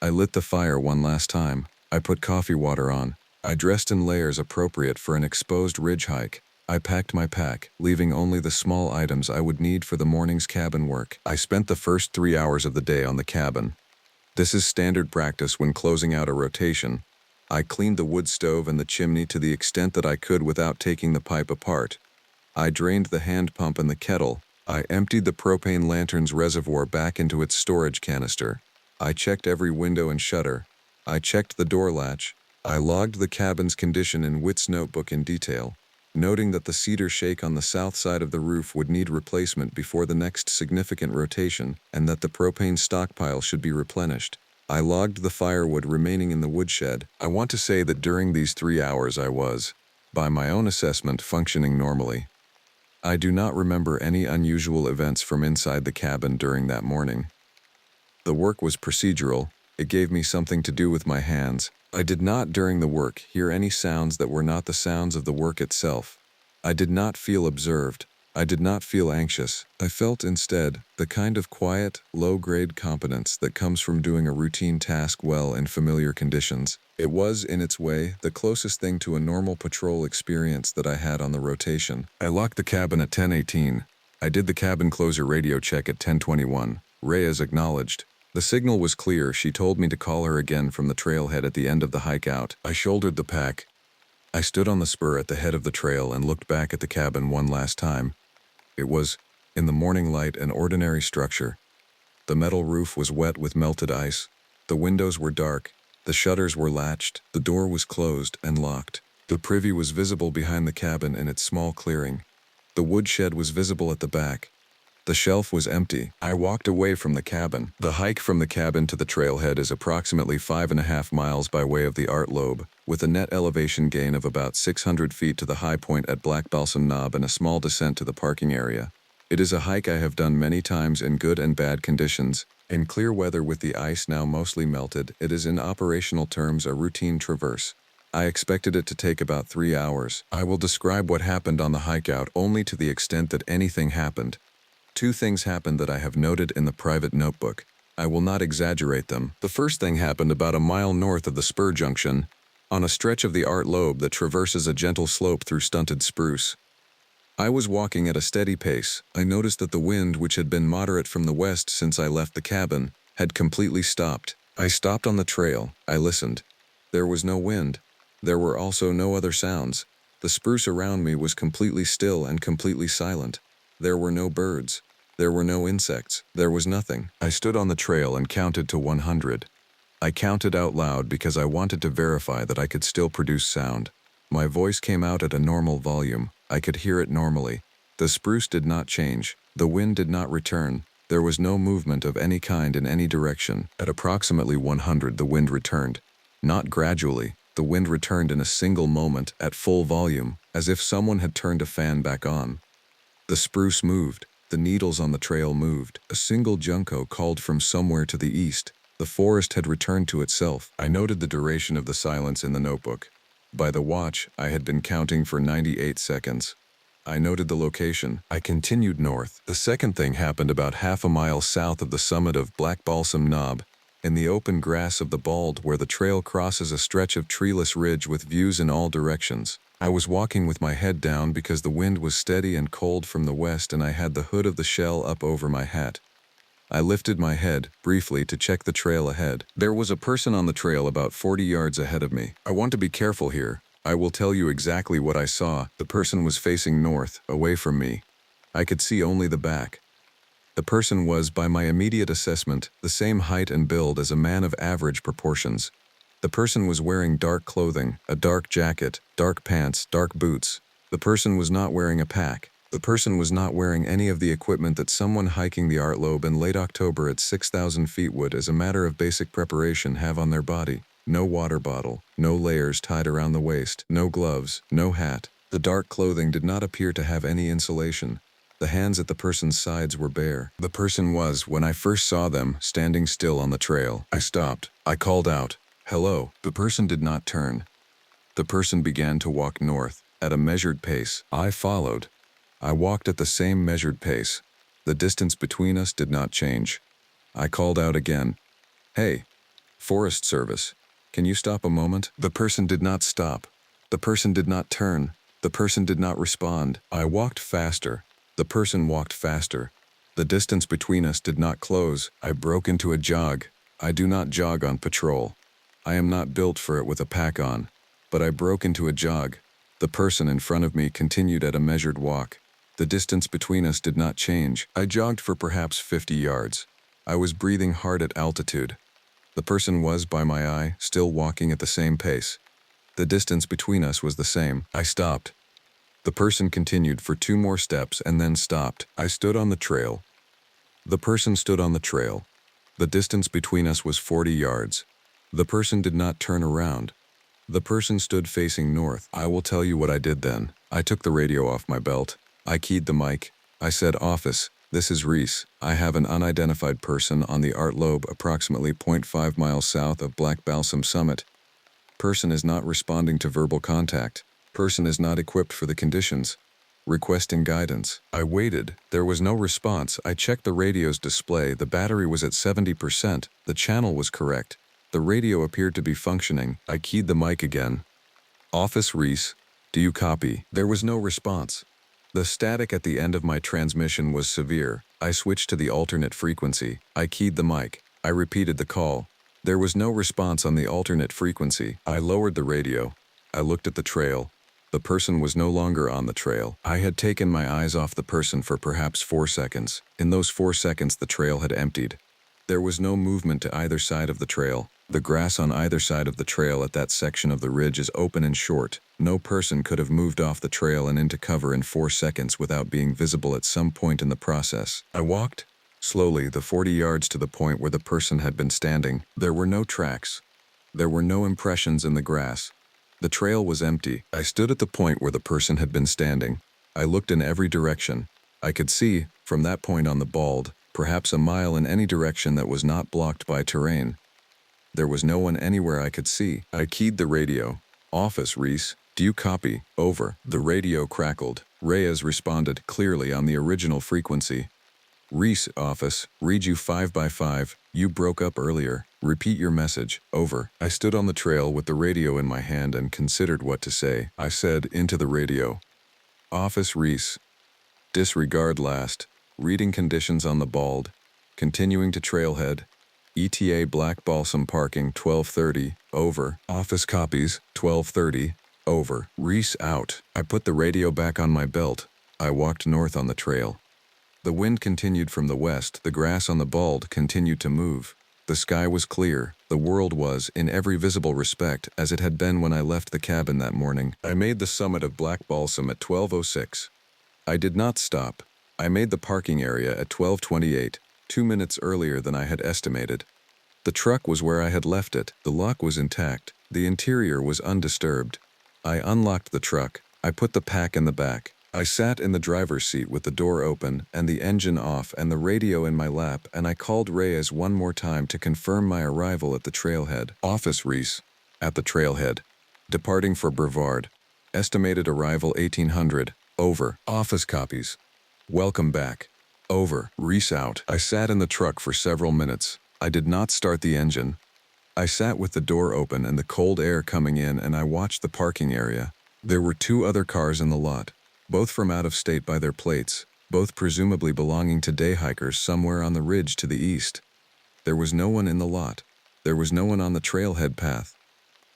I lit the fire one last time. I put coffee water on. I dressed in layers appropriate for an exposed ridge hike. I packed my pack, leaving only the small items I would need for the morning's cabin work. I spent the first 3 hours of the day on the cabin. This is standard practice when closing out a rotation. I cleaned the wood stove and the chimney to the extent that I could without taking the pipe apart. I drained the hand pump and the kettle. I emptied the propane lantern's reservoir back into its storage canister. I checked every window and shutter. I checked the door latch. I logged the cabin's condition in Witt's notebook in detail, noting that the cedar shake on the south side of the roof would need replacement before the next significant rotation, and that the propane stockpile should be replenished. I logged the firewood remaining in the woodshed. I want to say that during these 3 hours I was, by my own assessment, functioning normally. I do not remember any unusual events from inside the cabin during that morning. The work was procedural. It gave me something to do with my hands. I did not, during the work, hear any sounds that were not the sounds of the work itself. I did not feel observed. I did not feel anxious. I felt instead the kind of quiet, low-grade competence that comes from doing a routine task well in familiar conditions. It was, in its way, the closest thing to a normal patrol experience that I had on the rotation. I locked the cabin at 10:18. I did the cabin closer radio check at 10:21. Reyes acknowledged. The signal was clear. She told me to call her again from the trailhead at the end of the hike out. I shouldered the pack. I stood on the spur at the head of the trail and looked back at the cabin one last time. It was, in the morning light, an ordinary structure. The metal roof was wet with melted ice. The windows were dark. The shutters were latched. The door was closed and locked. The privy was visible behind the cabin in its small clearing. The woodshed was visible at the back. The shelf was empty. I walked away from the cabin. The hike from the cabin to the trailhead is approximately 5.5 miles by way of the Art Lobe, with a net elevation gain of about 600 feet to the high point at Black Balsam Knob and a small descent to the parking area. It is a hike I have done many times in good and bad conditions. In clear weather with the ice now mostly melted, it is in operational terms a routine traverse. I expected it to take about 3 hours. I will describe what happened on the hike out only to the extent that anything happened. 2 things happened that I have noted in the private notebook. I will not exaggerate them. The first thing happened about a mile north of the spur junction, on a stretch of the Art Lobe that traverses a gentle slope through stunted spruce. I was walking at a steady pace. I noticed that the wind, which had been moderate from the west since I left the cabin, had completely stopped. I stopped on the trail. I listened. There was no wind. There were also no other sounds. The spruce around me was completely still and completely silent. There were no birds. There were no insects. There was nothing. I stood on the trail and counted to 100. I counted out loud because I wanted to verify that I could still produce sound. My voice came out at a normal volume. I could hear it normally. The spruce did not change. The wind did not return. There was no movement of any kind in any direction. At approximately 100, the wind returned. Not gradually. The wind returned in a single moment, at full volume, as if someone had turned a fan back on. The spruce moved. The needles on the trail moved. A single junco called from somewhere to the east. The forest had returned to itself. I noted the duration of the silence in the notebook. By the watch, I had been counting for 98 seconds. I noted the location. I continued north. The second thing happened about half a mile south of the summit of Black Balsam Knob, in the open grass of the bald where the trail crosses a stretch of treeless ridge with views in all directions. I was walking with my head down because the wind was steady and cold from the west and I had the hood of the shell up over my hat. I lifted my head, briefly, to check the trail ahead. There was a person on the trail about 40 yards ahead of me. I want to be careful here. I will tell you exactly what I saw. The person was facing north, away from me. I could see only the back. The person was, by my immediate assessment, the same height and build as a man of average proportions. The person was wearing dark clothing, a dark jacket, dark pants, dark boots. The person was not wearing a pack. The person was not wearing any of the equipment that someone hiking the Art Lobe in late October at 6,000 feet would, as a matter of basic preparation, have on their body. No water bottle, no layers tied around the waist, no gloves, no hat. The dark clothing did not appear to have any insulation. The hands at the person's sides were bare. The person was, when I first saw them, standing still on the trail. I stopped. I called out, "Hello." The person did not turn. The person began to walk north, at a measured pace. I followed. I walked at the same measured pace. The distance between us did not change. I called out again, "Hey, Forest Service, can you stop a moment?" The person did not stop. The person did not turn. The person did not respond. I walked faster. The person walked faster. The distance between us did not close. I broke into a jog. I do not jog on patrol. I am not built for it with a pack on. But I broke into a jog. The person in front of me continued at a measured walk. The distance between us did not change. I jogged for perhaps 50 yards. I was breathing hard at altitude. The person was, by my eye, still walking at the same pace. The distance between us was the same. I stopped. The person continued for 2 more steps and then stopped. I stood on the trail. The person stood on the trail. The distance between us was 40 yards. The person did not turn around. The person stood facing north. I will tell you what I did then. I took the radio off my belt. I keyed the mic. I said, "Office, this is Reese. I have an unidentified person on the Art Lobe approximately .5 miles south of Black Balsam Summit. Person is not responding to verbal contact. Person is not equipped for the conditions. Requesting guidance." I waited. There was no response. I checked the radio's display. The battery was at 70%. The channel was correct. The radio appeared to be functioning. I keyed the mic again. "Office Reese, do you copy?" There was no response. The static at the end of my transmission was severe. I switched to the alternate frequency. I keyed the mic. I repeated the call. There was no response on the alternate frequency. I lowered the radio. I looked at the trail. The person was no longer on the trail. I had taken my eyes off the person for perhaps 4 seconds. In those 4 seconds, the trail had emptied. There was no movement to either side of the trail. The grass on either side of the trail at that section of the ridge is open and short. No person could have moved off the trail and into cover in 4 seconds without being visible at some point in the process. I walked slowly the 40 yards to the point where the person had been standing. There were no tracks. There were no impressions in the grass. The trail was empty. I stood at the point where the person had been standing. I looked in every direction. I could see, from that point on the bald, perhaps a mile in any direction that was not blocked by terrain. There was no one anywhere I could see. I keyed the radio. "Office, Reese, do you copy? Over." The radio crackled. Reyes responded clearly on the original frequency. "Reese, office, read you 5x5. You broke up earlier. Repeat your message. Over." I stood on the trail with the radio in my hand and considered what to say. I said into the radio, "Office Reese. Disregard last. Reading conditions on the bald. Continuing to trailhead. ETA Black Balsam parking 12:30. Over. Office copies 12:30. Over. Reese out." I put the radio back on my belt. I walked north on the trail. The wind continued from the west. The grass on the bald continued to move. The sky was clear. The world was, in every visible respect, as it had been when I left the cabin that morning. I made the summit of Black Balsam at 12:06. I did not stop. I made the parking area at 12:28, 2 minutes earlier than I had estimated. The truck was where I had left it. The lock was intact. The interior was undisturbed. I unlocked the truck. I put the pack in the back. I sat in the driver's seat with the door open and the engine off and the radio in my lap, and I called Reyes one more time to confirm my arrival at the trailhead. "Office Reese. At the trailhead. Departing for Brevard. Estimated arrival 1800. Over. Office copies. Welcome back. Over. Reese out." I sat in the truck for several minutes. I did not start the engine. I sat with the door open and the cold air coming in, and I watched the parking area. There were 2 other cars in the lot, both from out of state by their plates, both presumably belonging to day hikers somewhere on the ridge to the east. There was no one in the lot. There was no one on the trailhead path.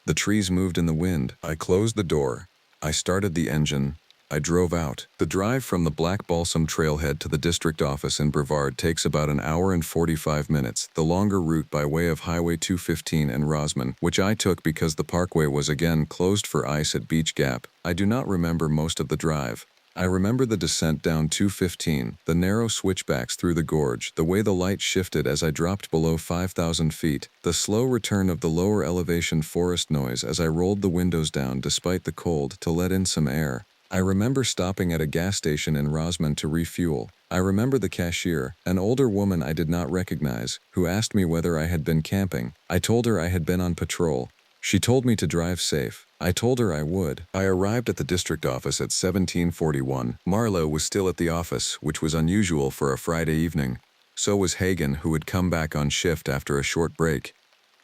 The trees moved in the wind. I closed the door. I started the engine. I drove out. The drive from the Black Balsam trailhead to the district office in Brevard takes about an hour and 45 minutes, the longer route by way of Highway 215 and Rosman, which I took because the parkway was again closed for ice at Beach Gap. I do not remember most of the drive. I remember the descent down 215, the narrow switchbacks through the gorge, the way the light shifted as I dropped below 5,000 feet, the slow return of the lower elevation forest noise as I rolled the windows down despite the cold to let in some air. I remember stopping at a gas station in Rosman to refuel. I remember the cashier, an older woman I did not recognize, who asked me whether I had been camping. I told her I had been on patrol. She told me to drive safe. I told her I would. I arrived at the district office at 1741. Marlowe was still at the office, which was unusual for a Friday evening. So was Hagen, who had come back on shift after a short break.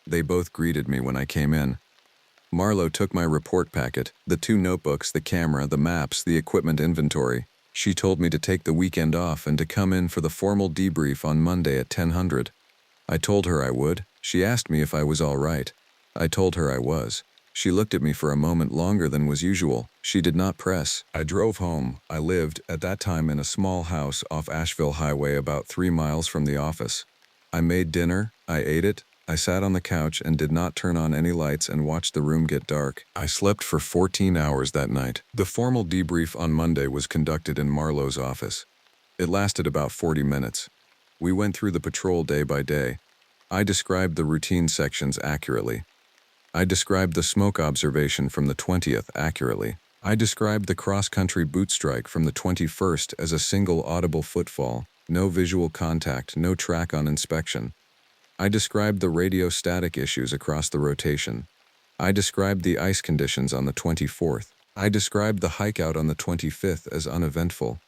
They both greeted me when I came in. Marlowe took my report packet, the 2 notebooks, the camera, the maps, the equipment inventory. She told me to take the weekend off and to come in for the formal debrief on Monday at 10:00. I told her I would. She asked me if I was all right. I told her I was. She looked at me for a moment longer than was usual. She did not press. I drove home. I lived, at that time, in a small house off Asheville Highway about 3 miles from the office. I made dinner. I ate it. I sat on the couch and did not turn on any lights and watched the room get dark. I slept for 14 hours that night. The formal debrief on Monday was conducted in Marlowe's office. It lasted about 40 minutes. We went through the patrol day by day. I described the routine sections accurately. I described the smoke observation from the 20th accurately. I described the cross-country boot strike from the 21st as a single audible footfall, no visual contact, no track on inspection. I described the radio static issues across the rotation. I described the ice conditions on the 24th. I described the hike out on the 25th as uneventful.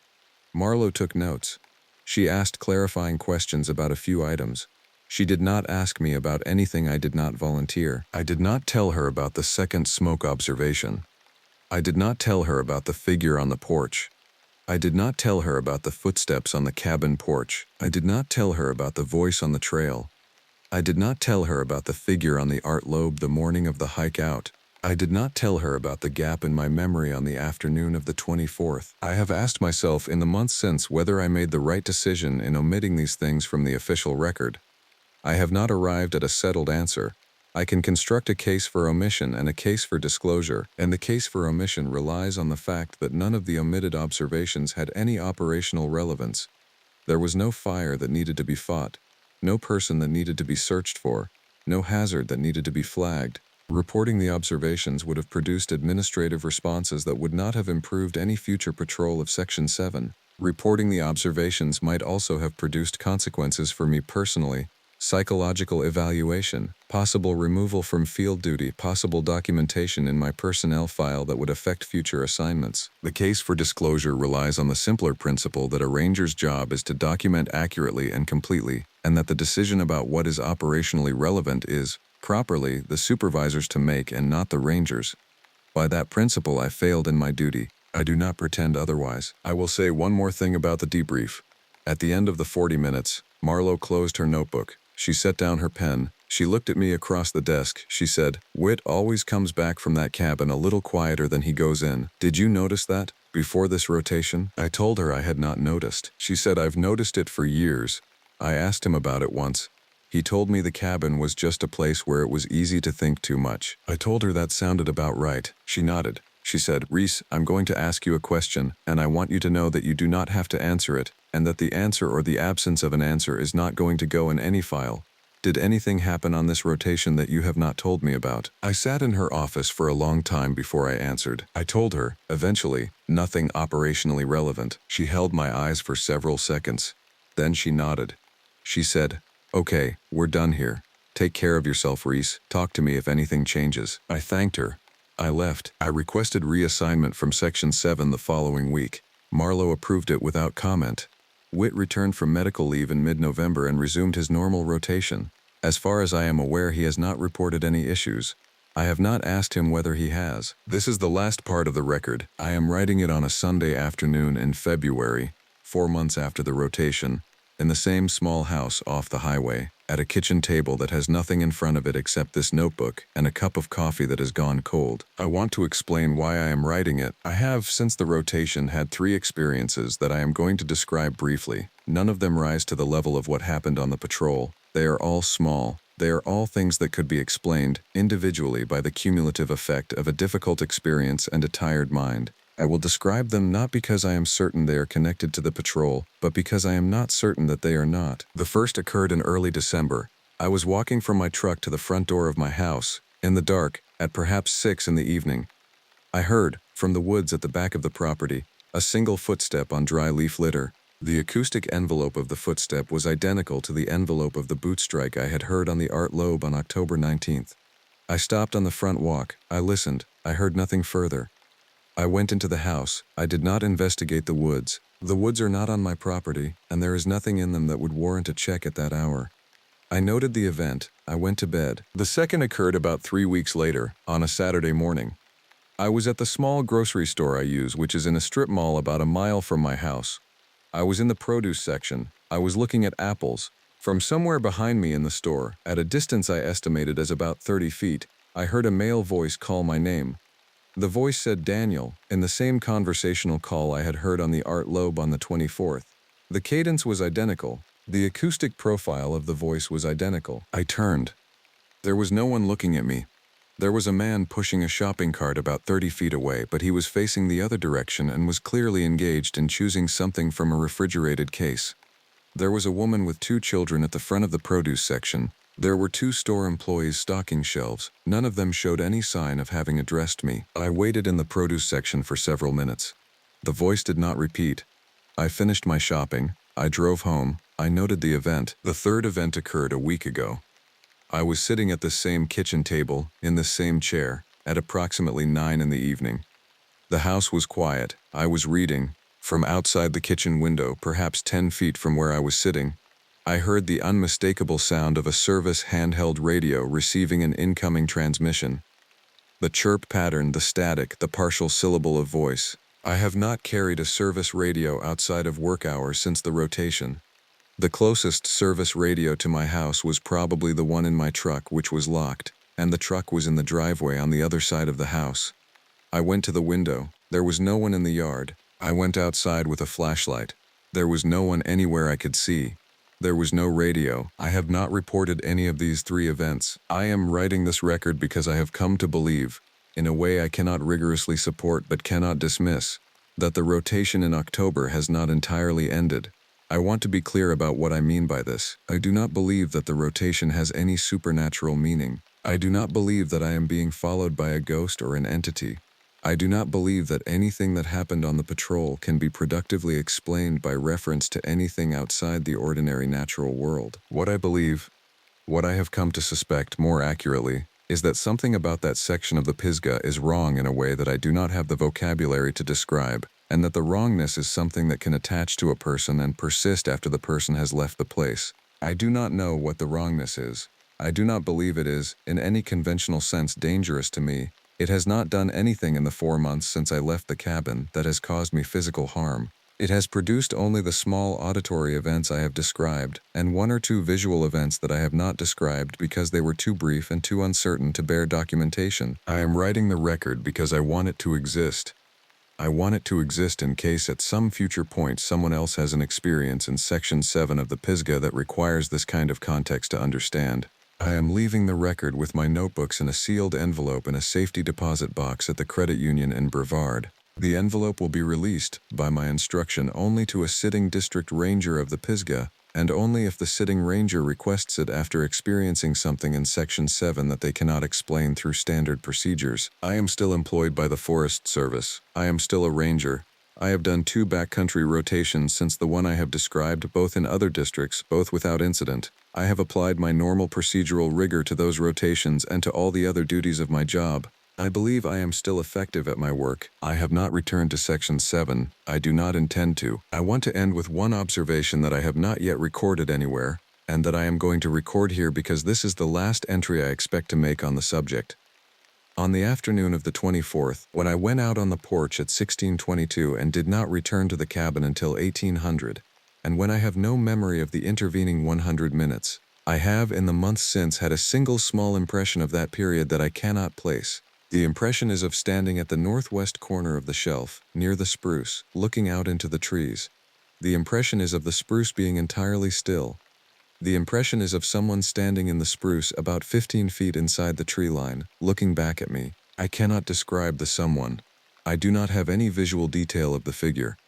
Marlo took notes. She asked clarifying questions about a few items. She did not ask me about anything I did not volunteer. I did not tell her about the second smoke observation. I did not tell her about the figure on the porch. I did not tell her about the footsteps on the cabin porch. I did not tell her about the voice on the trail. I did not tell her about the figure on the art lobe the morning of the hike out. I did not tell her about the gap in my memory on the afternoon of the 24th. I have asked myself in the months since whether I made the right decision in omitting these things from the official record. I have not arrived at a settled answer. I can construct a case for omission and a case for disclosure, and the case for omission relies on the fact that none of the omitted observations had any operational relevance. There was no fire that needed to be fought, no person that needed to be searched for, no hazard that needed to be flagged. Reporting the observations would have produced administrative responses that would not have improved any future patrol of Section 7. Reporting the observations might also have produced consequences for me personally: psychological evaluation, possible removal from field duty, possible documentation in my personnel file that would affect future assignments. The case for disclosure relies on the simpler principle that a ranger's job is to document accurately and completely, and that the decision about what is operationally relevant is, properly, the supervisor's to make and not the ranger's. By that principle, I failed in my duty. I do not pretend otherwise. I will say one more thing about the debrief. At the end of the 40 minutes, Marlo closed her notebook. She set down her pen. She looked at me across the desk. She said, "Whit always comes back from that cabin a little quieter than he goes in. Did you notice that before this rotation?" I told her I had not noticed. She said, "I've noticed it for years." I asked him about it once. He told me the cabin was just a place where it was easy to think too much. I told her that sounded about right. She nodded. She said, "Reese, I'm going to ask you a question, and I want you to know that you do not have to answer it, and that the answer or the absence of an answer is not going to go in any file. Did anything happen on this rotation that you have not told me about?" I sat in her office for a long time before I answered. I told her, eventually, nothing operationally relevant. She held my eyes for several seconds. Then she nodded. She said, "Okay, we're done here. Take care of yourself, Reese. Talk to me if anything changes." I thanked her. I left. I requested reassignment from Section 7 the following week. Marlo approved it without comment. Whit returned from medical leave in mid-November and resumed his normal rotation. As far as I am aware, he has not reported any issues. I have not asked him whether he has. This is the last part of the record. I am writing it on a Sunday afternoon in February, 4 months after the rotation, in the same small house off the highway, at a kitchen table that has nothing in front of it except this notebook and a cup of coffee that has gone cold. I want to explain why I am writing it. I have, since the rotation, had 3 experiences that I am going to describe briefly. None of them rise to the level of what happened on the patrol. They are all small. They are all things that could be explained, individually, by the cumulative effect of a difficult experience and a tired mind. I will describe them not because I am certain they are connected to the patrol, but because I am not certain that they are not. The first occurred in early December. I was walking from my truck to the front door of my house, in the dark, at perhaps 6 in the evening. I heard, from the woods at the back of the property, a single footstep on dry leaf litter. The acoustic envelope of the footstep was identical to the envelope of the boot strike I had heard on the art lobe on October 19th. I stopped on the front walk. I listened. I heard nothing further. I went into the house. I did not investigate the woods. The woods are not on my property, and there is nothing in them that would warrant a check at that hour. I noted the event. I went to bed. The second occurred about 3 weeks later, on a Saturday morning. I was at the small grocery store I use, which is in a strip mall about a mile from my house. I was in the produce section. I was looking at apples. From somewhere behind me in the store, at a distance I estimated as about 30 feet, I heard a male voice call my name. The voice said Daniel, in the same conversational call I had heard on the art lobe on the 24th. The cadence was identical. The acoustic profile of the voice was identical. I turned. There was no one looking at me. There was a man pushing a shopping cart about 30 feet away, but he was facing the other direction and was clearly engaged in choosing something from a refrigerated case. There was a woman with 2 children at the front of the produce section. There were 2 store employees stocking shelves. None of them showed any sign of having addressed me. I waited in the produce section for several minutes. The voice did not repeat. I finished my shopping. I drove home. I noted the event. The third event occurred a week ago. I was sitting at the same kitchen table, in the same chair, at approximately 9 in the evening. The house was quiet. I was reading. From outside the kitchen window, perhaps 10 feet from where I was sitting, I heard the unmistakable sound of a service handheld radio receiving an incoming transmission. The chirp pattern, the static, the partial syllable of voice. I have not carried a service radio outside of work hours since the rotation. The closest service radio to my house was probably the one in my truck, which was locked, and the truck was in the driveway on the other side of the house. I went to the window. There was no one in the yard. I went outside with a flashlight. There was no one anywhere I could see. There was no radio. I have not reported any of these 3 events. I am writing this record because I have come to believe, in a way I cannot rigorously support but cannot dismiss, that the rotation in October has not entirely ended. I want to be clear about what I mean by this. I do not believe that the rotation has any supernatural meaning. I do not believe that I am being followed by a ghost or an entity. I do not believe that anything that happened on the patrol can be productively explained by reference to anything outside the ordinary natural world. What I believe, what I have come to suspect more accurately, is that something about that section of the Pisgah is wrong in a way that I do not have the vocabulary to describe, and that the wrongness is something that can attach to a person and persist after the person has left the place. I do not know what the wrongness is. I do not believe it is, in any conventional sense, dangerous to me. It has not done anything in the 4 months since I left the cabin that has caused me physical harm. It has produced only the small auditory events I have described, and 1 or 2 visual events that I have not described because they were too brief and too uncertain to bear documentation. I am writing the record because I want it to exist. I want it to exist in case at some future point someone else has an experience in Section 7 of the Pisgah that requires this kind of context to understand. I am leaving the record with my notebooks in a sealed envelope in a safety deposit box at the credit union in Brevard. The envelope will be released, by my instruction, only to a sitting district ranger of the Pisgah, and only if the sitting ranger requests it after experiencing something in Section 7 that they cannot explain through standard procedures. I am still employed by the Forest Service. I am still a ranger. I have done 2 backcountry rotations since the one I have described, both in other districts, both without incident. I have applied my normal procedural rigor to those rotations and to all the other duties of my job. I believe I am still effective at my work. I have not returned to Section 7. I do not intend to. I want to end with one observation that I have not yet recorded anywhere, and that I am going to record here because this is the last entry I expect to make on the subject. On the afternoon of the 24th, when I went out on the porch at 1622 and did not return to the cabin until 1800, and when I have no memory of the intervening 100 minutes, I have in the months since had a single small impression of that period that I cannot place. The impression is of standing at the northwest corner of the shelf, near the spruce, looking out into the trees. The impression is of the spruce being entirely still. The impression is of someone standing in the spruce about 15 feet inside the tree line, looking back at me. I cannot describe the someone. I do not have any visual detail of the figure.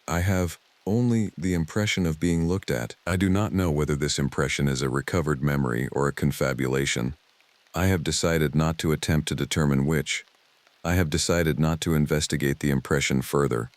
I have only the impression of being looked at. I do not know whether this impression is a recovered memory or a confabulation. I have decided not to attempt to determine which. I have decided not to investigate the impression further.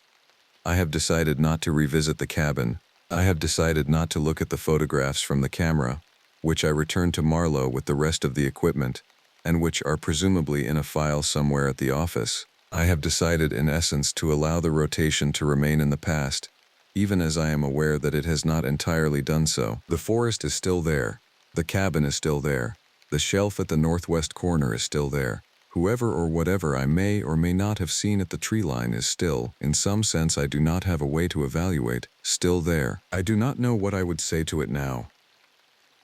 I have decided not to revisit the cabin. I have decided not to look at the photographs from the camera, which I returned to Marlow with the rest of the equipment, and which are presumably in a file somewhere at the office. I have decided in essence to allow the rotation to remain in the past, even as I am aware that it has not entirely done so. The forest is still there. The cabin is still there. The shelf at the northwest corner is still there. Whoever or whatever I may or may not have seen at the tree line is still, in some sense I do not have a way to evaluate, still there. I do not know what I would say to it now.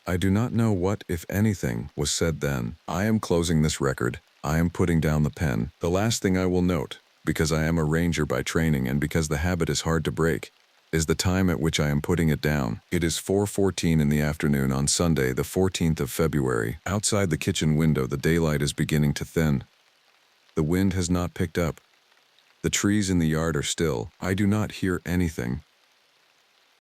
I do not know what, if anything, was said then. I am closing this record. I am putting down the pen. The last thing I will note, because I am a ranger by training and because the habit is hard to break, is the time at which I am putting it down. It is 4:14 in the afternoon on Sunday, the 14th of February. Outside the kitchen window, the daylight is beginning to thin. The wind has not picked up. The trees in the yard are still. I do not hear anything.